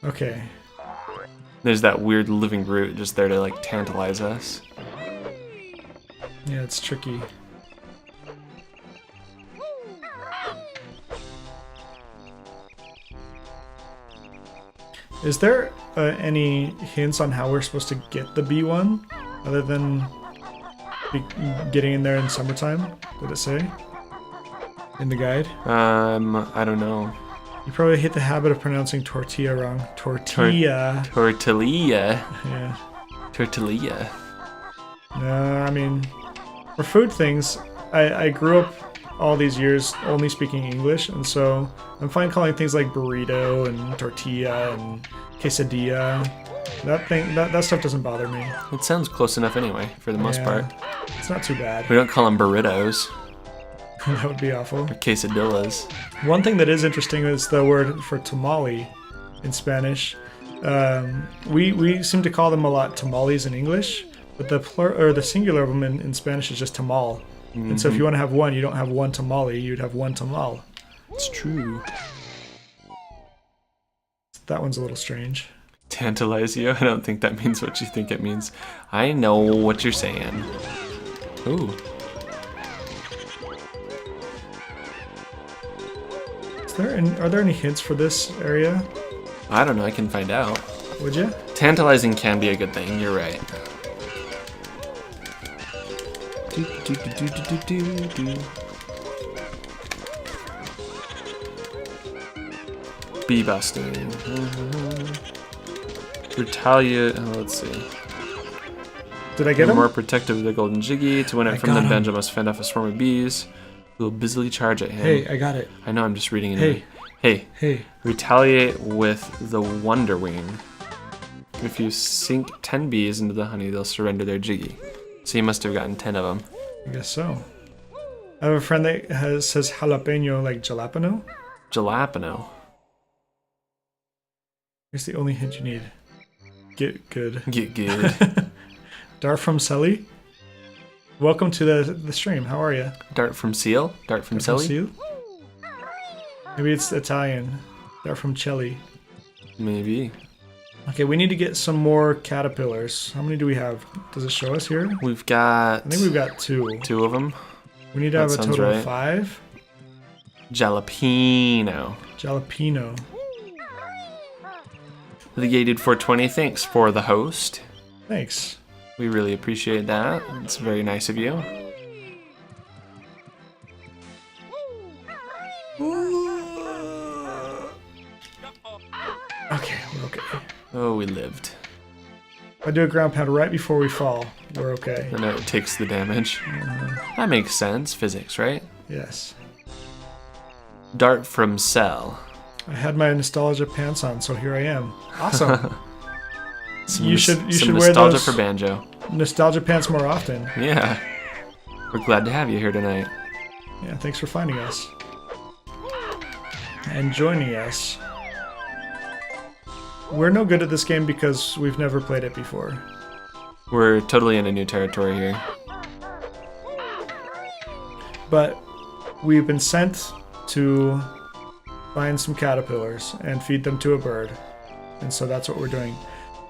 Okay. There's that weird living root just there to like tantalize us. Yeah, it's tricky. Is there any hints on how we're supposed to get the B1 other than getting in there in summertime? Did it say in the guide? I don't know. You probably hit the habit of pronouncing tortilla wrong. Tortilla. Tortilla. Yeah. Tortilla. No, I mean, for food things, I grew up all these years only speaking English, and so I'm fine calling things like burrito and tortilla and quesadilla. That stuff doesn't bother me. It sounds close enough anyway, for the most Yeah, part. it's not too bad. We don't call them burritos That would be awful. or quesadillas. One thing that is interesting is the word for tamale in Spanish. We seem to call them a lot tamales in English, but the singular of them in Spanish is just tamal. And so if you want to have one, you don't have one tamale, you'd have one tamal. It's true. That one's a little strange. Tantalize you? I don't think that means what you think it means. I know what you're saying. Ooh. Are there any hints for this area? I don't know. I can find out. Would you? Tantalizing can be a good thing. You're right. Bee busting. Retaliate. Oh, let's see. Did I get him? More protective of the golden jiggy. To win it from got them, him. Banjo must fend off a swarm of bees who will busily charge at him. Hey, I got it. I know. I'm just reading it. Hey. Hey. Hey. Retaliate with the Wonder Wing. If you sink 10 bees into the honey, they'll surrender their jiggy. So you must have gotten 10 of them. I guess so. I have a friend that says jalapeno like jalapeno. Jalapeno. Here's the only hint you need. Get good. Get good. Dart from Selly. Welcome to the stream. How are you? Dart from Seal? Dart from Selly? Maybe it's Italian. Dart from Celli. Maybe. Okay, we need to get some more caterpillars. How many do we have? Does it show us here? We've got... I think we've got 2. 2 of them. We need to have a total of 5. Jalapeno. Jalapeno. The gated 420, thanks for the host. Thanks. We really appreciate that. It's very nice of you. Okay, we're okay. Oh, we lived. If I do a ground pound right before we fall, we're okay. And it takes the damage. That makes sense. Physics, right? Yes. Dart from Cell. I had my nostalgia pants on, so here I am. Awesome. Some you should wear nostalgia those for Banjo. nostalgia pants more often. Yeah. We're glad to have you here tonight. Yeah, thanks for finding us. And joining us. We're no good at this game because we've never played it before. We're totally in a new territory here. But we've been sent to find some caterpillars and feed them to a bird. And so that's what we're doing.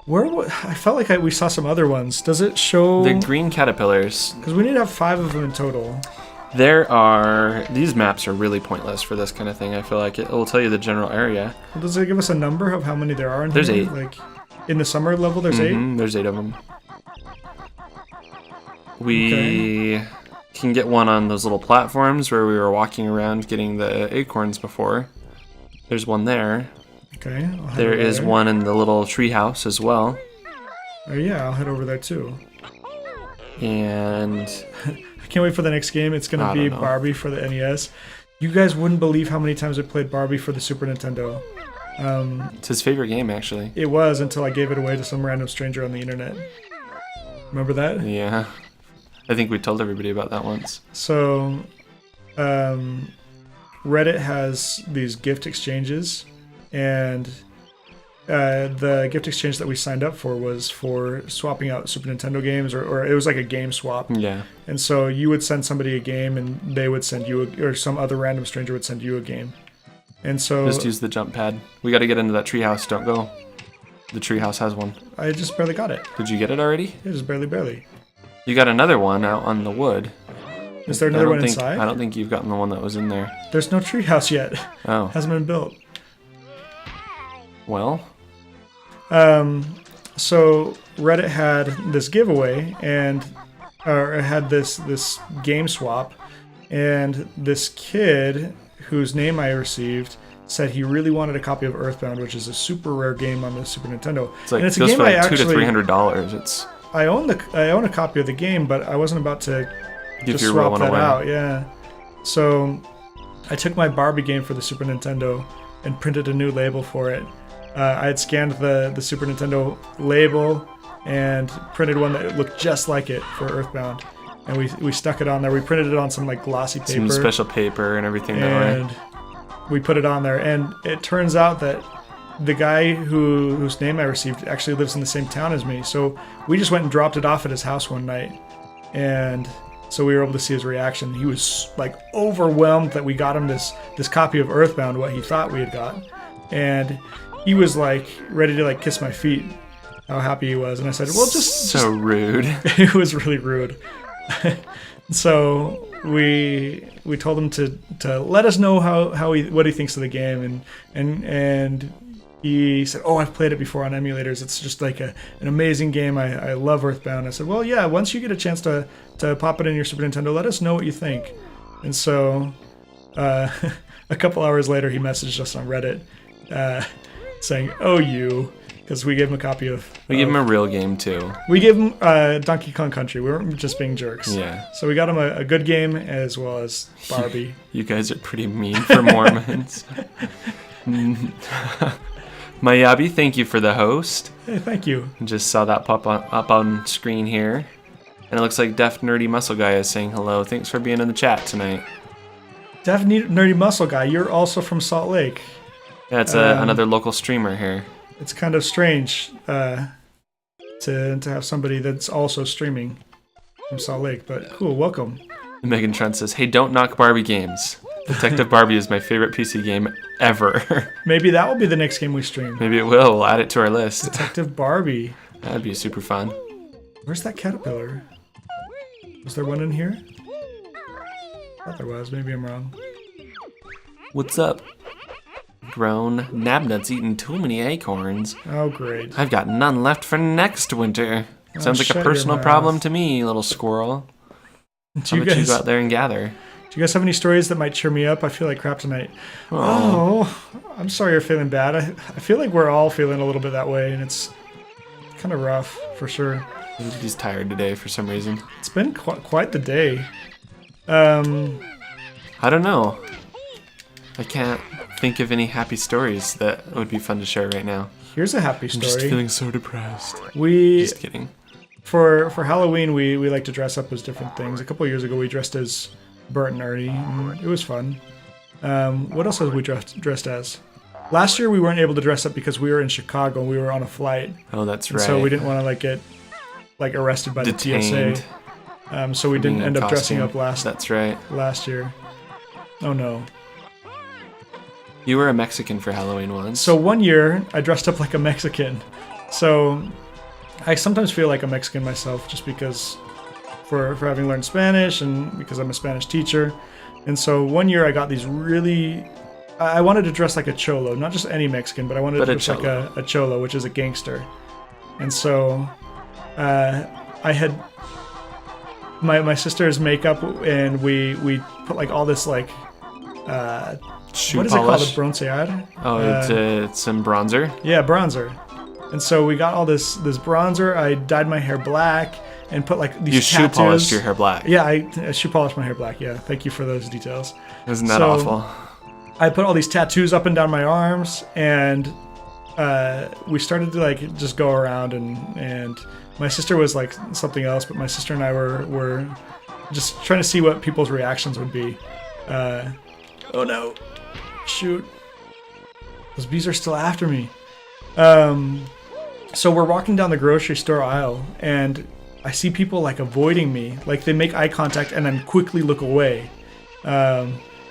I felt like we saw some other ones. Does it show... The green caterpillars. Because we need to have 5 of them in total. These maps are really pointless for this kind of thing. I feel like it will tell you the general area. Well, does it give us a number of how many there are in There's here? 8. Like, in the summer level, there's 8? There's 8 of them. We can get one on those little platforms where we were walking around getting the acorns before. There's one there. Okay. There is one in the little tree house as well. Oh yeah, I'll head over there too. And I can't wait for the next game. It's going to be Barbie for the NES. You guys wouldn't believe how many times I played Barbie for the Super Nintendo. It's his favorite game, actually. It was until I gave it away to some random stranger on the internet. Remember that? Yeah. I think we told everybody about that once. So, Reddit has these gift exchanges, and the gift exchange that we signed up for was for swapping out Super Nintendo games, or it was like a game swap. Yeah. And so you would send somebody a game, and they would send you, or some other random stranger would send you a game. And so just use the jump pad. We got to get into that treehouse. Don't go. The treehouse has one. I just barely got it. Did you get it already? Yeah, just barely. You got another one out on the wood. Is there another one inside? I don't think you've gotten the one that was in there. There's no treehouse yet. Oh. Hasn't been built. Well. So Reddit had this giveaway, or it had this game swap, and this kid whose name I received said he really wanted a copy of Earthbound, which is a super rare game on the Super Nintendo. It's like, and it's it goes a game for like I $200 to $300. It's. I own a copy of the game, but I wasn't about to Give just your swap one that away. out. Yeah. So I took my Barbie game for the Super Nintendo and printed a new label for it. I had scanned the Super Nintendo label and printed one that looked just like it for Earthbound, and we stuck it on there. We printed it on some like glossy paper, Some special paper and everything that way. and we put it on there. And it turns out that the guy whose name I received actually lives in the same town as me. So we just went and dropped it off at his house one night, and so we were able to see his reaction. He was like overwhelmed that we got him this copy of Earthbound, what he thought we had got, and he was like ready to like kiss my feet, how happy he was. And I said, well, just rude. It was really rude. So we told him to let us know what he thinks of the game, and he said, "Oh, I've played it before on emulators. It's just like an amazing game. I love Earthbound." I said, "Well, yeah. Once you get a chance to pop it in your Super Nintendo, let us know what you think." And so, a couple hours later, he messaged us on Reddit, saying, "Oh, you." Because we gave him a copy of... We gave him a real game, too. We gave him Donkey Kong Country. We weren't just being jerks. Yeah. So we got him a good game as well as Barbie. You guys are pretty mean for Mormons. Mayabi, thank you for the host. Hey, thank you. Just saw that pop up on screen here. And it looks like Deaf Nerdy Muscle Guy is saying hello. Thanks for being in the chat tonight. Deaf Nerdy Muscle Guy, you're also from Salt Lake. Yeah, it's another local streamer here. It's kind of strange to have somebody that's also streaming from Salt Lake, but cool, welcome. Megan Trent says, "Hey, don't knock Barbie games. Detective Barbie is my favorite PC game ever." Maybe that will be the next game we stream. Maybe it will. We'll add it to our list. Detective Barbie. That'd be super fun. Where's that caterpillar? Was there one in here? I thought there was. Maybe I'm wrong. What's up? Grown Nabnuts eating too many acorns. Oh, great. I've got none left for next winter. Sounds like shut a your personal mouth. problem to me, little squirrel. Do How about you go out there and gather? Do you guys have any stories that might cheer me up? I feel like crap tonight. Oh, I'm sorry you're feeling bad. I feel like we're all feeling a little bit that way, and it's kind of rough, for sure. He's tired today for some reason. It's been quite the day. I don't know. I can't think of any happy stories that would be fun to share right now. Here's a happy I'm story. just feeling so depressed. Just kidding. For Halloween, we like to dress up as different things. A couple of years ago, we dressed as Bert and Ernie. And it was fun. What else have we dressed as? Last year, we weren't able to dress up because we were in Chicago. We were on a flight. Oh, that's And right. so we didn't want to get arrested by Detained. the TSA. So we didn't end up dressing up That's right. last year. Oh no. You were a Mexican for Halloween once. So one year, I dressed up like a Mexican. So I sometimes feel like a Mexican myself just because for having learned Spanish and because I'm a Spanish teacher. And so one year I got these really... I wanted to dress like a cholo, not just any Mexican, but I wanted to dress like a cholo, which is a gangster. And so I had my sister's makeup, and we put all this shoe what is polish. it called? A bronceado? Oh, it's some bronzer. Yeah, bronzer. And so we got all this bronzer. I dyed my hair black and put these You tattoos. shoe polished your hair black. Yeah, I shoe polished my hair black. Yeah, thank you for those details. Isn't that awful? I put all these tattoos up and down my arms, and we started to just go around, and my sister was something else, but my sister and I were just trying to see what people's reactions would be. Oh no, shoot, those bees are still after me. So we're walking down the grocery store aisle, and I see people avoiding me, they make eye contact and then quickly look away.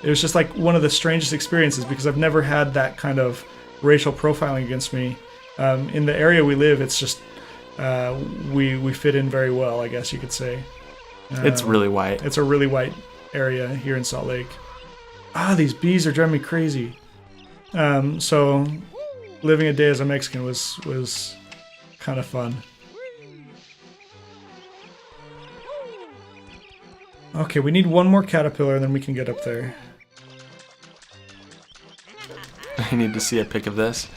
It was just one of the strangest experiences because I've never had that kind of racial profiling against me. In the area we live, it's just we fit in very well, I guess you could say. It's really white. It's a really white area here in Salt Lake. These bees are driving me crazy. So living a day as a Mexican was kind of fun. Okay, we need one more caterpillar, and then we can get up there. I need to see a pic of this.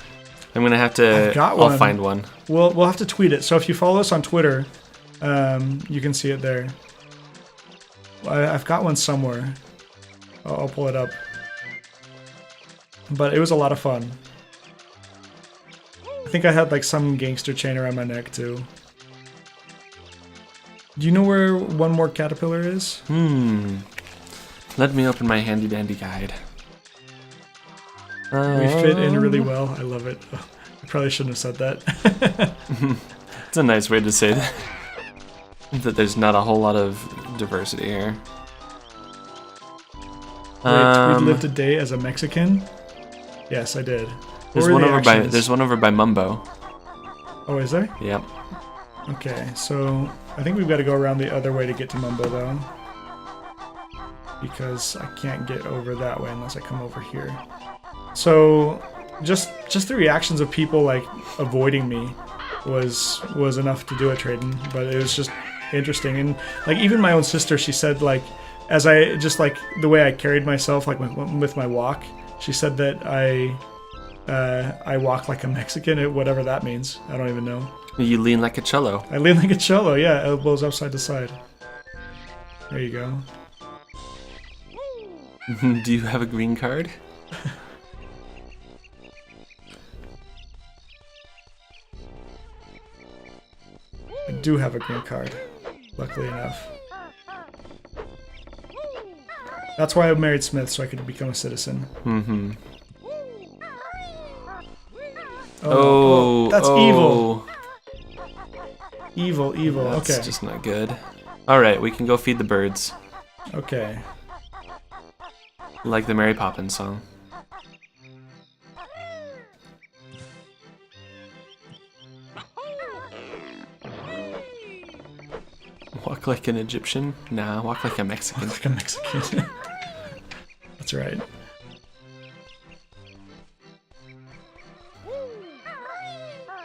I'm gonna have to. I've got I'll one. find one. We'll have to tweet it. So if you follow us on Twitter, you can see it there. I've got one somewhere. I'll pull it up. But it was a lot of fun. I think I had some gangster chain around my neck too. Do you know where one more caterpillar is? Let me open my handy dandy guide. We fit in really well. I love it. I probably shouldn't have said that. It's a nice way to say that. That there's not a whole lot of diversity here. Wait, we lived a day as a Mexican? Yes, I did. There's one over by Mumbo. Oh, is there? Yep. Okay, so I think we've got to go around the other way to get to Mumbo, though. because I can't get over that way unless I come over here. So just the reactions of people like avoiding me was enough to do it, Trayden. But it was just interesting, and like even my own sister, she said like as I just like the way I carried myself like with my walk, she said that I walk like a Mexican, whatever that means. I don't even know. You lean like a cello. I lean like a cello, yeah, elbows upside to side. There you go. Do you have a green card? I do have a green card, luckily enough. That's why I married Smith, so I could become a citizen. Mm-hmm. Oh, that's evil. Oh. Evil, That's okay. just not good. Alright, we can go feed the birds. Okay. Like the Mary Poppins song. Walk like an Egyptian? Nah, walk like a Mexican. Like a Mexican. That's right.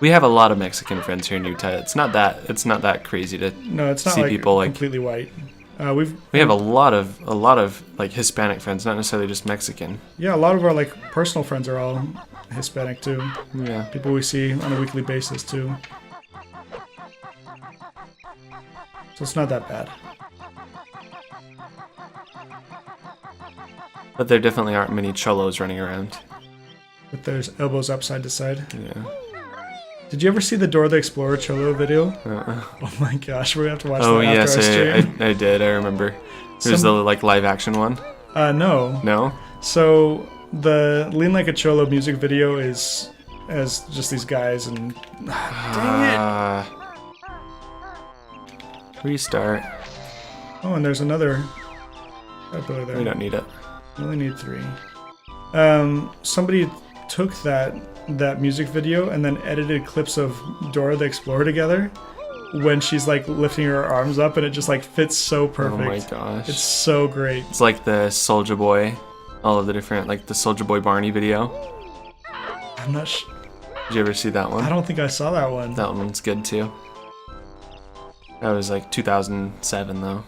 We have a lot of Mexican friends here in Utah. It's not that crazy to No, it's not see like people like completely white. we have a lot of like Hispanic friends, not necessarily just Mexican. Yeah, a lot of our like personal friends are all Hispanic too. Yeah. People we see on a weekly basis too. So it's not that bad. But there definitely aren't many cholos running around. With their elbows upside to side. Yeah. Did you ever see the Dora the Explorer Cholo video? Uh-uh. Oh my gosh, we have to watch Oh that yes, after our stream. I did. I remember. It was the like live action one. No. No. So the Lean Like a Cholo music video is as just these guys and dang it. Restart. Oh, and there's another caterpillar there. We don't need it. We only need 3. Somebody took that music video and then edited clips of Dora the Explorer together when she's like lifting her arms up, and it just like fits so perfect. Oh my gosh. It's so great. It's like the Soulja Boy, all of the different, like the Soulja Boy Barney video. I'm not Did you ever see that one? I don't think I saw that one. That one's good too. That was like 2007 though.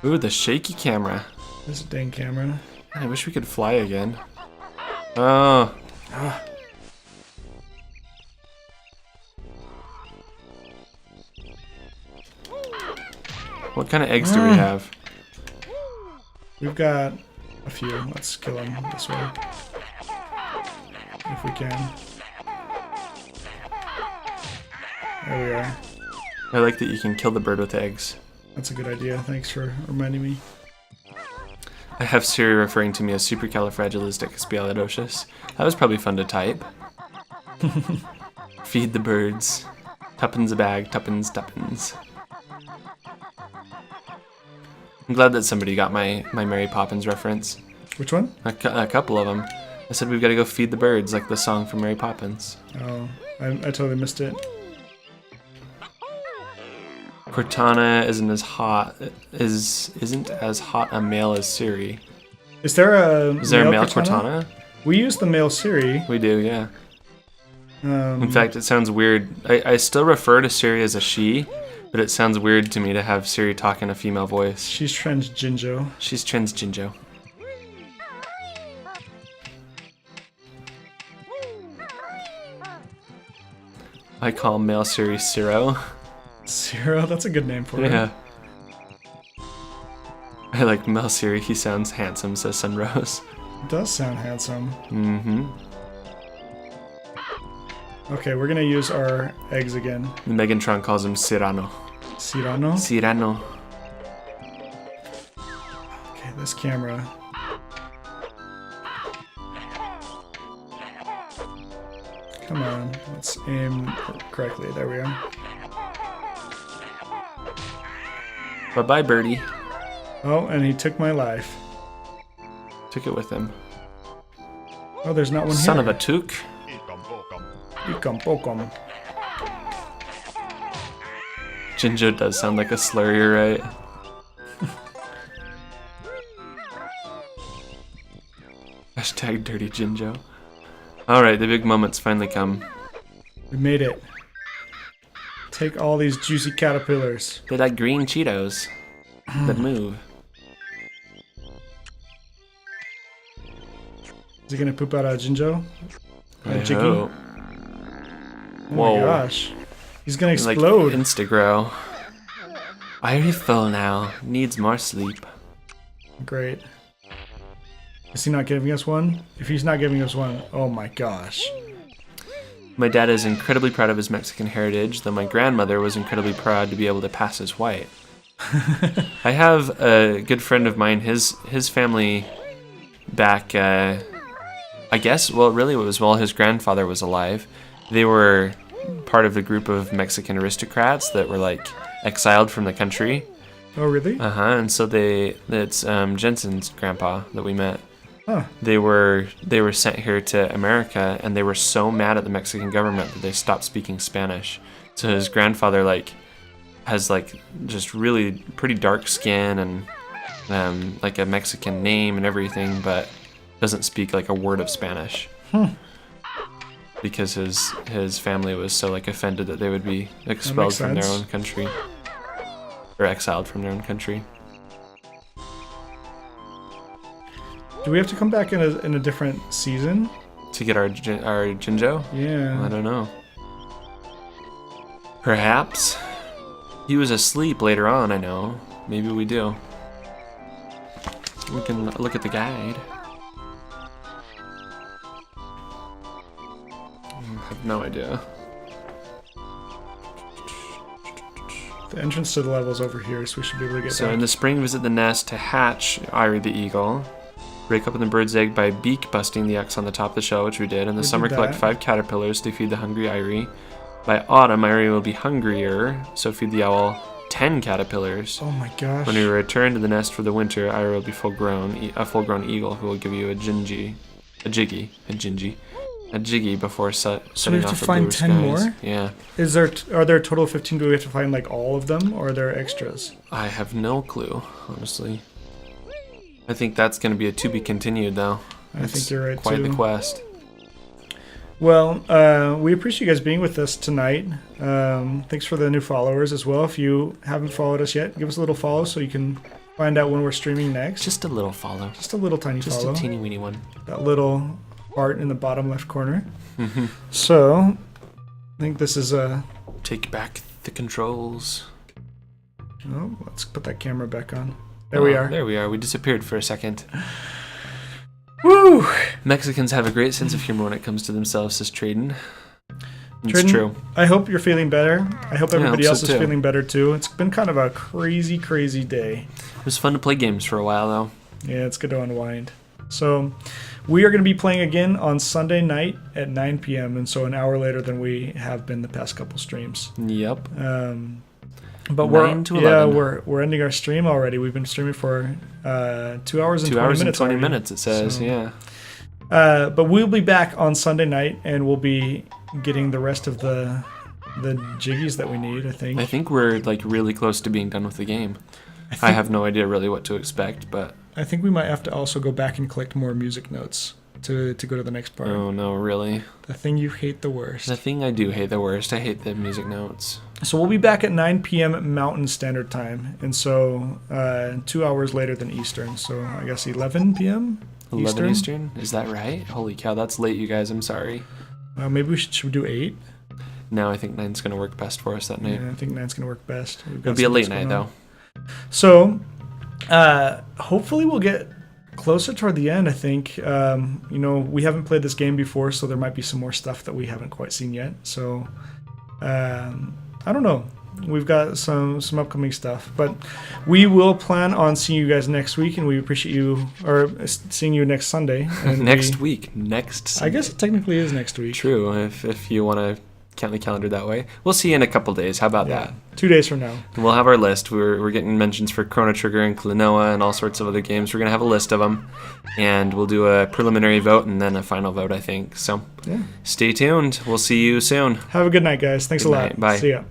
Ooh, the shaky camera. This dang camera. Man, I wish we could fly again. Oh. What kind of eggs do we have? We've got a few. Let's kill them this way. If we can. There we are. I like that you can kill the bird with eggs. That's a good idea. Thanks for reminding me. I have Siri referring to me as supercalifragilisticexpialidocious. That was probably fun to type. Feed the birds. Tuppence a bag, tuppence, tuppence. I'm glad that somebody got my Mary Poppins reference. Which one? A couple of them. I said we've got to go feed the birds, like the song from Mary Poppins. Oh, I totally missed it. Cortana isn't as hot a male as Siri. Is there a male Cortana? We use the male Siri. We do, yeah. In fact, it sounds weird. I still refer to Siri as a she, but it sounds weird to me to have Siri talk in a female voice. She's transginjo. She's transginjo. I call male Siri Ciro. Ciro? That's a good name for her. Yeah. I like Mel Siri. He sounds handsome, says Sunrose. It does sound handsome. Mm-hmm. Okay, we're gonna use our eggs again. Megantron calls him Cyrano. Cyrano? Cyrano. Okay, this camera. Come on, let's aim correctly. There we are. Bye-bye, birdie. Oh, and he took my life. Took it with him. Oh, there's not one Son here. of a took. Ikom pokom. Jinjo does sound like a slur, you're right. Hashtag dirty Jinjo. Alright, the big moment's finally come. We made it. Take all these juicy caterpillars. They're like green Cheetos that move. Is he gonna poop out a Jinjo? I Jiggy? hope. Oh Whoa. my gosh. He's gonna explode. Like Instagrow. Irie full now. Needs more sleep. Great. Is he not giving us one? If he's not giving us one, oh my gosh. My dad is incredibly proud of his Mexican heritage, though my grandmother was incredibly proud to be able to pass as white. I have a good friend of mine, his family back, I guess, well, really it was while his grandfather was alive. They were part of the group of Mexican aristocrats that were, like, exiled from the country. Oh, really? And so it's Jensen's grandpa that we met. Huh. They were sent here to America, and they were so mad at the Mexican government that they stopped speaking Spanish. So his grandfather, like, has, like, just really pretty dark skin and like a Mexican name and everything, but doesn't speak like a word of Spanish. Because his family was so, like, offended that they would be expelled from their own country, or exiled from their own country. Do we have to come back in a different season? To get our Jinjo? Yeah. I don't know. Perhaps. He was asleep later on, I know. Maybe we do. We can look at the guide. I have no idea. The entrance to the level is over here, so we should be able to get So back. in the spring, visit the nest to hatch Irie the eagle. Break open the bird's egg by beak busting the X on the top of the shell, which we did. In the summer, collect 5 caterpillars to feed the hungry Irie. By autumn, Irie will be hungrier, so feed the owl 10 caterpillars. Oh my gosh. When we return to the nest for the winter, Irie will be a full-grown eagle who will give you a jiggy before setting So we have off to for bluer find 10 skies. more? Yeah. Are there a total of 15? Do we have to find, like, all of them, or are there extras? I have no clue, honestly. I think that's going to be a to be continued, though. I think you're right, quite too. the quest. Well, we appreciate you guys being with us tonight. Thanks for the new followers as well. If you haven't followed us yet, give us a little follow so you can find out when we're streaming next. Just a little follow. Just a little tiny follow. Just a teeny weeny one. That little heart in the bottom left corner. So, I think this is a... Take back the controls. Oh, let's put that camera back on. There we are. There we are. We disappeared for a second. Woo! Mexicans have a great sense of humor when it comes to themselves, says Traden. It's Traden, true. I hope you're feeling better. I hope everybody hope else so is too. feeling better too. It's been kind of a crazy, crazy day. It was fun to play games for a while, though. Yeah, it's good to unwind. So, we are going to be playing again on Sunday night at 9 p.m. and so an hour later than we have been the past couple streams. Yep. But 9 to 11. we're ending our stream already. We've been streaming for 2 hours and 2 20 hours minutes. and 20 already. minutes, it says, So, yeah. But we'll be back on Sunday night, and we'll be getting the rest of the jiggies that we need, I think. I think we're, like, really close to being done with the game. I have no idea really what to expect, but... I think we might have to also go back and collect more music notes to go to the next part. Oh, no, really? The thing you hate the worst. The thing I do hate the worst. I hate the music notes. So we'll be back at 9 p.m. Mountain Standard Time, and so 2 hours later than Eastern, so I guess 11 p.m. 11 Eastern? Is that right? Holy cow, that's late, you guys. I'm sorry. Maybe should we do 8? No, I think 9's going to work best for us that night. Yeah, I think 9's going to work best. It'll be a late night, though. So, hopefully we'll get closer toward the end, I think. We haven't played this game before, so there might be some more stuff that we haven't quite seen yet. So, I don't know. We've got some upcoming stuff, but we will plan on seeing you guys next week, and we appreciate you, or seeing you next Sunday. And Next Sunday. I guess it technically is next week. True, if you want to count the calendar that way. We'll see you in a couple days. How about that? 2 days from now. And we'll have our list. We're getting mentions for Chrono Trigger and Klonoa and all sorts of other games. We're going to have a list of them, and we'll do a preliminary vote and then a final vote, I think. So stay tuned. We'll see you soon. Have a good night, guys. Thanks Good a lot. night. Bye. See ya.